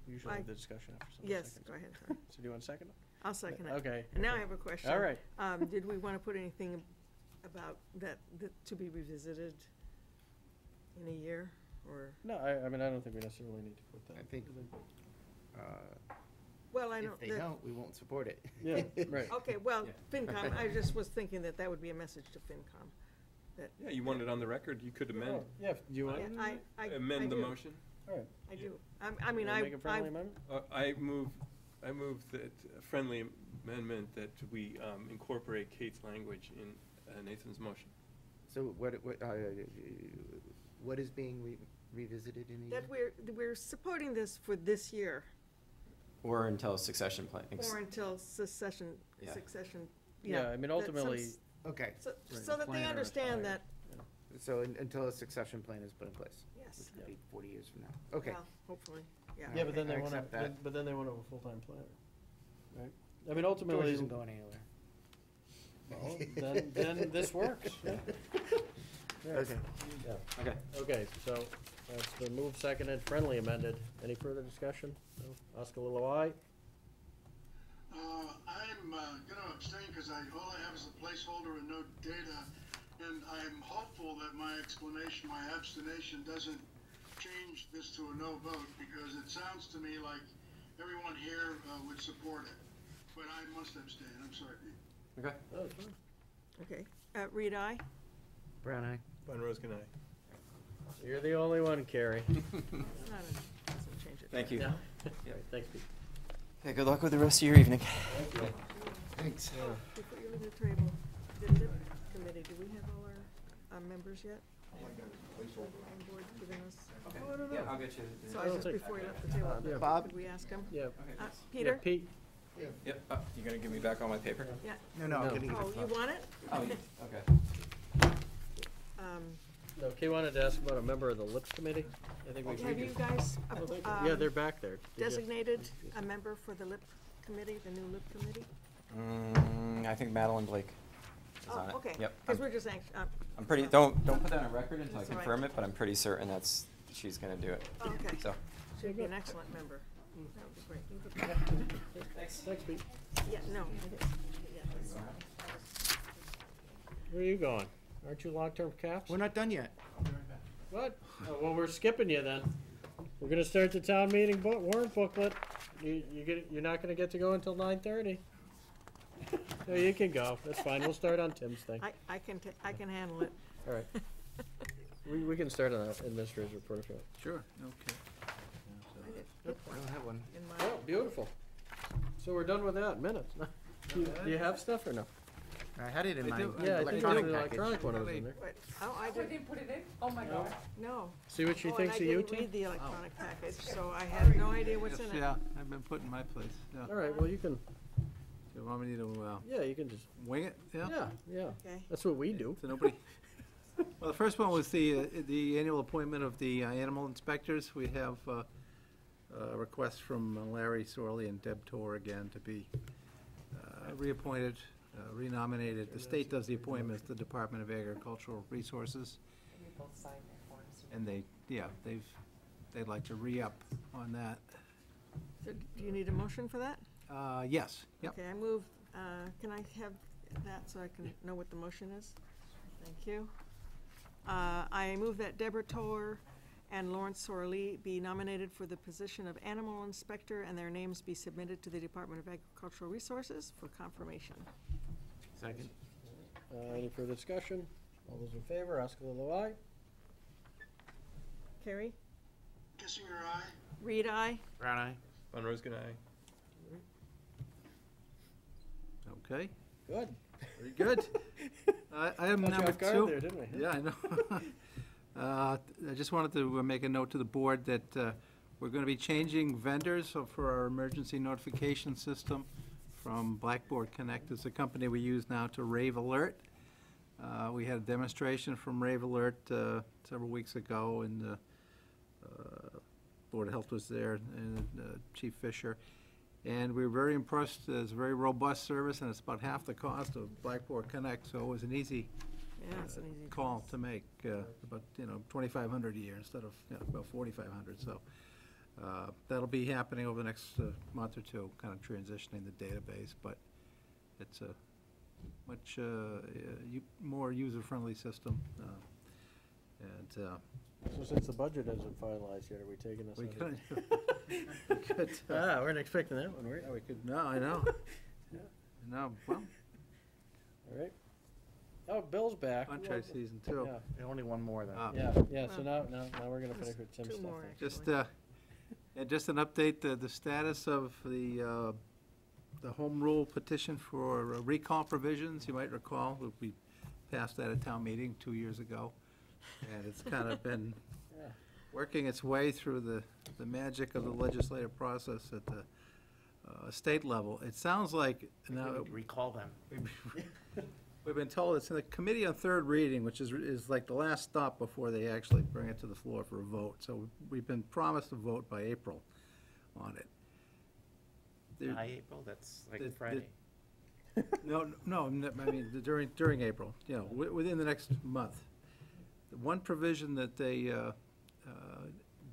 Speaker 1: we usually
Speaker 3: I-
Speaker 1: have the discussion after someone
Speaker 3: yes,
Speaker 1: seconds.
Speaker 3: go ahead, sorry.
Speaker 1: So do you want a second?
Speaker 3: I'll second it.
Speaker 1: Okay.
Speaker 3: And now I
Speaker 1: okay.
Speaker 3: have a question.
Speaker 1: All right.
Speaker 3: Did we want to put anything about that to be revisited in a year, or?
Speaker 1: No, I mean, I don't think we necessarily need to put that.
Speaker 4: I think,
Speaker 3: Well, I know.
Speaker 4: if they
Speaker 3: that-
Speaker 4: don't, we won't support it.
Speaker 1: Yeah, right.
Speaker 3: Okay, well,
Speaker 10: Yeah.
Speaker 3: FinCom, I just was thinking that that would be a message to FinCom, that.
Speaker 6: Yeah, you want it on the record, you could amend,
Speaker 1: Oh, yeah, do you want?
Speaker 3: Yeah, I
Speaker 6: amend the
Speaker 3: do.
Speaker 6: motion.
Speaker 1: All right.
Speaker 3: I do. I mean,
Speaker 1: Wanna
Speaker 3: I,
Speaker 1: Make a friendly amendment?
Speaker 6: I move that, a friendly amendment that we incorporate Kate's language in Nathan's motion.
Speaker 4: So what is being revisited in a year?
Speaker 3: that we're supporting this for this year,
Speaker 10: Or until succession planning.
Speaker 3: or until succession,
Speaker 10: Yeah.
Speaker 3: yeah.
Speaker 1: I mean,
Speaker 3: that
Speaker 1: ultimately,
Speaker 3: some-
Speaker 4: Okay,
Speaker 3: So,
Speaker 1: Right,
Speaker 3: so
Speaker 1: the
Speaker 3: that they
Speaker 1: planner is
Speaker 3: understand
Speaker 1: hired.
Speaker 3: that,
Speaker 4: so until a succession plan is put in place,
Speaker 3: yes,
Speaker 4: which could be 40 years from now. Okay,
Speaker 3: well, hopefully. Yeah.
Speaker 1: Yeah, but then
Speaker 4: I
Speaker 1: they want
Speaker 4: accept
Speaker 1: to,
Speaker 4: that.
Speaker 1: but then they want to have a full-time planner, right? I mean, ultimately.
Speaker 4: George isn't going anywhere.
Speaker 1: Well, then this works, yeah. Yeah.
Speaker 4: Okay.
Speaker 1: Yeah.
Speaker 10: Okay.
Speaker 1: Okay, so that's been moved, seconded, friendly amended. Any further discussion? No? Oscar Lilloye?
Speaker 9: I'm gonna abstain because all I have is a placeholder and no data, and I'm hopeful that my explanation, my abstination, doesn't change this to a no vote, because it sounds to me like everyone here would support it, but I must abstain. I'm sorry, Pete.
Speaker 10: Okay.
Speaker 1: Oh, fine.
Speaker 3: Okay. Reed, aye?
Speaker 4: Brown eye.
Speaker 6: Von Roskin, aye.
Speaker 1: You're the only one, Carrie.
Speaker 3: It's not a- doesn't change it.
Speaker 10: Thank you.
Speaker 1: No. Thanks, Pete.
Speaker 10: Okay, good luck with the rest of your evening.
Speaker 4: Thanks.
Speaker 3: Before you leave the table, the LIP committee, do we have all our members yet? On board giving us,
Speaker 1: Oh, I don't
Speaker 10: Yeah,
Speaker 1: know.
Speaker 10: I'll get you.
Speaker 3: so
Speaker 1: I
Speaker 3: I
Speaker 1: don't
Speaker 3: just,
Speaker 1: think-
Speaker 3: before you left the table,
Speaker 1: Yeah.
Speaker 4: Bob?
Speaker 3: could we ask him?
Speaker 1: Yeah.
Speaker 10: Okay.
Speaker 3: Peter?
Speaker 1: Yeah, Pete?
Speaker 10: Yep, you're gonna give me back all my paper?
Speaker 3: Yeah.
Speaker 4: No, no, I'm
Speaker 1: No.
Speaker 4: getting it.
Speaker 3: Oh, you want it?
Speaker 10: Oh, okay.
Speaker 1: No, Kay wanted to ask about a member of the LIP committee. I think we
Speaker 3: Have you guys
Speaker 1: Yeah, they're back there. Did you-
Speaker 3: designated a member for the LIP committee, the new LIP committee?
Speaker 10: I think Madeline Blake is on
Speaker 3: Oh,
Speaker 10: it.
Speaker 3: okay.
Speaker 10: Yep.
Speaker 3: Because we're just anxious,
Speaker 10: I'm pretty, don't put that on record until I
Speaker 3: That's all right.
Speaker 10: confirm it, but I'm pretty certain she's gonna do it.
Speaker 3: okay.
Speaker 10: So,
Speaker 3: She'd be an excellent member. That would be great.
Speaker 1: Thanks, Pete.
Speaker 3: Yeah, no. Yeah, that's-
Speaker 1: Where are you going? Aren't you long-term caps?
Speaker 4: We're not done yet.
Speaker 1: What? Oh, well, we're skipping you then. We're gonna start the town meeting warrant booklet. You're not gonna get to go until 9:30. No, you can go. That's fine. We'll start on Tim's thing.
Speaker 3: I can handle it.
Speaker 1: All right. We can start on the administrator's report if you want.
Speaker 5: Sure, okay.
Speaker 4: I don't have one.
Speaker 3: In my,
Speaker 1: Oh, beautiful. So we're done with that. Minutes. Do you have stuff or no?
Speaker 4: I had it in
Speaker 5: I
Speaker 4: my
Speaker 5: do.
Speaker 1: Yeah, I think
Speaker 4: electronic
Speaker 1: the
Speaker 4: package.
Speaker 1: electronic one was in there.
Speaker 3: wait, oh, I didn't,
Speaker 12: put it in? Oh my God.
Speaker 3: no.
Speaker 1: See what she
Speaker 3: Oh, and
Speaker 1: thinks
Speaker 3: I
Speaker 1: of you,
Speaker 3: didn't
Speaker 1: Tim?
Speaker 3: read the electronic package, so I have no idea what's in
Speaker 5: Yes,
Speaker 3: it.
Speaker 5: yeah, I've been put in my place, yeah.
Speaker 1: All right, well, you can,
Speaker 5: You want me to
Speaker 1: yeah, you can just,
Speaker 5: wing it?
Speaker 1: yeah, yeah.
Speaker 3: Okay.
Speaker 1: That's what we do.
Speaker 5: So nobody, well, the first one was the annual appointment of the animal inspectors. We have a request from Larry Sorley and Deb Tor again to be reappointed, renominated. The state does the appointments, the Department of Agricultural Resources.
Speaker 12: We both signed their forms.
Speaker 5: And they'd like to re-up on that.
Speaker 3: So do you need a motion for that?
Speaker 5: Yes, yep.
Speaker 3: Okay, I move, can I have that so I can know what the motion is? Thank you. I move that Deborah Toller and Lawrence Sorley be nominated for the position of animal inspector and their names be submitted to the Department of Agricultural Resources for confirmation.
Speaker 4: Second.
Speaker 1: Any further discussion? All those in favor, Oscar Lilloye?
Speaker 3: Carrie?
Speaker 9: Kissinger, aye.
Speaker 3: Reed, aye.
Speaker 4: Brown eye.
Speaker 6: Von Roskin, aye.
Speaker 5: Okay,
Speaker 1: Good.
Speaker 5: very good. Item
Speaker 1: Caught you
Speaker 5: number
Speaker 1: off guard
Speaker 5: two.
Speaker 1: there, didn't we?
Speaker 5: Yeah, I know. I just wanted to make a note to the board that we're going to be changing vendors for our emergency notification system from Blackboard Connect, is the company we use now, to Rave Alert. We had a demonstration from Rave Alert several weeks ago, and Board of Health was there, and Chief Fisher. And we were very impressed. It's a very robust service, and it's about half the cost of Blackboard Connect, so it was an easy
Speaker 3: Yeah, it's an easy
Speaker 5: call to make, about, $2,500 a year instead of, about $4,500. So that'll be happening over the next month or two, kind of transitioning the database, but it's a much more user-friendly system.
Speaker 1: So since the budget isn't finalized yet, are we taking this?
Speaker 5: We
Speaker 1: on?
Speaker 5: could,
Speaker 1: Ah, weren't expecting that one, were you?
Speaker 5: we could, no, I know. No, well,
Speaker 1: All right. Oh, Bill's back.
Speaker 5: contract season two.
Speaker 1: Yeah,
Speaker 4: Only one more then.
Speaker 1: yeah, so now we're gonna finish with Tim's
Speaker 3: two
Speaker 1: stuff.
Speaker 3: more,
Speaker 1: then.
Speaker 3: actually.
Speaker 5: And just an update, the status of the home rule petition for recall provisions. You might recall that we passed that at town meeting 2 years ago. And it's kind of been
Speaker 1: Yeah.
Speaker 5: working its way through the magic of the legislative process at the state level. It sounds like now,
Speaker 4: Recall them.
Speaker 5: we've been told it's in the committee on third reading, which is like the last stop before they actually bring it to the floor for a vote. So we've been promised a vote by April. on it. There-
Speaker 4: High April, that's like
Speaker 5: the-
Speaker 4: Friday.
Speaker 5: No, I mean, during April, you know, within the next month. The one provision that they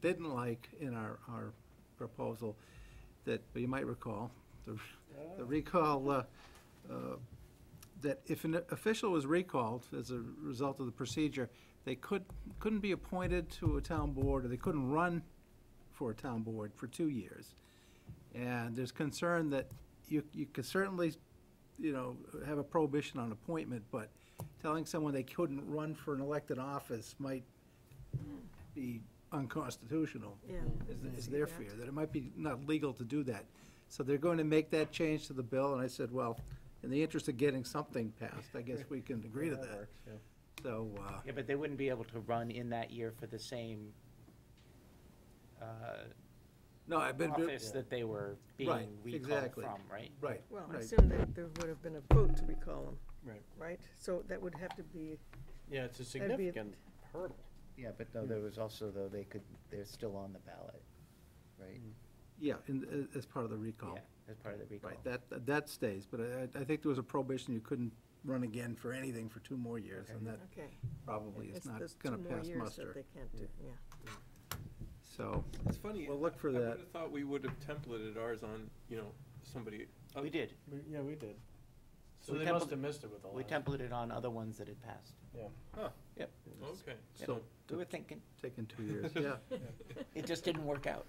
Speaker 5: didn't like in our proposal, that you might recall, the recall, that if an official was recalled as a result of the procedure, they couldn't be appointed to a town board, or they couldn't run for a town board for 2 years. And there's concern that you could certainly, you know, have a prohibition on appointment, but telling someone they couldn't run for an elected office might be unconstitutional.
Speaker 3: Yeah.
Speaker 5: Is their fear, that it might be not legal to do that. So they're going to make that change to the bill, and I said, well, in the interest of getting something passed, I guess we can agree to that.
Speaker 1: works, yeah.
Speaker 5: So,
Speaker 4: Yeah, but they wouldn't be able to run in that year for the same
Speaker 5: no, I've been.
Speaker 4: office that they were being
Speaker 5: Right,
Speaker 4: recalled
Speaker 5: exactly.
Speaker 4: from, right?
Speaker 5: Right.
Speaker 3: Well, I
Speaker 5: right.
Speaker 3: assume that there would have been a vote to recall them,
Speaker 1: Right.
Speaker 3: right? So that would have to be,
Speaker 1: Yeah, it's a
Speaker 3: That'd be a-
Speaker 1: significant hurdle.
Speaker 13: Yeah, but no, there was also, though, they're still on the ballot, right?
Speaker 5: Yeah, as part of the recall.
Speaker 4: Yeah, as part of the recall.
Speaker 5: Right, that stays, but I think there was a prohibition, you couldn't run again for anything for 2 more years, and that
Speaker 3: okay.
Speaker 5: probably is
Speaker 3: It's
Speaker 5: not
Speaker 3: those
Speaker 5: gonna
Speaker 3: 2 more
Speaker 5: pass
Speaker 3: years
Speaker 5: muster.
Speaker 3: that they can't do, yeah.
Speaker 5: So,
Speaker 6: It's funny.
Speaker 5: we'll look for
Speaker 6: I
Speaker 5: that.
Speaker 6: would have thought we would have templated ours on, you know, somebody.
Speaker 4: We did.
Speaker 1: Yeah, we did. So
Speaker 4: We
Speaker 1: they must
Speaker 4: template-
Speaker 1: have missed it with the last.
Speaker 4: We templated on other ones that had passed.
Speaker 1: Yeah.
Speaker 6: Huh,
Speaker 4: Yep.
Speaker 6: okay.
Speaker 4: Yep.
Speaker 5: So,
Speaker 4: We were thinking,
Speaker 5: taking 2 years, yeah.
Speaker 4: it just didn't work out.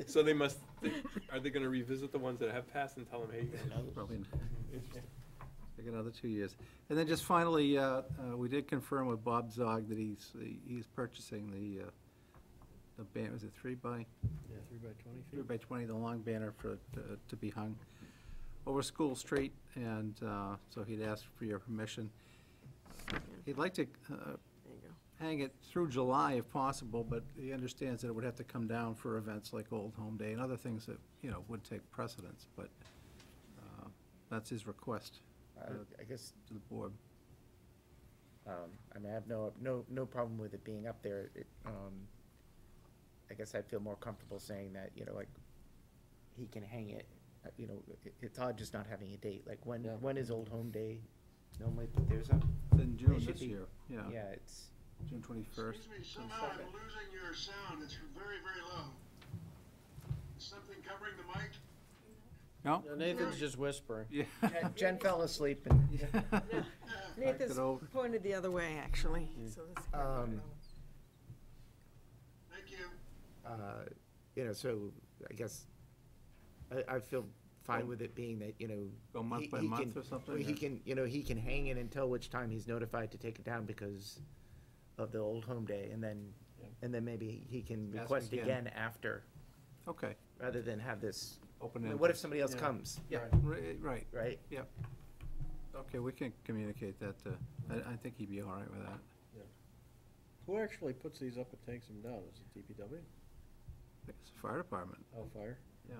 Speaker 6: So are they gonna revisit the ones that have passed and tell them, hey, you guys.
Speaker 5: Probably take another 2 years. And then just finally, we did confirm with Bob Zog that he's purchasing the banner, is it 3x20?
Speaker 1: Yeah, 3x20 feet.
Speaker 5: 3x20, the long banner to be hung over School Street, and so he'd asked for your permission. He'd like to
Speaker 3: There you go.
Speaker 5: hang it through July if possible, but he understands that it would have to come down for events like Old Home Day and other things that, you know, would take precedence, but that's his request
Speaker 13: I guess,
Speaker 5: to the board.
Speaker 13: I mean, I have no problem with it being up there. I guess I'd feel more comfortable saying that, you know, like, he can hang it, you know, it's odd just not having a date, like, when is Old Home Day normally put theirs up?
Speaker 5: In June
Speaker 13: should
Speaker 5: this
Speaker 13: be-
Speaker 5: year, yeah,
Speaker 13: Yeah, it's,
Speaker 5: June 21st.
Speaker 9: Excuse me, somehow I'm losing your sound. It's very, very low. Is something covering the mic?
Speaker 5: No?
Speaker 1: Nathan's just whispering.
Speaker 5: Yeah.
Speaker 13: Jen fell asleep and,
Speaker 3: Nathan's
Speaker 5: over.
Speaker 3: pointed the other way, actually, so this.
Speaker 9: Thank you.
Speaker 4: You know, so I guess I feel fine with it being that, you know.
Speaker 5: Go month
Speaker 4: he-
Speaker 5: by
Speaker 4: he
Speaker 5: month
Speaker 4: can-
Speaker 5: or something,
Speaker 4: He
Speaker 5: or-
Speaker 4: can, you know, he can hang it until which time he's notified to take it down because of the Old Home Day, and then,
Speaker 1: Yeah.
Speaker 4: and then maybe he can
Speaker 5: Ask
Speaker 4: request
Speaker 5: again.
Speaker 4: again after,
Speaker 5: Okay,
Speaker 4: rather than have this,
Speaker 5: open-ended.
Speaker 4: what if somebody else
Speaker 1: Yeah.
Speaker 4: comes,
Speaker 5: Yeah, right,
Speaker 4: right?
Speaker 5: yep. Okay, we can communicate that, I think he'd be all right with that.
Speaker 1: Who actually puts these up and takes them down? Is it DPW?
Speaker 5: I think it's the fire department,
Speaker 1: Oh, fire?
Speaker 5: yeah.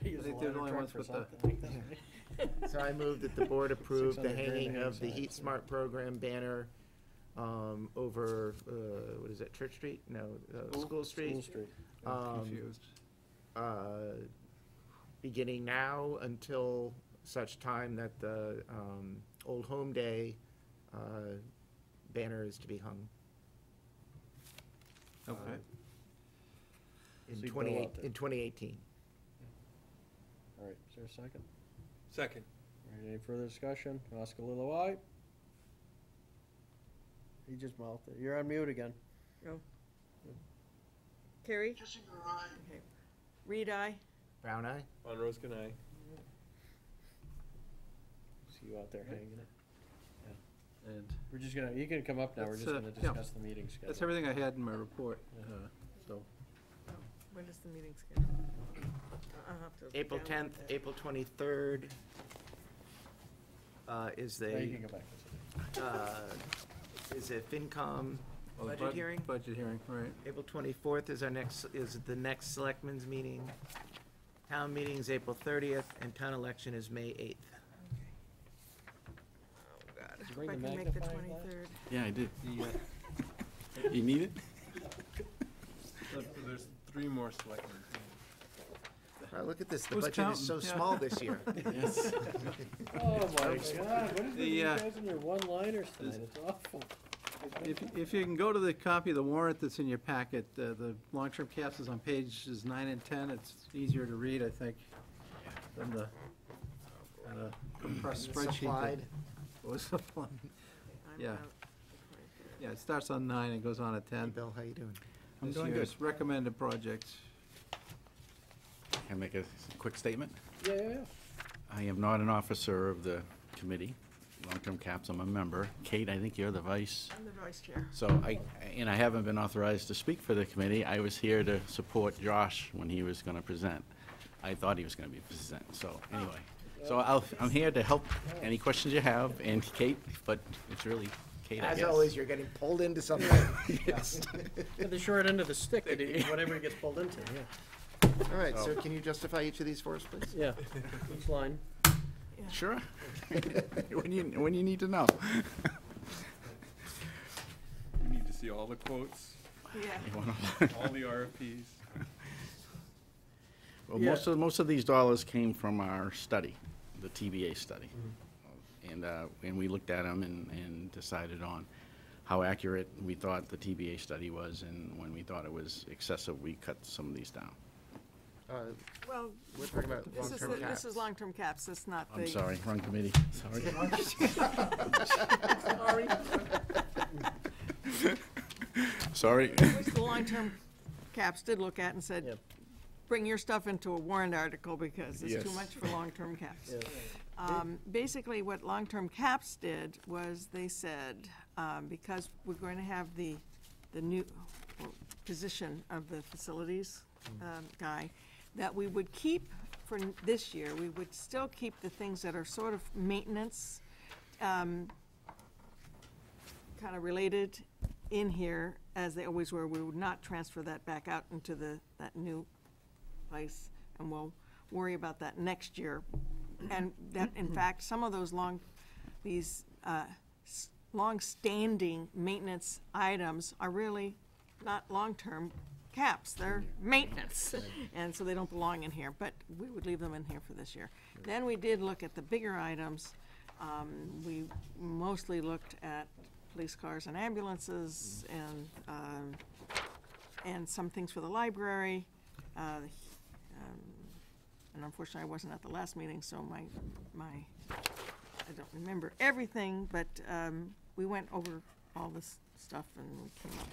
Speaker 1: Use
Speaker 5: think
Speaker 1: a
Speaker 5: they're the
Speaker 1: ladder
Speaker 5: only
Speaker 1: truck
Speaker 5: ones
Speaker 1: for
Speaker 5: with the-
Speaker 1: something like that.
Speaker 4: So I move that the board approve the
Speaker 1: 600 grand to
Speaker 4: hanging
Speaker 1: hang
Speaker 4: of the
Speaker 1: signs.
Speaker 4: Heat Smart Program banner, over, what is that, Church Street? No, School Street.
Speaker 1: School Street.
Speaker 5: I'm
Speaker 4: Um,
Speaker 5: confused.
Speaker 4: Beginning now until such time that the Old Home Day banner is to be hung.
Speaker 5: Okay.
Speaker 4: In
Speaker 1: See Bill out there.
Speaker 4: 2018.
Speaker 1: All right, is there a second?
Speaker 6: Second.
Speaker 1: All right, any further discussion? Oscar Lilo, aye? He just mouthed it. You're on mute again.
Speaker 3: Carrie?
Speaker 9: Kissinger, aye.
Speaker 3: Okay. Reed, aye.
Speaker 4: Brown eye?
Speaker 6: Von Roskin, aye.
Speaker 1: See you out there hanging it.
Speaker 5: And
Speaker 1: We're just gonna, you can come up now, we're
Speaker 5: That's,
Speaker 1: just gonna
Speaker 5: yeah.
Speaker 1: discuss the meeting schedule.
Speaker 5: that's everything I had in my report, so.
Speaker 3: When is the meeting scheduled? I'll have to
Speaker 4: April
Speaker 3: download
Speaker 4: 10th,
Speaker 3: that.
Speaker 4: April 23rd is
Speaker 1: Now you
Speaker 4: the,
Speaker 1: can go back to
Speaker 4: is a FinCom
Speaker 5: Oh, the
Speaker 4: budget hearing.
Speaker 5: Budget hearing, right.
Speaker 4: April 24th is the next Selectmen's meeting. Town meeting is April 30th, and town election is May 8th.
Speaker 3: Oh, God.
Speaker 1: you
Speaker 3: If
Speaker 1: bring
Speaker 3: I
Speaker 1: the
Speaker 3: can make the
Speaker 1: magnifying glass?
Speaker 3: 23rd.
Speaker 13: yeah, I did. You need it?
Speaker 6: So there's 3 more selectmen.
Speaker 13: Wow, look at this, the
Speaker 5: Who's
Speaker 13: budget is so
Speaker 5: counting? Yeah.
Speaker 13: small this year.
Speaker 7: Yes.
Speaker 1: Oh, my God, what is with
Speaker 5: The,
Speaker 1: you guys and your one-liners tonight? It's awful.
Speaker 5: If you can go to the copy of the warrant that's in your packet, the long-term caps is on pages 9 and 10. It's easier to read, I think, than the kind of compressed spreadsheet.
Speaker 13: Supplied.
Speaker 5: that was supplied.
Speaker 3: I'm
Speaker 5: Yeah.
Speaker 3: out.
Speaker 5: Yeah, it starts on 9 and goes on at
Speaker 13: Hey,
Speaker 5: 10.
Speaker 13: Bill, how you doing?
Speaker 7: I'm
Speaker 5: This
Speaker 7: doing
Speaker 5: year's recommended projects.
Speaker 14: Can I make a quick statement?
Speaker 1: Yeah.
Speaker 14: I am not an officer of the committee, long-term caps, I'm a member. Kate, I think you're the vice.
Speaker 3: I'm the vice chair.
Speaker 14: So I haven't been authorized to speak for the committee. I was here to support Josh when he was gonna present. I thought he was gonna be present, so anyway. So I'm here to help any questions you have, and Kate, but it's really Kate, I
Speaker 13: As
Speaker 14: guess.
Speaker 13: always, you're getting pulled into something.
Speaker 14: Yes.
Speaker 1: Get the short end of the stick, whatever it gets pulled into, yeah.
Speaker 13: All right, so can you justify each of these for us, please?
Speaker 1: Yeah, each line.
Speaker 14: Sure. When you need to know.
Speaker 6: You need to see all the quotes,
Speaker 3: Yeah.
Speaker 6: all the RFPs.
Speaker 14: Well,
Speaker 1: Yeah.
Speaker 14: most of these dollars came from our study, the TBA study. And we looked at them and decided on how accurate we thought the TBA study was, and when we thought it was excessive, we cut some of these down.
Speaker 3: Well,
Speaker 13: We're talking about
Speaker 3: this is,
Speaker 13: long-term caps.
Speaker 3: this is long-term caps, it's not the.
Speaker 14: I'm sorry, wrong committee, sorry. Sorry.
Speaker 3: Which the long-term caps did look at and said,
Speaker 1: Yep.
Speaker 3: bring your stuff into a warrant article because it's too
Speaker 14: Yes.
Speaker 3: much for long-term caps.
Speaker 1: Yeah.
Speaker 3: Basically, what long-term caps did was they said, because we're going to have the new position of the facilities guy, that we would keep for this year, we would still keep the things that are sort of maintenance, kind of related in here as they always were. We would not transfer that back out into that new place, and we'll worry about that next year. And that, in fact, some of those long-standing maintenance items are really not long-term caps, they're maintenance. And so they don't belong in here, but we would leave them in here for this year. Then we did look at the bigger items. We mostly looked at police cars and ambulances and some things for the library. And unfortunately, I wasn't at the last meeting, so I don't remember everything, but we went over all this stuff and we came up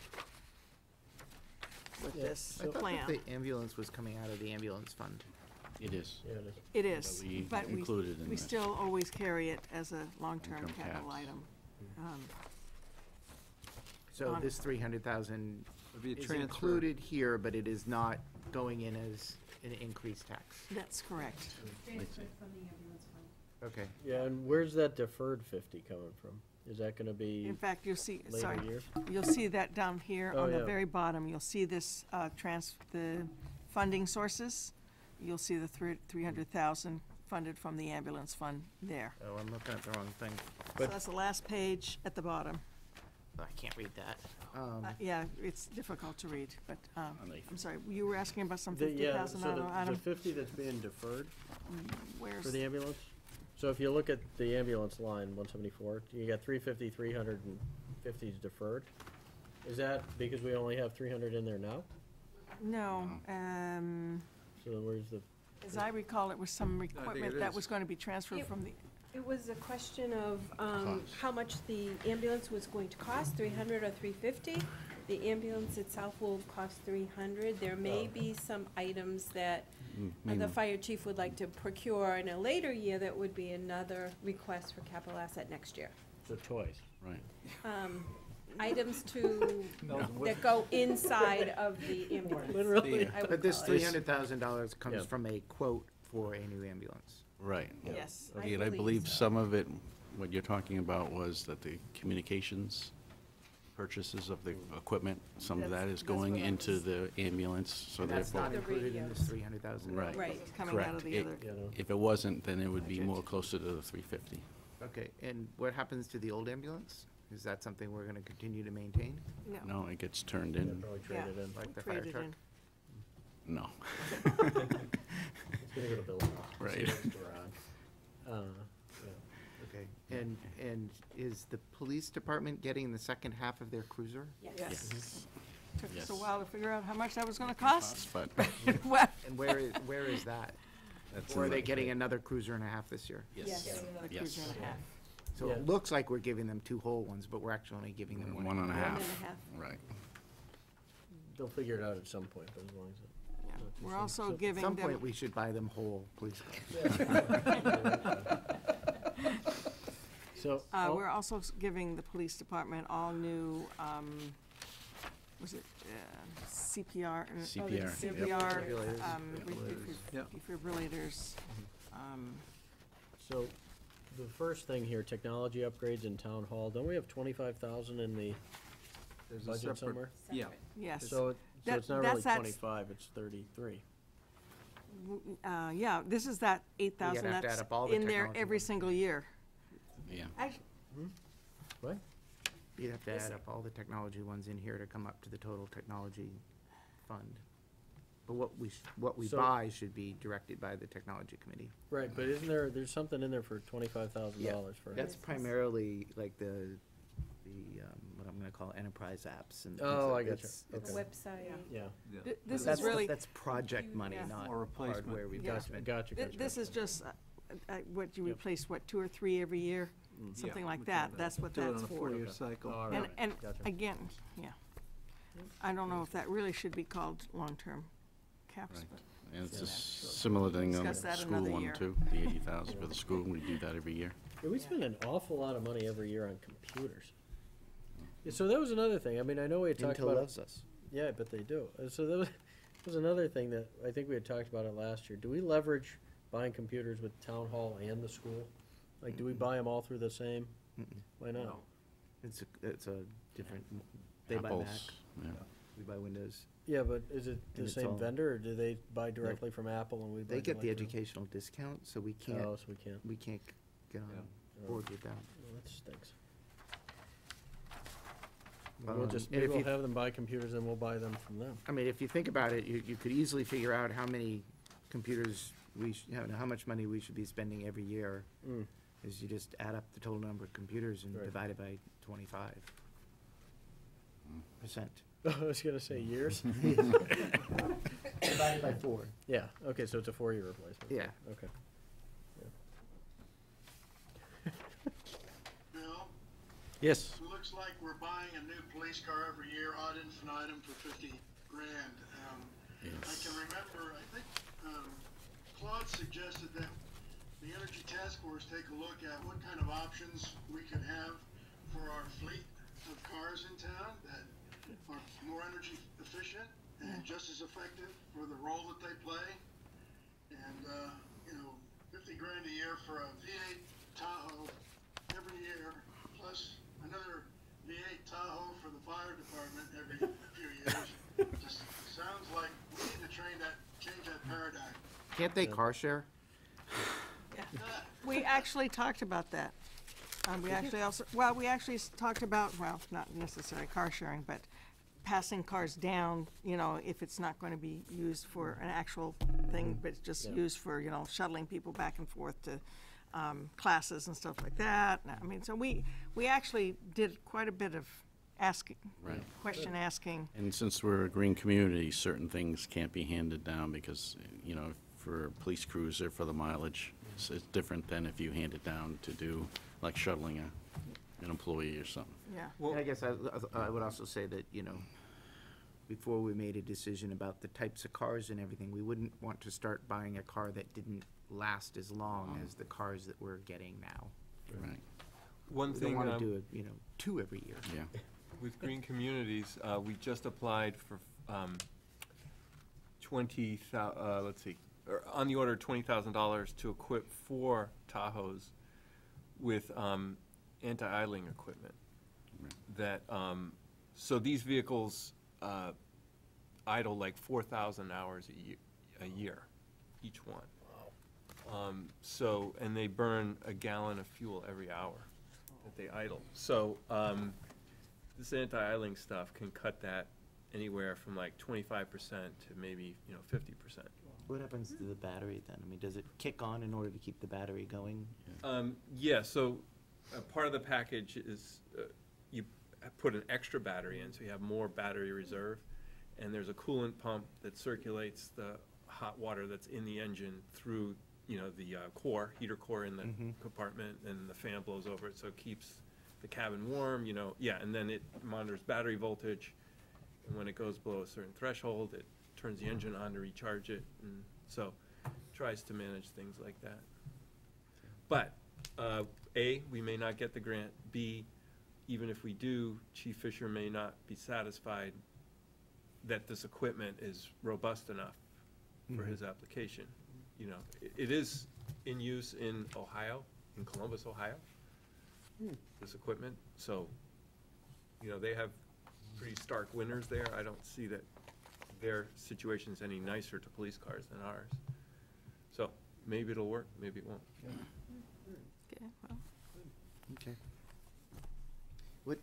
Speaker 3: with this
Speaker 13: I thought
Speaker 3: plan.
Speaker 13: that the ambulance was coming out of the ambulance fund.
Speaker 14: It is.
Speaker 1: Yeah, it is.
Speaker 3: It is,
Speaker 14: we
Speaker 3: but
Speaker 14: included in
Speaker 3: we
Speaker 14: this.
Speaker 3: still always carry it as a long-term
Speaker 14: Long-term
Speaker 3: capital
Speaker 14: caps.
Speaker 3: item.
Speaker 13: So
Speaker 3: On-
Speaker 13: this 300,000
Speaker 5: Would be a
Speaker 13: is
Speaker 5: transfer.
Speaker 13: included here, but it is not going in as an increased tax.
Speaker 3: That's correct.
Speaker 13: Okay.
Speaker 1: Yeah, and where's that deferred 50 coming from? Is that gonna be
Speaker 3: In fact, you'll see, sorry,
Speaker 1: later year?
Speaker 3: you'll see that down here
Speaker 1: Oh,
Speaker 3: on the
Speaker 1: yeah.
Speaker 3: very bottom. You'll see this, the funding sources. You'll see the 300,000 funded from the ambulance fund there.
Speaker 13: Oh, I'm looking at the wrong thing.
Speaker 3: So that's the last page at the bottom.
Speaker 13: I can't read that.
Speaker 3: Yeah, it's difficult to read, but,
Speaker 14: the-
Speaker 3: I'm sorry, you were asking about some
Speaker 1: The- yeah,
Speaker 3: 50,000
Speaker 1: so
Speaker 3: item?
Speaker 1: the 50 that's being deferred
Speaker 3: Where's,
Speaker 1: for the ambulance? So if you look at the ambulance line, 174, you got 350, 350 is deferred. Is that because we only have 300 in there now?
Speaker 3: no,
Speaker 1: So then where's the,
Speaker 3: as I recall, it was some
Speaker 5: it
Speaker 3: equipment that
Speaker 5: is.
Speaker 3: was going to be transferred
Speaker 8: Yep.
Speaker 3: from the,
Speaker 8: It was a question of
Speaker 14: Cost.
Speaker 8: how much the ambulance was going to cost, 300 or 350. The ambulance itself will cost 300. There may be some items that the fire chief would like to procure in a later year. That would be another request for capital asset next year.
Speaker 1: the toys?
Speaker 14: Right.
Speaker 8: Items that go inside of the ambulance.
Speaker 1: Literally.
Speaker 8: I would
Speaker 13: But this
Speaker 8: call it.
Speaker 13: $300,000 comes
Speaker 1: Yeah.
Speaker 13: from a quote for a new ambulance.
Speaker 14: Right.
Speaker 3: yes.
Speaker 14: And I believe some of it, what you're talking about was that the communications purchases of the equipment, some of that is
Speaker 3: That's
Speaker 14: going
Speaker 3: what I
Speaker 14: into
Speaker 3: was-
Speaker 14: the ambulance, so
Speaker 13: And that's
Speaker 14: therefore.
Speaker 13: not
Speaker 8: The
Speaker 13: included in this
Speaker 8: radios.
Speaker 13: 300,000.
Speaker 14: Right.
Speaker 8: Right.
Speaker 3: It's coming out of
Speaker 14: Correct.
Speaker 3: the other.
Speaker 1: You know,
Speaker 14: If it wasn't, then it would be
Speaker 13: Budget.
Speaker 14: more closer to the 350.
Speaker 13: Okay, and what happens to the old ambulance? Is that something we're gonna continue to maintain?
Speaker 14: No, it gets turned
Speaker 1: they'll
Speaker 14: in,
Speaker 1: probably
Speaker 3: Yeah.
Speaker 1: trade it in.
Speaker 13: Like
Speaker 3: We
Speaker 13: the fire
Speaker 3: traded
Speaker 13: truck?
Speaker 3: in.
Speaker 14: no.
Speaker 1: gonna go to Billabong.
Speaker 14: Right.
Speaker 1: Yeah.
Speaker 13: Okay, and is the police department getting the second half of their cruiser?
Speaker 3: Yes. Took us a
Speaker 14: Yes.
Speaker 3: while to figure out how much that was gonna cost.
Speaker 14: But
Speaker 3: Well,
Speaker 13: And where is that?
Speaker 14: that's
Speaker 13: Or are
Speaker 14: in
Speaker 13: they
Speaker 14: the-
Speaker 13: getting another cruiser and a half this year?
Speaker 14: Yes.
Speaker 3: another
Speaker 14: Yes.
Speaker 3: cruiser and a half.
Speaker 13: So
Speaker 1: Yeah.
Speaker 13: it looks like we're giving them two whole ones, but we're actually only giving them one.
Speaker 14: One and a half.
Speaker 8: and a half.
Speaker 14: Right.
Speaker 1: They'll figure it out at some point, but as long as it.
Speaker 3: Yeah.
Speaker 1: not too
Speaker 3: We're
Speaker 1: soon.
Speaker 3: also
Speaker 1: So-
Speaker 13: At
Speaker 3: giving
Speaker 13: some
Speaker 3: them.
Speaker 13: point, we should buy them whole police cars.
Speaker 1: So.
Speaker 3: We're also giving the police department all new, was it CPR?
Speaker 14: CPR, yep.
Speaker 3: CPR,
Speaker 13: Defibrillators.
Speaker 5: Yep.
Speaker 3: defibrillators.
Speaker 1: So, the first thing here, technology upgrades in town hall, don't we have 25,000 in the
Speaker 5: There's a
Speaker 1: budget
Speaker 5: separate,
Speaker 1: somewhere?
Speaker 5: yeah.
Speaker 3: Yes.
Speaker 1: So
Speaker 3: That-
Speaker 1: it's not really
Speaker 3: that's
Speaker 1: 25, it's 33.
Speaker 3: Yeah, this is that 8,000
Speaker 13: have to
Speaker 3: that's
Speaker 13: add up all the
Speaker 3: in there
Speaker 13: technology
Speaker 3: every
Speaker 13: ones.
Speaker 3: single year.
Speaker 14: Yeah.
Speaker 1: What?
Speaker 13: You'd have to add up all the technology ones in here to come up to the total technology fund. But what we
Speaker 1: So-
Speaker 13: buy should be directed by the technology committee.
Speaker 1: Right, but there's something in there for $25,000 for.
Speaker 13: That's primarily like the what I'm gonna call enterprise apps and.
Speaker 1: Oh, I
Speaker 13: things.
Speaker 1: gotcha.
Speaker 13: It's-
Speaker 8: The
Speaker 1: Okay.
Speaker 8: website.
Speaker 1: Yeah.
Speaker 3: This
Speaker 13: That's
Speaker 3: is really,
Speaker 13: That's project money,
Speaker 3: Yeah.
Speaker 13: not
Speaker 5: Or replacement.
Speaker 13: hardware
Speaker 3: Yeah.
Speaker 13: replacement.
Speaker 1: Gotcha.
Speaker 3: this is just, what, you
Speaker 1: Yep.
Speaker 3: replace, what, 2 or 3 every year? Something
Speaker 5: Yeah,
Speaker 3: like
Speaker 5: we do
Speaker 3: that, that's what
Speaker 5: Do it
Speaker 3: that's
Speaker 5: on a
Speaker 3: for.
Speaker 5: 4-year cycle.
Speaker 1: All
Speaker 3: And,
Speaker 1: right,
Speaker 3: and
Speaker 1: gotcha.
Speaker 3: again, yeah. I don't know if that really should be called long-term caps,
Speaker 14: Right.
Speaker 3: but.
Speaker 14: And it's a similar thing on the
Speaker 3: Discuss that
Speaker 14: school
Speaker 3: another
Speaker 14: one
Speaker 3: year.
Speaker 14: too, the 80,000 for the school, we do that every year.
Speaker 1: Yeah, we spend an awful lot of money every year on computers. Yeah, so that was another thing, I mean, I know we had talked
Speaker 13: Intel
Speaker 1: about.
Speaker 13: loves us.
Speaker 1: Yeah, but they do. So that was another thing that I think we had talked about it last year. Do we leverage buying computers with town hall and the school? Like, do we buy them all through the same?
Speaker 13: Mm-mm.
Speaker 1: Why not?
Speaker 5: No.
Speaker 13: It's a different, they buy Mac,
Speaker 14: Apples, yeah.
Speaker 13: we buy Windows.
Speaker 1: Yeah, but is it the
Speaker 13: And it's
Speaker 1: same
Speaker 13: all-
Speaker 1: vendor, or do they buy directly from Apple and we buy
Speaker 13: They get the
Speaker 1: directly from-
Speaker 13: educational discount, so we
Speaker 1: Oh,
Speaker 13: can't,
Speaker 1: so we can't.
Speaker 13: we can't get on
Speaker 1: Yeah.
Speaker 13: board with that.
Speaker 1: Well, that stinks. We'll just,
Speaker 13: And
Speaker 1: maybe
Speaker 13: if
Speaker 1: we'll
Speaker 13: you-
Speaker 1: have them buy computers and we'll buy them from them.
Speaker 13: I mean, if you think about it, you could easily figure out how many computers how much money we should be spending every year.
Speaker 1: Mm.
Speaker 13: Is you just add up the total number of computers and
Speaker 1: Right.
Speaker 13: divide it by 25%.
Speaker 1: I was gonna say years.
Speaker 13: Divided by 4.
Speaker 1: Yeah, okay, so it's a 4-year replacement.
Speaker 13: Yeah.
Speaker 1: Okay.
Speaker 9: Bill,
Speaker 14: Yes.
Speaker 9: it looks like we're buying a new police car every year, ad infinitum, for $50,000. I can remember, I think, Claude suggested that the Energy Task Force take a look at what kind of options we could have for our fleet of cars in town that are more energy efficient and just as effective for the role that they play. And, $50,000 a year for a V8 Tahoe every year, plus another V8 Tahoe for the fire department every few years. Just sounds like we need to change that paradigm.
Speaker 13: Can't they car share?
Speaker 3: We actually talked about that. We actually talked about, well, not necessarily car sharing, but passing cars down, if it's not going to be used for an actual thing, but it's just
Speaker 1: Yeah.
Speaker 3: used for, shuttling people back and forth to classes and stuff like that. I mean, so we actually did quite a bit of
Speaker 14: Right.
Speaker 3: question asking.
Speaker 14: And since we're a green community, certain things can't be handed down because, for a police cruiser, for the mileage, it's different than if you hand it down to do, like shuttling an employee or something.
Speaker 3: Yeah.
Speaker 13: And I guess I would also say that, before we made a decision about the types of cars and everything, we wouldn't want to start buying a car that didn't last as long as the cars that we're getting now.
Speaker 14: Right,
Speaker 6: One
Speaker 13: We don't
Speaker 6: thing,
Speaker 13: want to do it, 2 every year.
Speaker 14: yeah.
Speaker 6: with Green Communities, we just applied for, on the order of $20,000 to equip 4 Tahoes with, anti-idling equipment.
Speaker 14: Right.
Speaker 6: That, so these vehicles, idle like 4,000 hours a year, each one. And they burn a gallon of fuel every hour that they idle. So, this anti-idling stuff can cut that anywhere from like 25% to maybe, 50%.
Speaker 13: What happens to the battery then? I mean, does it kick on in order to keep the battery going?
Speaker 6: Yeah, so part of the package is you put an extra battery in, so you have more battery reserve, and there's a coolant pump that circulates the hot water that's in the engine through, you know, the heater core in the compartment, and the fan blows over it, so it keeps the cabin warm, you know, yeah, and then it monitors battery voltage, and when it goes below a certain threshold, it turns the engine on to recharge it, and so tries to manage things like that. But, A, we may not get the grant. B, even if we do, Chief Fisher may not be satisfied that this equipment is robust enough for his application. You know, it is in use in Ohio, in Columbus, Ohio, this equipment. So, you know, they have pretty stark winters there. I don't see that their situation's any nicer to police cars than ours. So maybe it'll work, maybe it won't.
Speaker 2: Okay, well.
Speaker 13: Okay. What,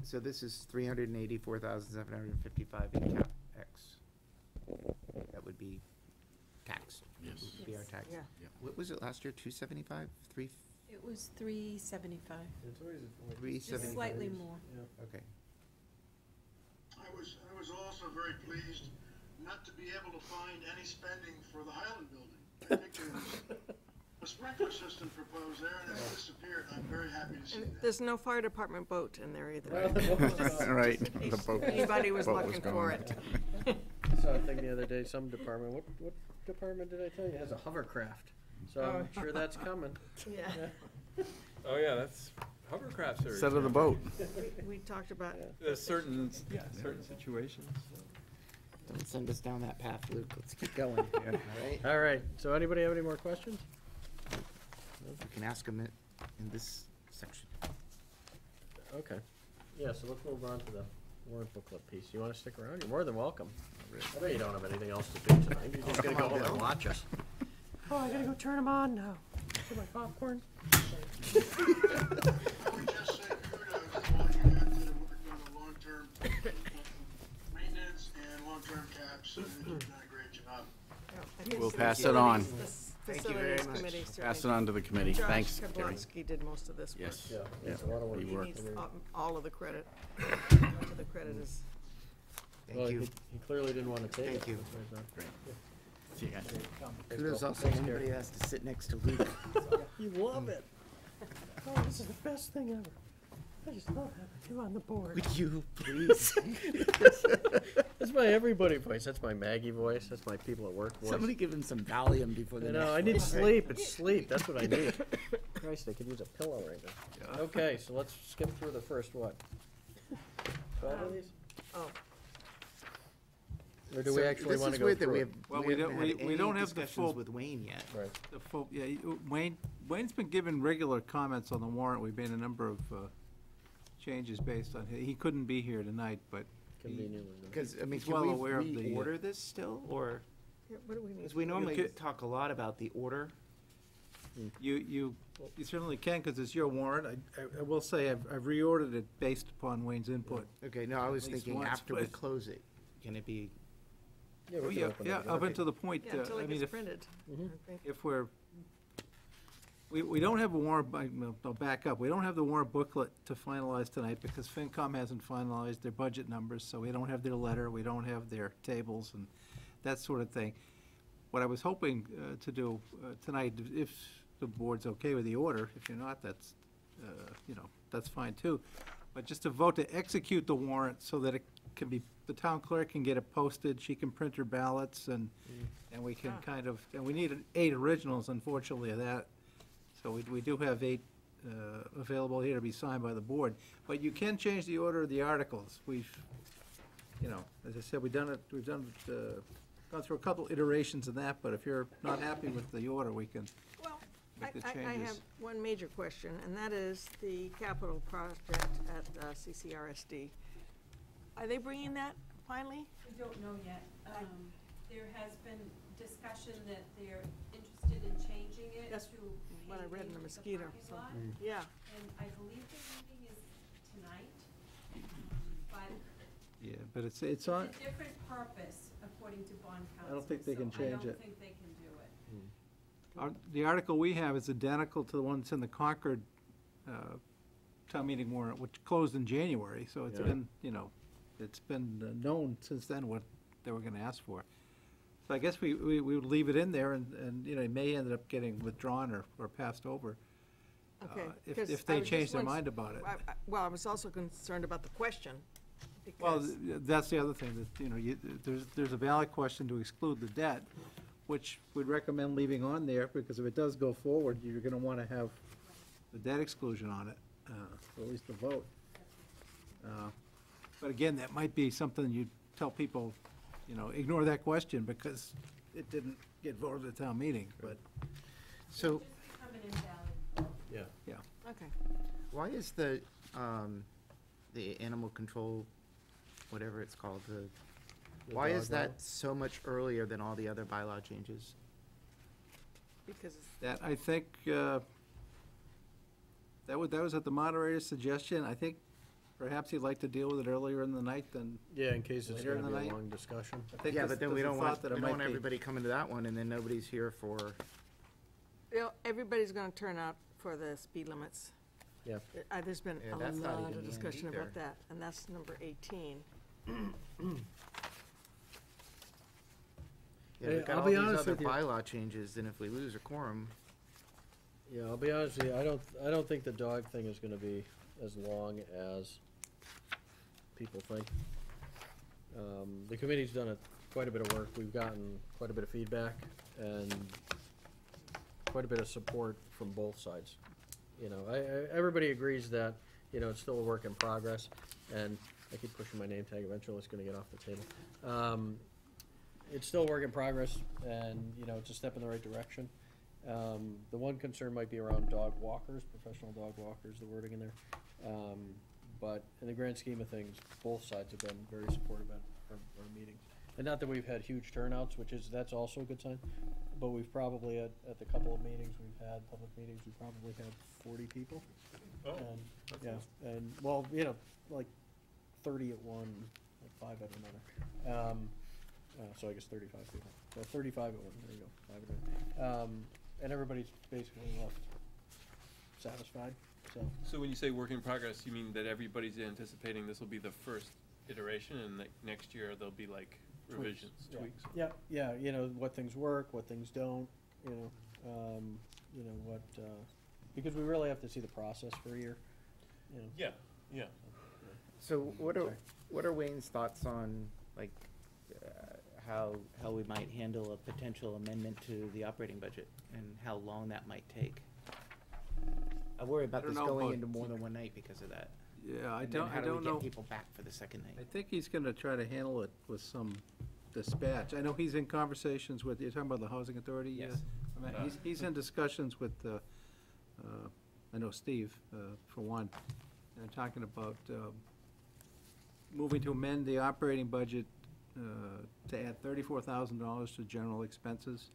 Speaker 13: so this is 384,755 in CapEx. That would be tax.
Speaker 14: Yes.
Speaker 13: Would be our tax.
Speaker 3: Yeah.
Speaker 13: What was it last year, 275?
Speaker 8: It was 375,
Speaker 1: It's always like
Speaker 13: 375?
Speaker 8: just slightly more.
Speaker 13: Okay.
Speaker 9: I was also very pleased not to be able to find any spending for the Highland building. I think there was a sprinkler system proposed there, and it disappeared. I'm very happy to see
Speaker 3: And
Speaker 9: that.
Speaker 3: there's no fire department boat in there either.
Speaker 14: Right.
Speaker 3: In
Speaker 14: The
Speaker 3: case
Speaker 14: boat-
Speaker 3: anybody was
Speaker 14: boat was
Speaker 3: looking for
Speaker 14: gone.
Speaker 3: it.
Speaker 1: I saw a thing the other day, some department, what department did I tell you, has a hovercraft? So I'm sure that's coming.
Speaker 3: Yeah.
Speaker 6: Oh, yeah, that's, hovercrafts are.
Speaker 14: Instead of the boat.
Speaker 3: We talked about,
Speaker 6: There's certain situations.
Speaker 13: Don't send us down that path, Luke. Let's keep going here, all right?
Speaker 1: All right, so anybody have any more questions?
Speaker 13: You can ask them in this section.
Speaker 1: Okay. Yeah, so let's move on to the warrant booklet piece. You wanna stick around? You're more than welcome. I bet you don't have anything else to do tonight. You're just gonna go home and watch us. Oh, I gotta go turn them on now. Get my popcorn.
Speaker 9: We just say kudos to all you guys that have worked on the long-term maintenance and long-term caps. I think you've done a great job.
Speaker 14: We'll pass it on.
Speaker 13: Thank you very
Speaker 3: Facilities
Speaker 13: much.
Speaker 3: Committee
Speaker 14: Pass it
Speaker 3: certainly.
Speaker 14: on to the committee. Thanks,
Speaker 3: Josh
Speaker 14: Gary.
Speaker 3: Kablonsky did most of this work.
Speaker 14: Yes.
Speaker 1: Yeah, it's a lot of work.
Speaker 14: We
Speaker 3: He
Speaker 14: work.
Speaker 3: needs all of the credit. Much of the credit is,
Speaker 1: Well,
Speaker 13: Thank you.
Speaker 1: He clearly didn't wanna take it.
Speaker 13: Thank you.
Speaker 14: Great. See you guys.
Speaker 13: Kudos also to anybody that has to sit next to Luke.
Speaker 1: You love it. Oh, this is the best thing ever. I just love having you on the board.
Speaker 13: Would you please?
Speaker 1: That's my everybody voice. That's my Maggie voice. That's my people at work voice.
Speaker 13: Somebody give him some Valium before the
Speaker 1: I
Speaker 13: next
Speaker 1: know, I need
Speaker 13: one.
Speaker 1: sleep. It's sleep. That's what I need. Christ, I could use a pillow right now. Okay, so let's skip through the first, what? 12 of these?
Speaker 3: oh,
Speaker 1: Or do we actually wanna go
Speaker 13: This is weird that
Speaker 1: through
Speaker 13: we
Speaker 1: it?
Speaker 13: have,
Speaker 5: Well,
Speaker 13: we
Speaker 5: we
Speaker 13: haven't
Speaker 5: don't-
Speaker 13: had
Speaker 5: we
Speaker 13: any
Speaker 5: don't have the
Speaker 13: discussions
Speaker 5: full-
Speaker 13: with Wayne yet.
Speaker 1: Right.
Speaker 5: The full, yeah, Wayne's been given regular comments on the warrant. We've made a number of changes based on, he couldn't be here tonight, but
Speaker 1: Conveniently.
Speaker 13: Because, I mean,
Speaker 5: He's
Speaker 13: can
Speaker 5: well
Speaker 13: we
Speaker 5: aware of the,
Speaker 13: reorder this still, or?
Speaker 3: yeah, what do we need?
Speaker 13: Because we normally
Speaker 5: could-
Speaker 13: talk a lot about the order.
Speaker 5: you certainly can, because it's your warrant. I will say, I've reordered it based upon Wayne's input.
Speaker 13: Okay, no, I was
Speaker 5: At least
Speaker 13: thinking
Speaker 5: once,
Speaker 13: after we
Speaker 5: but-
Speaker 13: close it, can it be?
Speaker 1: Yeah,
Speaker 5: Oh,
Speaker 1: we can
Speaker 5: yeah,
Speaker 1: open
Speaker 5: yeah,
Speaker 1: it.
Speaker 5: up until the point,
Speaker 3: Yeah, until
Speaker 5: I
Speaker 3: it
Speaker 5: mean,
Speaker 3: gets
Speaker 5: if,
Speaker 3: printed.
Speaker 1: Mhm.
Speaker 3: I think.
Speaker 5: if we don't have a warrant, I'll back up. We don't have the warrant booklet to finalize tonight because FinCom hasn't finalized their budget numbers, so we don't have their letter, we don't have their tables and that sort of thing. What I was hoping to do tonight, if the board's okay with the order, if you're not, that's, that's fine too. But just to vote to execute the warrant so that it can be, the town clerk can get it posted, she can print her ballots, and we can kind of, and we need 8 originals, unfortunately, of that. So we do have 8 available here to be signed by the board. But you can change the order of the articles. We've, as I said, gone through a couple iterations of that, but if you're not happy with the order, we can
Speaker 3: Well,
Speaker 5: make the
Speaker 3: I have
Speaker 5: changes.
Speaker 3: one major question, and that is the capital project at CCRSD. Are they bringing that finally?
Speaker 8: We don't know yet. There has been discussion that they're interested in changing it
Speaker 3: That's
Speaker 8: to
Speaker 3: what I read in the
Speaker 8: paving
Speaker 3: mosquito,
Speaker 8: parking
Speaker 3: so,
Speaker 8: lot.
Speaker 3: yeah.
Speaker 8: And I believe the meeting is tonight, but
Speaker 5: Yeah, but it's
Speaker 8: it's
Speaker 5: on,
Speaker 8: a different purpose. according to bond council.
Speaker 5: I don't think they can
Speaker 8: so
Speaker 5: change
Speaker 8: I don't
Speaker 5: it.
Speaker 8: think they can do it.
Speaker 5: The article we have is identical to the one that's in the Concord town meeting warrant, which closed in January, so it's
Speaker 1: Yeah.
Speaker 5: been, it's been known since then what they were gonna ask for. So I guess we would leave it in there, and it may end up getting withdrawn or passed over,
Speaker 3: Okay.
Speaker 5: if
Speaker 3: 'cause
Speaker 5: if
Speaker 3: I
Speaker 5: they
Speaker 3: was
Speaker 5: change
Speaker 3: just
Speaker 5: their
Speaker 3: once-
Speaker 5: mind about it.
Speaker 3: Well, I was also concerned about the question,
Speaker 5: Well,
Speaker 3: because,
Speaker 5: that's the other thing, that, there's a valid question to exclude the debt, which we'd recommend leaving on there, because if it does go forward, you're gonna wanna have the debt exclusion on it, or at least a vote. But again, that might be something you tell people, ignore that question, because it didn't get voted at town meeting, but,
Speaker 13: So,
Speaker 8: Just become an invalid.
Speaker 1: Yeah.
Speaker 5: yeah.
Speaker 3: okay.
Speaker 13: why is the animal control, whatever it's called, why is
Speaker 1: dog law?
Speaker 13: that so much earlier than all the other bylaw changes?
Speaker 3: Because,
Speaker 5: That, I think, that was at the moderator's suggestion. I think perhaps he'd like to deal with it earlier in the night than,
Speaker 1: Yeah, in case it's
Speaker 5: Later in
Speaker 1: gonna
Speaker 5: the
Speaker 1: be a
Speaker 5: night?
Speaker 1: long discussion.
Speaker 5: I think
Speaker 13: Yeah,
Speaker 5: this-
Speaker 13: but then
Speaker 5: there's
Speaker 13: we
Speaker 5: a
Speaker 13: don't
Speaker 5: thought
Speaker 13: want,
Speaker 5: that it
Speaker 13: we don't
Speaker 5: might
Speaker 13: want
Speaker 5: be.
Speaker 13: everybody coming to that one, and then nobody's here for,
Speaker 3: everybody's gonna turn out for the speed limits.
Speaker 1: Yeah.
Speaker 3: There's been
Speaker 13: Yeah,
Speaker 3: a
Speaker 13: that's not
Speaker 3: lot
Speaker 13: even
Speaker 3: of
Speaker 13: the end
Speaker 3: discussion about
Speaker 13: either.
Speaker 3: that, and that's number 18.
Speaker 13: yeah,
Speaker 1: Hey,
Speaker 13: we've got
Speaker 1: I'll
Speaker 13: all
Speaker 1: be
Speaker 13: these
Speaker 1: honest
Speaker 13: other
Speaker 1: with you.
Speaker 13: bylaw changes, and if we lose a quorum,
Speaker 1: Yeah, I'll be honest with you, I don't think the dog thing is gonna be as long as people think. The committee's done quite a bit of work, we've gotten quite a bit of feedback, and quite a bit of support from both sides. Everybody agrees that, it's still a work in progress, and I keep pushing my name tag, eventually it's gonna get off the table. It's still a work in progress, and, it's a step in the right direction. The one concern might be around dog walkers, professional dog walkers, the wording in there. But in the grand scheme of things, both sides have been very supportive at our meetings. And not that we've had huge turnouts, that's also a good sign, but we've probably, at the couple of meetings we've had, public meetings, we've probably had 40 people.
Speaker 6: Oh,
Speaker 1: And, yeah, and, well, like 30 at one, like 5 at another. So I guess 35 people. So 35 at one, there you go, 5 at another. And everybody's basically left satisfied, so.
Speaker 6: So when you say work in progress, you mean that everybody's anticipating this will be the first iteration, and that next year there'll be like revisions,
Speaker 1: Yeah.
Speaker 6: tweaks?
Speaker 1: Yeah, what things work, what things don't, what, because we really have to see the process for a year,
Speaker 6: Yeah, yeah.
Speaker 13: so
Speaker 1: Sorry.
Speaker 13: what are Wayne's thoughts on, like, how we might handle a potential amendment to the operating budget, and how long that might take? I worry about
Speaker 5: I don't
Speaker 13: this
Speaker 5: know
Speaker 13: going
Speaker 5: about-
Speaker 13: into more than one night because of that.
Speaker 5: Yeah, I
Speaker 13: And then
Speaker 5: don't
Speaker 13: how do we
Speaker 5: know.
Speaker 13: get people back for the second
Speaker 5: I
Speaker 13: night?
Speaker 5: think he's gonna try to handle it with some dispatch. I know he's in conversations with, you're talking about the housing authority?
Speaker 10: Yes.
Speaker 5: I mean, he's in discussions with, I know Steve, for one, and talking about, moving to amend the operating budget, to add $34,000 to general expenses.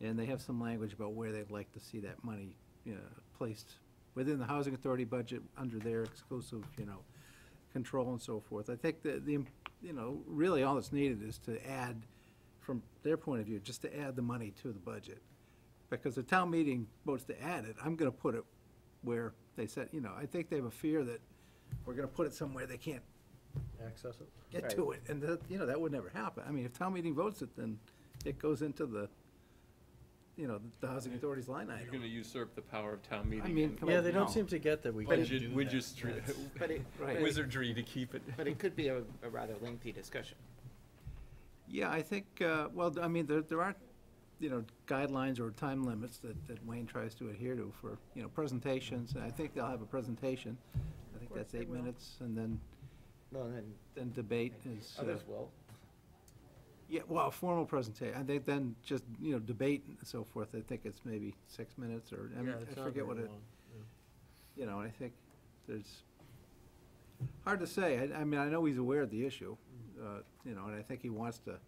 Speaker 5: And they have some language about where they'd like to see that money, placed within the housing authority budget under their exclusive, control and so forth. I think that really all that's needed is to add, from their point of view, just to add the money to the budget. Because the town meeting votes to add it, I'm gonna put it where they said, I think they have a fear that we're gonna put it somewhere they can't
Speaker 1: Access it.
Speaker 5: get to it, and that would never happen. I mean, if town meeting votes it, then it goes into the housing authority's line
Speaker 6: You're
Speaker 5: item.
Speaker 6: gonna usurp the power of town meeting.
Speaker 5: mean,
Speaker 6: and
Speaker 5: come
Speaker 1: Yeah,
Speaker 5: on,
Speaker 1: they don't
Speaker 5: no.
Speaker 1: seem to get that we can do that.
Speaker 6: Wizardry to keep it.
Speaker 13: But it could be a rather lengthy discussion.
Speaker 5: Yeah, I think, well, I mean, there aren't, guidelines or time limits that Wayne tries to adhere to for, presentations. And I think they'll have a presentation. I think
Speaker 3: course
Speaker 5: that's
Speaker 3: they
Speaker 5: 8
Speaker 3: will.
Speaker 5: minutes, and then
Speaker 13: Well, and then
Speaker 5: debate is.
Speaker 13: others will.
Speaker 5: Yeah, well, a formal presentation. I think then just, debate and so forth. I think it's maybe 6 minutes, or, I mean,
Speaker 1: Yeah, it's
Speaker 5: I
Speaker 1: not
Speaker 5: forget
Speaker 1: very
Speaker 5: what it,
Speaker 1: long,
Speaker 5: and I think there's, hard to say. I mean, I know he's aware of the issue, and I think he wants to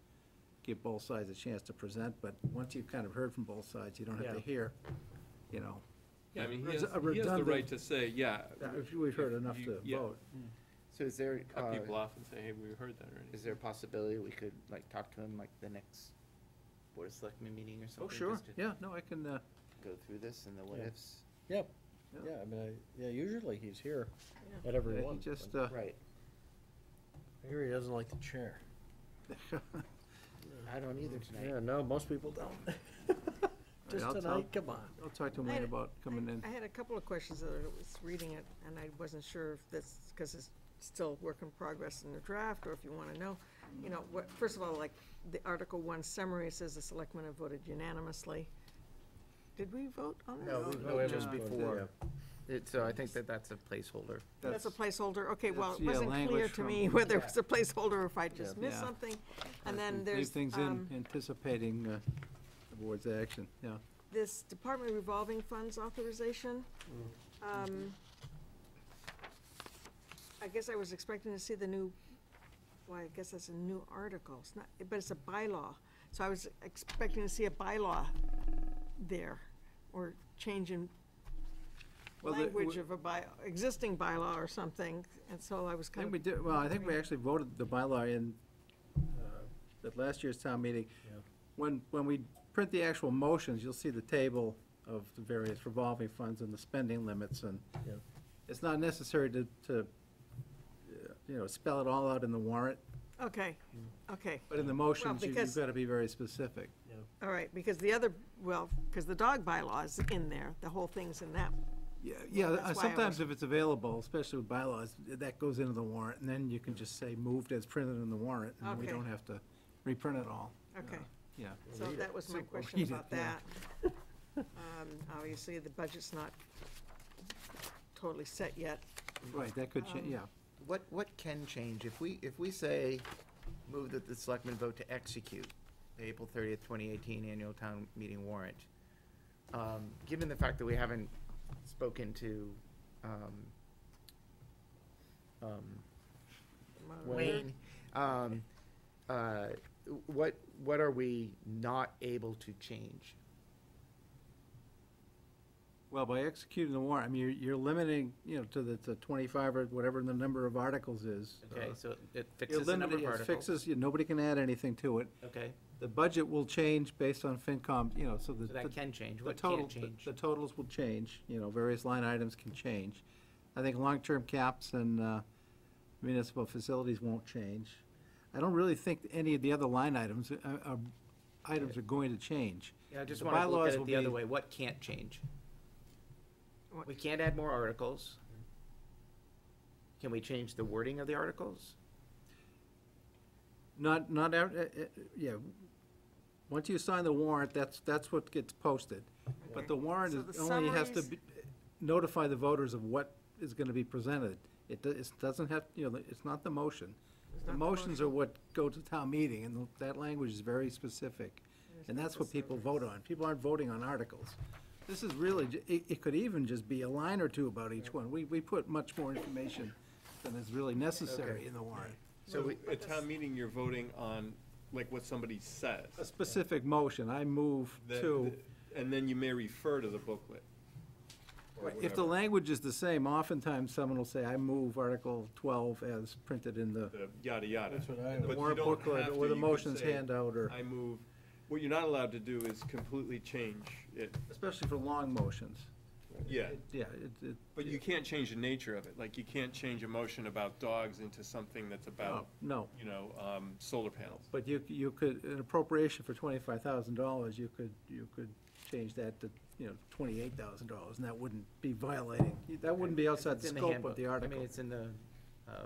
Speaker 5: give both sides a chance to present, but once you've kind of heard from both sides, you don't have to
Speaker 1: Yeah.
Speaker 5: hear,
Speaker 6: Yeah, I mean,
Speaker 5: Res-
Speaker 6: he
Speaker 5: a
Speaker 6: has the
Speaker 5: redundant-
Speaker 6: right to say, yeah.
Speaker 5: we've heard enough
Speaker 6: you-
Speaker 5: to
Speaker 6: yeah.
Speaker 5: vote.
Speaker 13: So is there,
Speaker 6: cut people off and say, hey, we heard that already.
Speaker 13: is there a possibility we could, like, talk to him, like, the next Board of Selectmen meeting or something?
Speaker 5: Oh, sure,
Speaker 13: just to
Speaker 5: yeah, no, I can,
Speaker 13: Go through this and the what
Speaker 1: Yeah.
Speaker 13: ifs?
Speaker 1: Yep,
Speaker 5: Yeah.
Speaker 1: yeah, I mean, usually he's here
Speaker 3: Yeah.
Speaker 1: at every
Speaker 5: yeah,
Speaker 1: one.
Speaker 5: he just,
Speaker 1: but
Speaker 13: Right.
Speaker 1: I hear he doesn't like the chair.
Speaker 13: I don't either tonight.
Speaker 1: Yeah, no, most people don't. Just
Speaker 5: I'll
Speaker 1: tonight, come on.
Speaker 5: I'll talk to
Speaker 3: I
Speaker 5: Wayne
Speaker 3: had-
Speaker 5: about coming in.
Speaker 3: I had a couple of questions that I was reading it, and I wasn't sure if this, because it's still work in progress in the draft, or if you want to know. You know, what, first of all, like, the Article 1 summary says the selectmen have voted unanimously. Did we vote on it?
Speaker 13: No, we
Speaker 1: No,
Speaker 13: voted
Speaker 1: yeah.
Speaker 13: just before. So I think that's a placeholder.
Speaker 3: That's a placeholder, okay, well, it
Speaker 5: That's, yeah,
Speaker 3: wasn't clear
Speaker 5: language
Speaker 3: to me
Speaker 5: from-
Speaker 3: whether it was a placeholder or if I just missed
Speaker 5: Yeah.
Speaker 3: something. And then
Speaker 5: Leave
Speaker 3: there's,
Speaker 5: things in, anticipating the board's action, yeah.
Speaker 3: this Department revolving funds authorization. I guess I was expecting to see the new, well, I guess that's a new article, it's not, but it's a bylaw. So I was expecting to see a bylaw there, or change in
Speaker 5: Well,
Speaker 3: language of a existing bylaw or something, and so I was
Speaker 5: I
Speaker 3: kind
Speaker 5: think
Speaker 3: of.
Speaker 5: we did, well, I think we actually voted the bylaw in, at last year's town meeting.
Speaker 1: Yeah.
Speaker 5: When we print the actual motions, you'll see the table of the various revolving funds and the spending limits, and
Speaker 1: Yeah.
Speaker 5: it's not necessary to, you know, spell it all out in the warrant,
Speaker 3: Okay, okay,
Speaker 5: but in the motions, you've
Speaker 3: because-
Speaker 5: got to be very specific.
Speaker 3: all right, because the other, well, because the dog bylaw is in there, the whole thing's in that.
Speaker 5: Yeah,
Speaker 3: that's why I
Speaker 5: sometimes
Speaker 3: was-
Speaker 5: if it's available, especially with bylaws, that goes into the warrant, and then you can just say moved as printed in the warrant, and we
Speaker 3: Okay.
Speaker 5: don't have to reprint it all.
Speaker 3: Okay.
Speaker 5: Yeah.
Speaker 3: So that was my
Speaker 5: So,
Speaker 3: question
Speaker 5: read it,
Speaker 3: about
Speaker 5: yeah.
Speaker 3: that. Obviously, the budget's not totally set yet.
Speaker 5: Right, that could change, yeah.
Speaker 13: What can change? If we say, move that the selectmen vote to execute the April 30th, 2018 annual town meeting warrant, given the fact that we haven't spoken to Wayne, what are we not able to change?
Speaker 5: Well, by executing the warrant, I mean, you're limiting, you know, to the 25 or whatever the number of articles is.
Speaker 13: Okay, so it
Speaker 5: You're
Speaker 13: fixes the number of
Speaker 5: limiting, it
Speaker 13: articles.
Speaker 5: fixes, nobody can add anything to it.
Speaker 13: Okay,
Speaker 5: The budget will change based on FinCom, you know, so the.
Speaker 13: so that can change.
Speaker 5: the
Speaker 13: What
Speaker 5: total-
Speaker 13: can't change?
Speaker 5: The totals will change, you know, various line items can change. I think long-term caps and municipal facilities won't change. I don't really think any of the other line items are going to change.
Speaker 13: Yeah, I just
Speaker 5: The
Speaker 13: want to look
Speaker 5: bylaws
Speaker 13: at it
Speaker 5: will
Speaker 13: the other
Speaker 5: be-
Speaker 13: way. What can't change?
Speaker 3: What-
Speaker 13: We can't add more articles. Can we change the wording of the articles?
Speaker 5: Not, yeah, once you sign the warrant, that's what gets posted. But the warrant
Speaker 3: So
Speaker 5: is,
Speaker 3: the
Speaker 5: only has to
Speaker 3: summaries-
Speaker 5: notify the voters of what is gonna be presented. It doesn't have, you know, it's not the motion.
Speaker 3: It's
Speaker 5: The
Speaker 3: not the
Speaker 5: motions
Speaker 3: motion.
Speaker 5: are what go to town meeting, and that language is very specific. And that's what people vote on. People aren't voting on articles. This is really, it could even just be a line or two about each one. We put much more information than is really necessary
Speaker 13: Okay.
Speaker 5: in the warrant.
Speaker 13: So we,
Speaker 6: At town meeting, you're voting on, like, what somebody says.
Speaker 5: A specific motion, I move
Speaker 6: That-
Speaker 5: to.
Speaker 6: And then you may refer to the booklet. or
Speaker 5: If the
Speaker 6: whatever.
Speaker 5: language is the same, oftentimes someone will say, I move Article 12 as printed in the
Speaker 6: The yada yada.
Speaker 1: That's what I
Speaker 6: But
Speaker 1: would-
Speaker 6: you
Speaker 5: warrant
Speaker 6: don't
Speaker 5: booklet,
Speaker 6: have
Speaker 5: or
Speaker 6: to.
Speaker 5: the
Speaker 6: You could
Speaker 5: motions
Speaker 6: say,
Speaker 5: handout, or,
Speaker 6: I move, what you're not allowed to do is completely change it.
Speaker 5: especially for long motions.
Speaker 6: Yeah,
Speaker 5: Yeah,
Speaker 6: but you can't change the nature of it. Like, you can't change a motion about dogs into something that's about,
Speaker 5: no.
Speaker 6: you know, solar panels.
Speaker 5: But you could, an appropriation for $25,000, you could change that to, you know, $28,000, and that wouldn't be violating, that wouldn't be outside
Speaker 13: it's
Speaker 5: the
Speaker 13: in
Speaker 5: scope
Speaker 13: handbook.
Speaker 5: of the
Speaker 13: I
Speaker 5: article.
Speaker 13: mean, it's in the,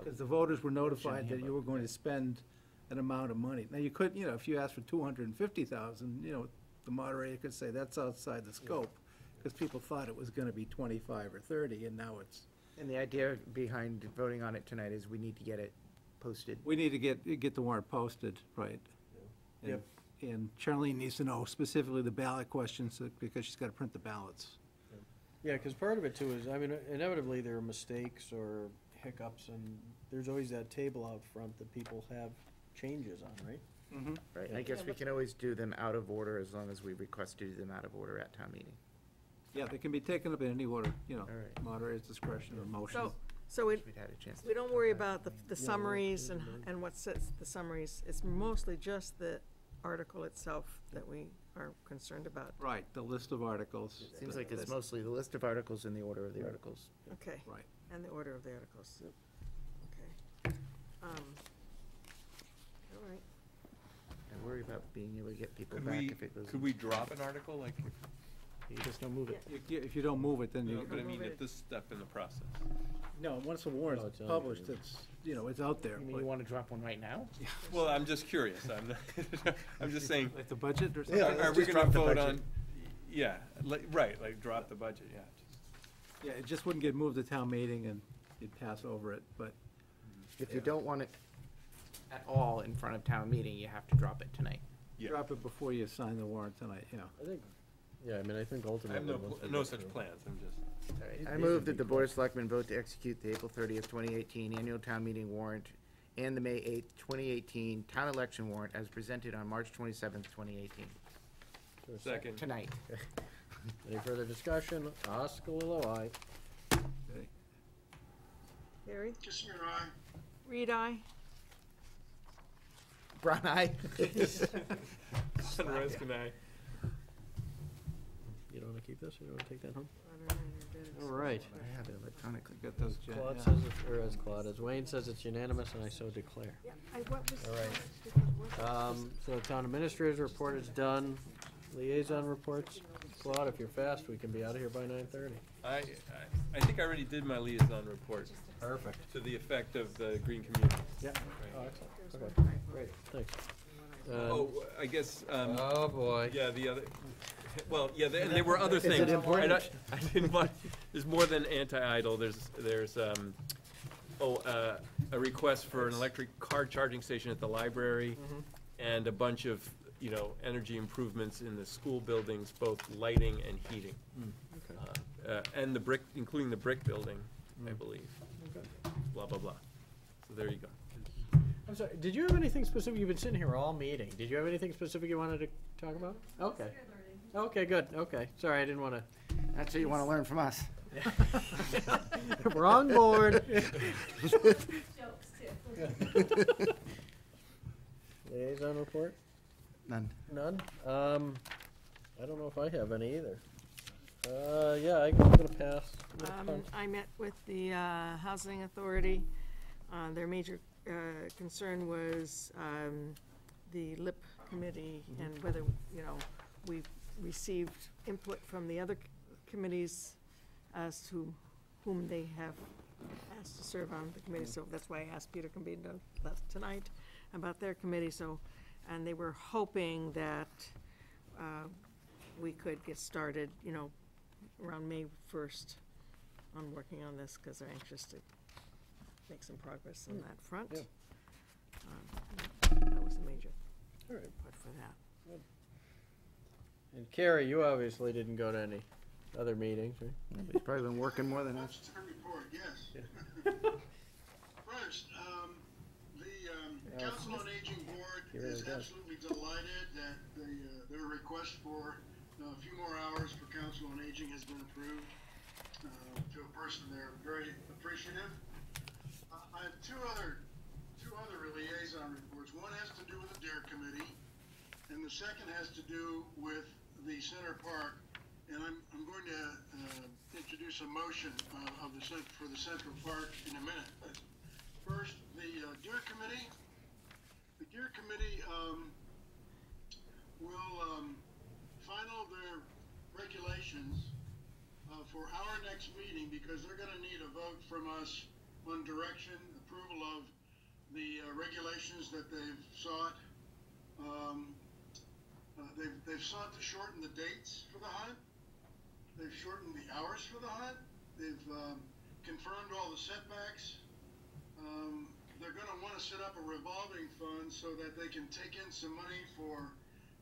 Speaker 5: Because the voters were notified that
Speaker 13: handbook.
Speaker 5: you were going to spend an amount of money. Now, you could, you know, if you asked for 250,000, you know, the moderator could say that's outside the scope, because people thought it was gonna be 25 or 30, and now it's,
Speaker 13: and the idea behind voting on it tonight is we need to get it posted.
Speaker 5: we need to get the warrant posted, right? And-
Speaker 1: Yep.
Speaker 5: And Charlene needs to know specifically the ballot questions, because she's gotta print the ballots.
Speaker 1: Yeah, because part of it too is, I mean, inevitably there are mistakes or hiccups, and there's always that table out front that people have changes on, right?
Speaker 13: Right, I guess we can always do them out of order as long as we request to do them out of order at town meeting.
Speaker 5: Yeah, they can be taken up in any order, you know,
Speaker 13: All right.
Speaker 5: moderator's discretion or motion.
Speaker 3: So, So
Speaker 13: We'd had a chance to
Speaker 3: we don't
Speaker 13: talk
Speaker 3: worry
Speaker 13: about
Speaker 3: about the summaries and what sets the summaries. It's mostly just the article itself that we are concerned about.
Speaker 5: Right, the list of articles.
Speaker 13: it. Seems like it's mostly the list of articles and the order of the articles.
Speaker 3: Okay.
Speaker 5: Right.
Speaker 3: And the order of the articles. Okay. All right.
Speaker 13: I worry about being able to get people
Speaker 6: Could
Speaker 13: back
Speaker 6: we,
Speaker 13: if it goes.
Speaker 6: could we drop an article, like,
Speaker 13: You just don't move it.
Speaker 5: If you don't move it, then
Speaker 6: no,
Speaker 5: you,
Speaker 6: but I mean, at this step in the process?
Speaker 5: no, once the
Speaker 1: No,
Speaker 5: warrant's
Speaker 1: it's on.
Speaker 5: published, it's, it's out there.
Speaker 13: You mean
Speaker 5: but-
Speaker 13: you want to drop one right now?
Speaker 6: Well, I'm just curious, I'm, I'm just saying,
Speaker 5: Like the budget or something?
Speaker 7: Yeah,
Speaker 6: are
Speaker 7: let's
Speaker 6: we
Speaker 7: just
Speaker 6: gonna
Speaker 7: drop the
Speaker 6: vote
Speaker 7: budget.
Speaker 6: on, yeah, right, like, drop the budget, yeah.
Speaker 5: Yeah, it just wouldn't get moved to town meeting and you'd pass over it, but
Speaker 13: If you don't want it at all in front of town meeting, you have to drop it tonight.
Speaker 6: Yeah.
Speaker 5: drop it before you sign the warrant tonight,
Speaker 1: I think, yeah, I mean, I think
Speaker 6: I
Speaker 1: ultimately.
Speaker 6: have no,
Speaker 1: once we
Speaker 6: no
Speaker 1: get
Speaker 6: such
Speaker 1: through-
Speaker 6: plans, I'm just,
Speaker 13: I move that the Board of Selectmen vote to execute the April 30th, 2018 annual town meeting warrant and the May 8th, 2018 town election warrant as presented on March 27th, 2018.
Speaker 1: To a
Speaker 6: second.
Speaker 13: Tonight.
Speaker 1: Any further discussion? Oskalilo, aye.
Speaker 3: Gary?
Speaker 9: Kissinger, aye.
Speaker 3: Reed, aye.
Speaker 13: Brown eye.
Speaker 6: Sunrise, can I?
Speaker 1: You don't wanna keep this, or you wanna take that home?
Speaker 3: I don't know, you did it.
Speaker 1: All right.
Speaker 13: I have it electronically.
Speaker 5: got those, Jen,
Speaker 1: Claude
Speaker 5: yeah.
Speaker 1: says, as Claude, as Wayne says, it's unanimous, and I so declare.
Speaker 3: Yeah, what was?
Speaker 1: All right.
Speaker 3: what-
Speaker 1: So town administrator's report is done. Liaison reports. Claude, if you're fast, we can be out of here by 9:30.
Speaker 6: I think I already did my liaison report.
Speaker 1: Perfect.
Speaker 6: To the effect of the green community.
Speaker 1: Yeah. Oh, excellent. Okay, great, thanks.
Speaker 6: Oh, I guess,
Speaker 1: Oh, boy.
Speaker 6: yeah, the other, well, yeah, and there were other
Speaker 13: Is it
Speaker 6: things.
Speaker 13: important?
Speaker 6: I didn't want, there's more than anti-idle, there's, a request for an electric car charging station at the library, and a bunch of, energy improvements in the school buildings, both lighting and heating. And the brick, including the brick building, I believe. Blah, blah, blah. So there you go.
Speaker 1: I'm sorry, did you have anything specific? You've been sitting here all meeting. Did you have anything specific you wanted to talk about? Okay. Okay, good, okay. Sorry, I didn't wanna.
Speaker 13: That's what you want to learn from us.
Speaker 1: We're on board. Liaison report?
Speaker 13: None.
Speaker 1: None? I don't know if I have any either. Yeah, I'm gonna pass.
Speaker 3: I met with the Housing Authority. Their major concern was the LIP committee and whether, we've received input from the other committees as to whom they have asked to serve on the committee. So that's why I asked Peter Cambino tonight about their committee. So, and they were hoping that we could get started, around May 1st on working on this, because they're anxious to make some progress on that front.
Speaker 1: Yeah.
Speaker 3: That was the major
Speaker 1: All right.
Speaker 3: input for that.
Speaker 1: And Carrie, you obviously didn't go to any other meetings, right?
Speaker 13: He's probably been working more than us.
Speaker 9: That's the report, yes. First, the Council on Aging Board
Speaker 1: He really
Speaker 9: is
Speaker 1: does.
Speaker 9: absolutely delighted that their request for a few more hours for Council on Aging has been approved. To a person, they're very appreciative. I have two other liaison reports. One has to do with the Deer Committee, and the second has to do with the Center Park. And I'm going to introduce a motion for the Central Park in a minute. But first, the Deer Committee. The Deer Committee will final their regulations for our next meeting, because they're going to need a vote from us on direction, approval of the regulations that they've sought. They've sought to shorten the dates for the hunt. They've shortened the hours for the hunt. They've confirmed all the setbacks. They're going to want to set up a revolving fund so that they can take in some money for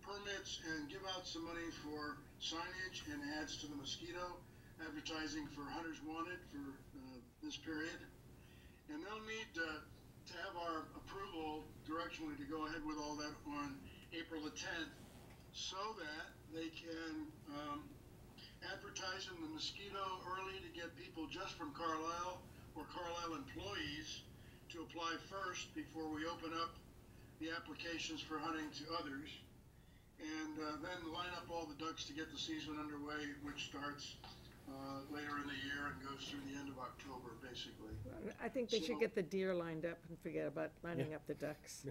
Speaker 9: permits and give out some money for signage and ads to the mosquito, advertising for Hunters Wanted for this period. And they'll need to have our approval directionally to go ahead with all that on April the 10th, so that they can advertise in the mosquito early to get people just from Carlisle or Carlisle employees to apply first before we open up the applications for hunting to others, and then line up all the ducks to get the season underway, which starts later in the year and goes through the end of October, basically.
Speaker 3: I think they should
Speaker 9: So-
Speaker 3: get the deer lined up and forget about lining up the ducks.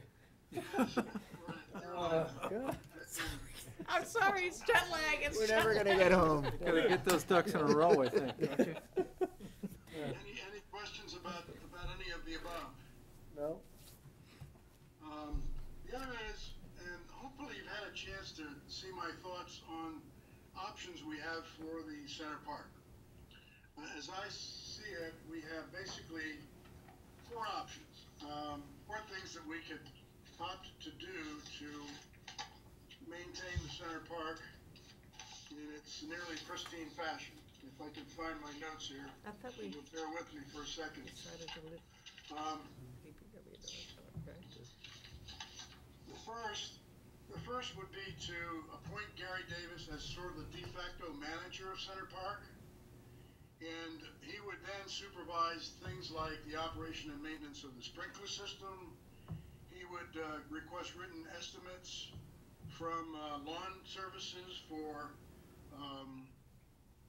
Speaker 1: God.
Speaker 3: I'm sorry, it's jet lag. It's
Speaker 13: We're
Speaker 3: jet
Speaker 13: never
Speaker 3: lag.
Speaker 13: gonna get home.
Speaker 5: Gotta get those ducks in a row, I think.
Speaker 9: Any questions about any of the above?
Speaker 1: No?
Speaker 9: The other is, and hopefully you've had a chance to see my thoughts on options we have for the center park. As I see it, we have basically four options, four things that we could opt to do to maintain the center park in its nearly pristine fashion. If I can find my notes here,
Speaker 3: I thought we
Speaker 9: you'll bear with me for a second.
Speaker 3: decided to live DPW. Okay.
Speaker 9: The first would be to appoint Gary Davis as sort of the de facto manager of Center Park. And he would then supervise things like the operation and maintenance of the sprinkler system. He would request written estimates from lawn services for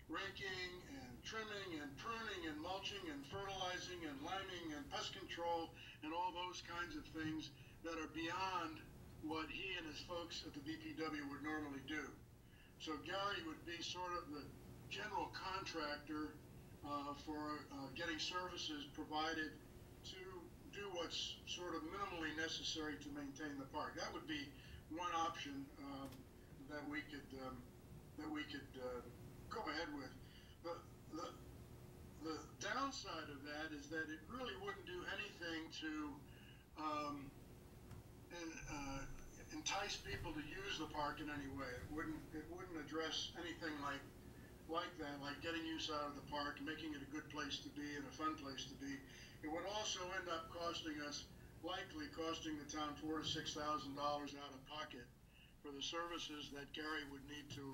Speaker 9: raking and trimming and pruning and mulching and fertilizing and liming and pest control and all those kinds of things that are beyond what he and his folks at the DPW would normally do. So Gary would be sort of the general contractor for getting services provided to do what's sort of minimally necessary to maintain the park. That would be one option that we could go ahead with. The downside of that is that it really wouldn't do anything to entice people to use the park in any way. It wouldn't address anything like that, like getting use out of the park and making it a good place to be and a fun place to be. It would also end up likely costing the town $4,000 to $6,000 out of pocket for the services that Gary would need to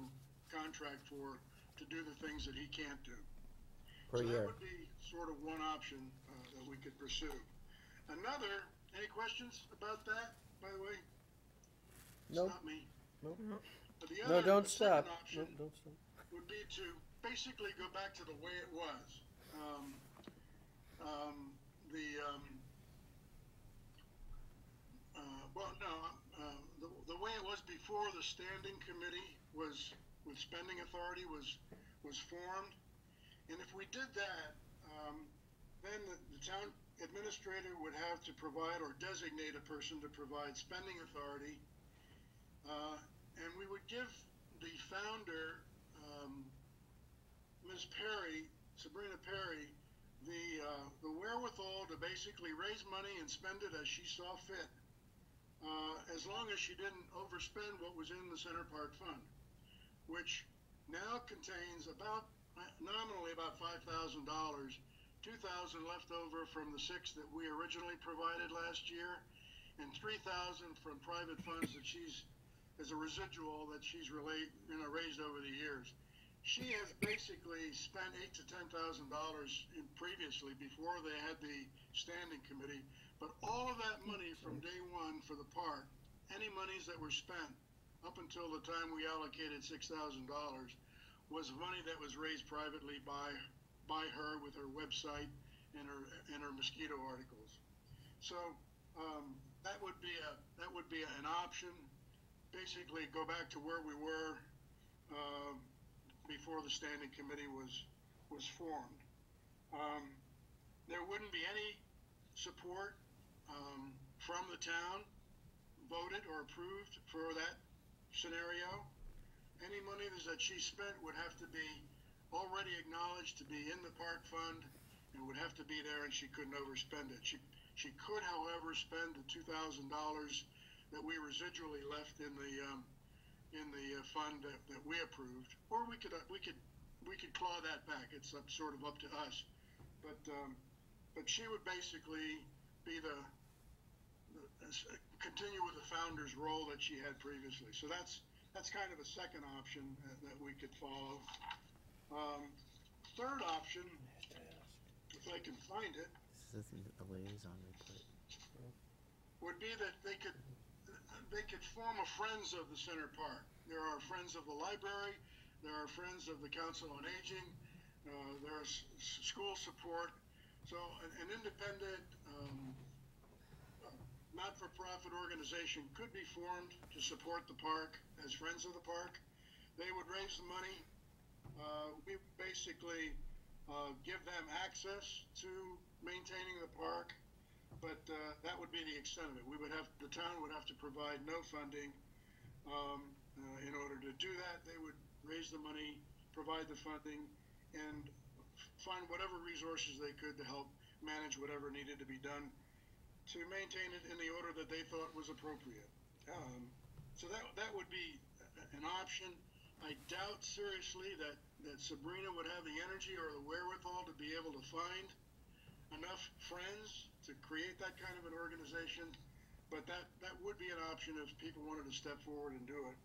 Speaker 9: contract for to do the things that he can't do.
Speaker 13: Per
Speaker 9: So
Speaker 13: year.
Speaker 9: that would be sort of one option that we could pursue. Any questions about that, by the way?
Speaker 1: Nope.
Speaker 9: It's not me.
Speaker 1: Nope.
Speaker 9: But
Speaker 1: No, don't
Speaker 9: the second
Speaker 1: stop.
Speaker 9: option
Speaker 1: Nope, don't stop.
Speaker 9: would be to basically go back to the way it was. The way it was before the standing committee was with spending authority was formed, and if we did that, then the town administrator would have to provide or designate a person to provide spending authority, and we would give the founder, Ms. Perry, Sabrina Perry, the wherewithal to basically raise money and spend it as she saw fit, as long as she didn't overspend what was in the Center Park Fund, which now contains nominally about $5,000, $2,000 left over from the $6,000 that we originally provided last year, and $3,000 from private funds that as a residual that she's raised over the years. She has basically spent $8,000 to $10,000 previously before they had the standing committee, but all of that money from day one for the park, any monies that were spent up until the time we allocated $6,000 was money that was raised privately by her with her website and her mosquito articles. So that would be an option. Basically, go back to where we were before the standing committee was formed. There wouldn't be any support from the town voted or approved for that scenario. Any money that she spent would have to be already acknowledged to be in the park fund and would have to be there, and she couldn't overspend it. She could, however, spend the $2,000 that we residually left in the fund that we approved, or we could claw that back. It's sort of up to us, but she would basically be continue with the founder's role that she had previously. So that's kind of a second option that we could follow. Third option, if I can find it,
Speaker 13: This isn't a liaison report.
Speaker 9: would be that they could form a Friends of the Center Park. There are Friends of the Library, there are Friends of the Council on Aging, there's school support. So an independent, not-for-profit organization could be formed to support the park as Friends of the Park. They would raise the money. We basically give them access to maintaining the park, but that would be the extent of it. The town would have to provide no funding. In order to do that, they would raise the money, provide the funding, and find whatever resources they could to help manage whatever needed to be done to maintain it in the order that they thought was appropriate. So that would be an option. I doubt seriously that Sabrina would have the energy or the wherewithal to be able to find enough friends to create that kind of an organization, but that would be an option if people wanted to step forward and do it.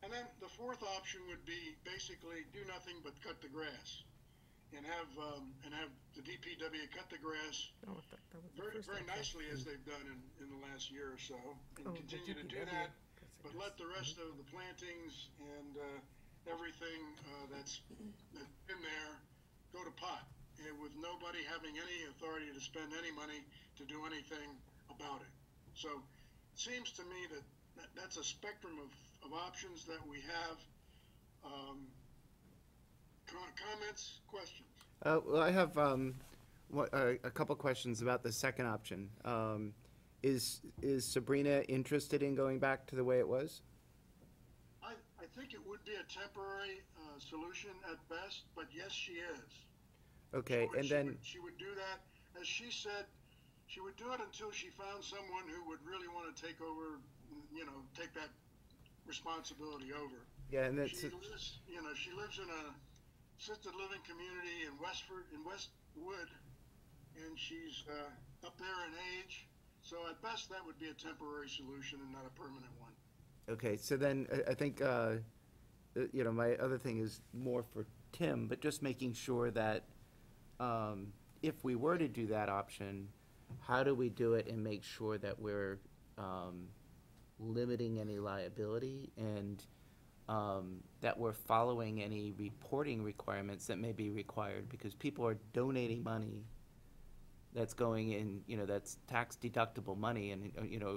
Speaker 9: And then the fourth option would be basically do nothing but cut the grass, and have the DPW cut the grass very nicely as they've done in the last year or so, and continue to do that, but let the rest of the plantings and everything that's in there go to pot, and with nobody having any authority to spend any money to do anything about it. So it seems to me that's a spectrum of options that we have. Comments, questions?
Speaker 4: Well, I have a couple questions about the second option. Is Sabrina interested in going back to the way it was?
Speaker 9: I think it would be a temporary solution at best, but yes, she is.
Speaker 4: Okay,
Speaker 9: she would do that, as she said, she would do it until she found someone who would really want to take over, take that responsibility over.
Speaker 4: Yeah, and that's
Speaker 9: she lives in a assisted living community in Westwood, and she's up there in age. So at best, that would be a temporary solution and not a permanent one.
Speaker 4: okay. So then I think my other thing is more for Tim, but just making sure that if we were to do that option, how do we do it and make sure that we're limiting any liability and that we're following any reporting requirements that may be required, because people are donating money that's going in, that's tax deductible money, and,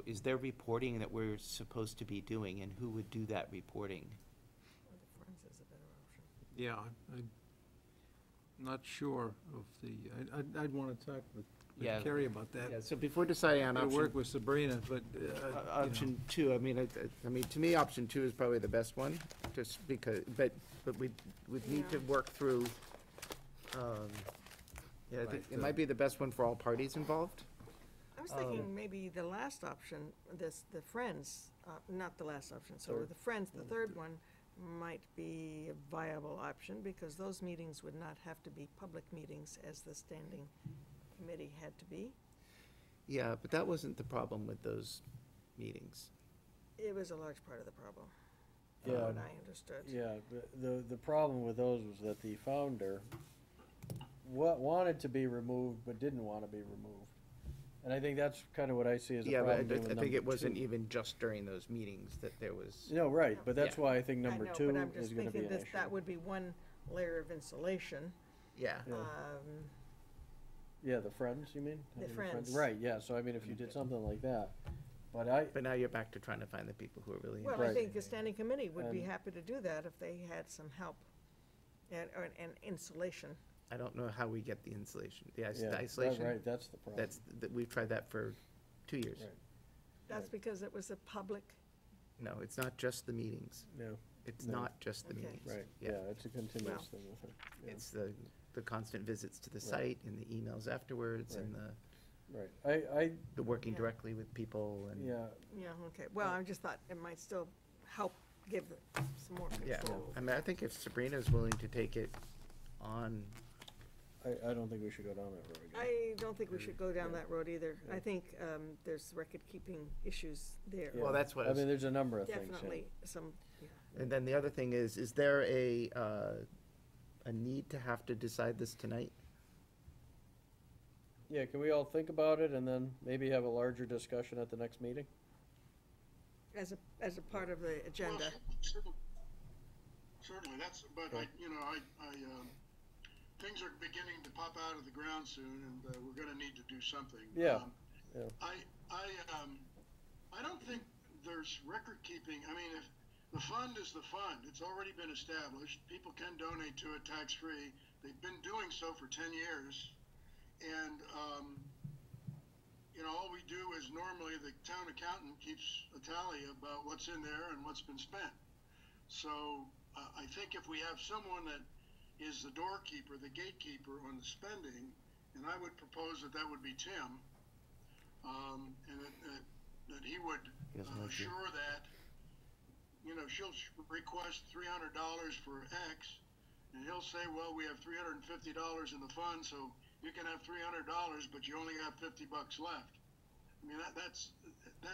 Speaker 4: is there reporting that we're supposed to be doing, and who would do that reporting?
Speaker 5: Yeah, I'm not sure of I'd want to talk with Kerry about that.
Speaker 4: Yeah, so before deciding on
Speaker 5: I'll
Speaker 4: option.
Speaker 5: work with Sabrina, but,
Speaker 4: Option two, I mean, to me, option two is probably the best one, just because, but we'd need to work through, I think it might be the best one for all parties involved.
Speaker 3: I was thinking maybe the last option, the Friends, not the last option, so the Friends, the third one, might be a viable option, because those meetings would not have to be public meetings as the standing committee had to be.
Speaker 4: Yeah, but that wasn't the problem with those meetings.
Speaker 3: It was a large part of the problem,
Speaker 1: Yeah.
Speaker 3: from what I understood.
Speaker 1: Yeah, the problem with those was that the founder wanted to be removed, but didn't want to be removed. And I think that's kind of what I see as a
Speaker 4: Yeah,
Speaker 1: problem.
Speaker 4: but I think it wasn't even just during those meetings that there was.
Speaker 1: No, right, but that's
Speaker 4: Yeah.
Speaker 1: why I think
Speaker 3: I
Speaker 1: number
Speaker 3: know,
Speaker 1: two
Speaker 3: but I'm
Speaker 1: is
Speaker 3: just
Speaker 1: gonna be
Speaker 3: thinking
Speaker 1: an issue.
Speaker 3: that would be one layer of insulation.
Speaker 4: Yeah.
Speaker 1: Yeah, the Friends, you mean?
Speaker 3: The
Speaker 1: Having
Speaker 3: Friends.
Speaker 1: Right, yeah, so I mean, if you did something like that, but
Speaker 4: But now you're back to trying to find the people who are really.
Speaker 3: Well, I
Speaker 1: Right.
Speaker 3: think the standing committee would be
Speaker 1: And-
Speaker 3: happy to do that if they had some help and insulation.
Speaker 4: I don't know how we get the insulation, the
Speaker 1: Yeah, that-
Speaker 4: isolation.
Speaker 1: right, that's the problem.
Speaker 4: We've tried that for 2 years.
Speaker 1: Right.
Speaker 3: That's
Speaker 1: Right.
Speaker 3: because it was a public,
Speaker 4: No, it's not just the meetings.
Speaker 1: No,
Speaker 4: It's
Speaker 1: No.
Speaker 4: not just the
Speaker 3: Okay.
Speaker 4: meetings.
Speaker 1: right,
Speaker 4: Yeah.
Speaker 1: yeah, it's a continuous
Speaker 3: Well,
Speaker 1: thing with it. Yeah.
Speaker 4: It's the constant visits to the
Speaker 1: Right.
Speaker 4: site and the emails afterwards and
Speaker 1: Right,
Speaker 4: the working
Speaker 3: Yeah.
Speaker 4: directly with people and.
Speaker 1: yeah,
Speaker 3: yeah, okay. Well, I just thought it might still help give some more
Speaker 4: Yeah,
Speaker 3: control.
Speaker 4: I mean, I think if Sabrina's willing to take it on,
Speaker 1: I don't think we should go down that road again.
Speaker 3: I don't think we should go down
Speaker 1: Yeah.
Speaker 3: that road either.
Speaker 1: Yeah.
Speaker 3: I think there's record-keeping issues there.
Speaker 1: Yeah.
Speaker 4: well, that's what
Speaker 1: I mean, there's a number of things, yeah.
Speaker 3: Definitely some,
Speaker 4: and then the other thing is there a need to have to decide this tonight?
Speaker 1: Yeah, can we all think about it and then maybe have a larger discussion at the next meeting?
Speaker 3: As a part of the agenda.
Speaker 9: Well, certainly, that's, but I, things are beginning to pop out of the ground soon, and we're gonna need to do something.
Speaker 1: Yeah. Yeah.
Speaker 9: I don't think there's record keeping. I mean, if the fund is the fund, it's already been established. People can donate to it tax-free. They've been doing so for 10 years. And, all we do is normally the town accountant keeps a tally about what's in there and what's been spent. So I think if we have someone that is the doorkeeper, the gatekeeper on the spending, and I would propose that would be Tim, and that he would assure that, she'll request $300 for X, and he'll say, well, we have $350 in the fund, so you can have $300, but you only have $50 left. I mean, that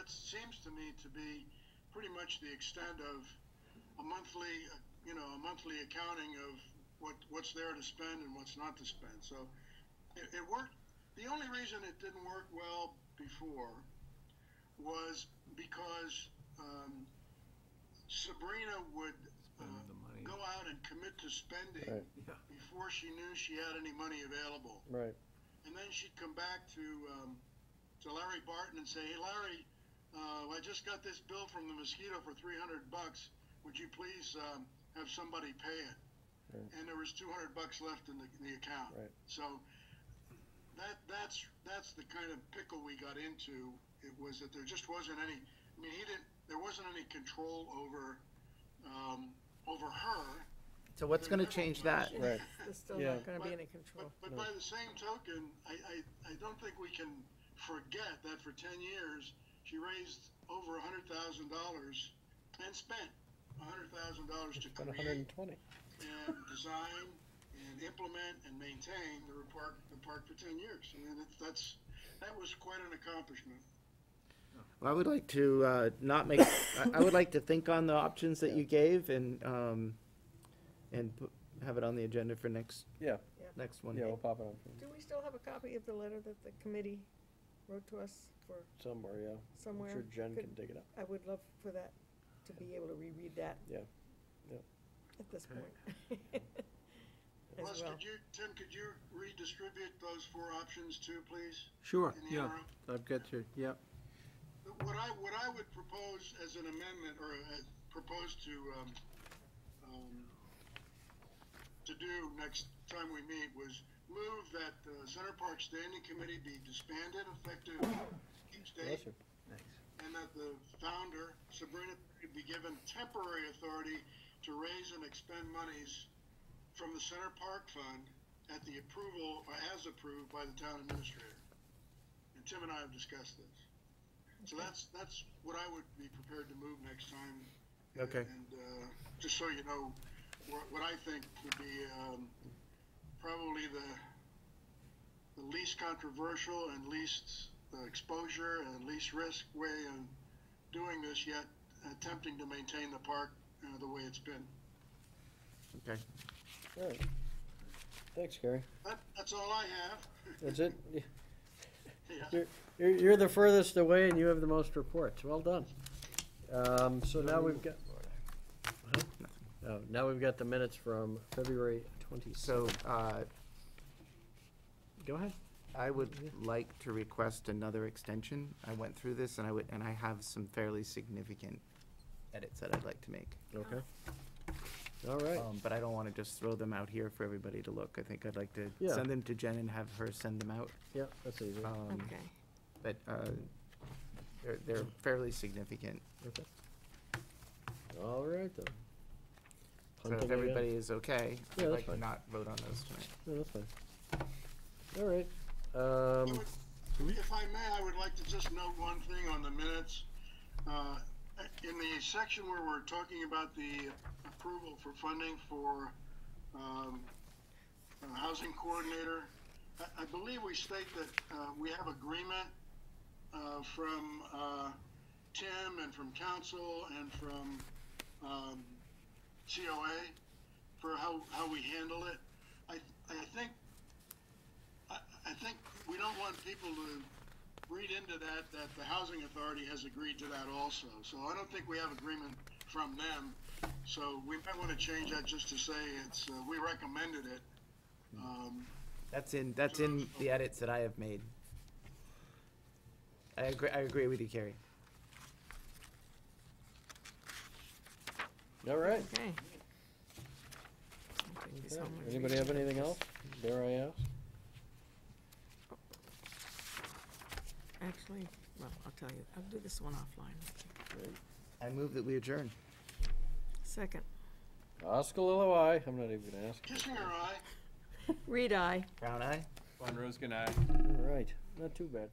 Speaker 9: seems to me to be pretty much the extent of a monthly accounting of what's there to spend and what's not to spend. So it worked. The only reason it didn't work well before was because Sabrina would go out and commit to spending before she knew she had any money available.
Speaker 1: Right.
Speaker 9: And then she'd come back to Larry Barton and say, hey, Larry, I just got this bill from the mosquito for $300. Would you please have somebody pay it? Right. And there was $200 left in the account. Right. So that's the kind of pickle we got into. It was that there just wasn't any. I mean, there wasn't any control over her.
Speaker 13: So what's going to change that?
Speaker 1: Right.
Speaker 3: There's still not going to be any control.
Speaker 9: But by the same token, I don't think we can forget that for 10 years she raised over $100,000 and spent $100,000 to create
Speaker 1: 120.
Speaker 9: and design and implement and maintain the park for 10 years. I mean, that was quite an accomplishment.
Speaker 13: Well, I would like to not make. I would like to think on the options that you gave and have it on the agenda for next one.
Speaker 1: Yeah, we'll pop it on.
Speaker 3: Do we still have a copy of the letter that the committee wrote to us for
Speaker 1: Somewhere, yeah.
Speaker 3: somewhere?
Speaker 1: I'm sure Jen can dig it up.
Speaker 3: I would love for that, to be able to reread that
Speaker 1: Yeah.
Speaker 3: at this point.
Speaker 9: Plus,
Speaker 3: As well.
Speaker 9: Tim, could you redistribute those 4 options too, please?
Speaker 5: Sure,
Speaker 9: In the
Speaker 5: yeah,
Speaker 9: interim?
Speaker 5: I've got your, yep.
Speaker 9: What I would propose as an amendment, or propose to do next time we meet, was move that the Center Park Standing Committee be disbanded effective each day, and that the founder, Sabrina, be given temporary authority to raise and expend monies from the Center Park Fund at the approval, or as approved by the town administrator. And Tim and I have discussed this. So that's what I would be prepared to move next time.
Speaker 13: Okay.
Speaker 9: And just so you know, what I think would be probably the least controversial and least exposure and least risk way of doing this, yet attempting to maintain the park the way it's been.
Speaker 13: Okay.
Speaker 1: All right. Thanks, Gary.
Speaker 9: That's all I have.
Speaker 1: That's it?
Speaker 9: Yeah.
Speaker 1: You're the furthest away and you have the most reports. Well done. So now we've got, now we've got the minutes from February 26th.
Speaker 13: So
Speaker 1: Go ahead.
Speaker 13: I would like to request another extension. I went through this and I have some fairly significant edits that I'd like to make.
Speaker 1: Okay. All right.
Speaker 13: But I don't want to just throw them out here for everybody to look. I think I'd like to send them to Jen and have her send them out.
Speaker 1: Yeah, that's easy.
Speaker 3: Okay.
Speaker 13: But they're fairly significant.
Speaker 1: Okay. All right then.
Speaker 13: So
Speaker 1: Hunting
Speaker 13: if everybody
Speaker 1: again.
Speaker 13: is okay,
Speaker 1: Yeah,
Speaker 13: I'd
Speaker 1: that's
Speaker 13: like to
Speaker 1: fine.
Speaker 13: not vote on those tonight.
Speaker 1: No, that's fine. All right.
Speaker 9: If I may, I would like to just note one thing on the minutes. In the section where we're talking about the approval for funding for housing coordinator, I believe we state that we have agreement from Tim and from council and from COA for how we handle it. I think we don't want people to read into that the housing authority has agreed to that also. So I don't think we have agreement from them. So we might want to change that just to say it's, we recommended it.
Speaker 4: That's in the edits that I have made. I agree with you, Carrie.
Speaker 1: All right.
Speaker 3: Okay.
Speaker 1: Yeah. Anybody have anything else? Dare I ask?
Speaker 3: Actually, well, I'll tell you, I'll do this one offline.
Speaker 4: I move that we adjourn.
Speaker 3: Second.
Speaker 1: Oskalillo, aye. I'm not even gonna ask.
Speaker 9: Kissinger, aye.
Speaker 3: Reed, aye.
Speaker 4: Brown eye?
Speaker 6: Von Roskin, aye.
Speaker 1: All right, not too bad.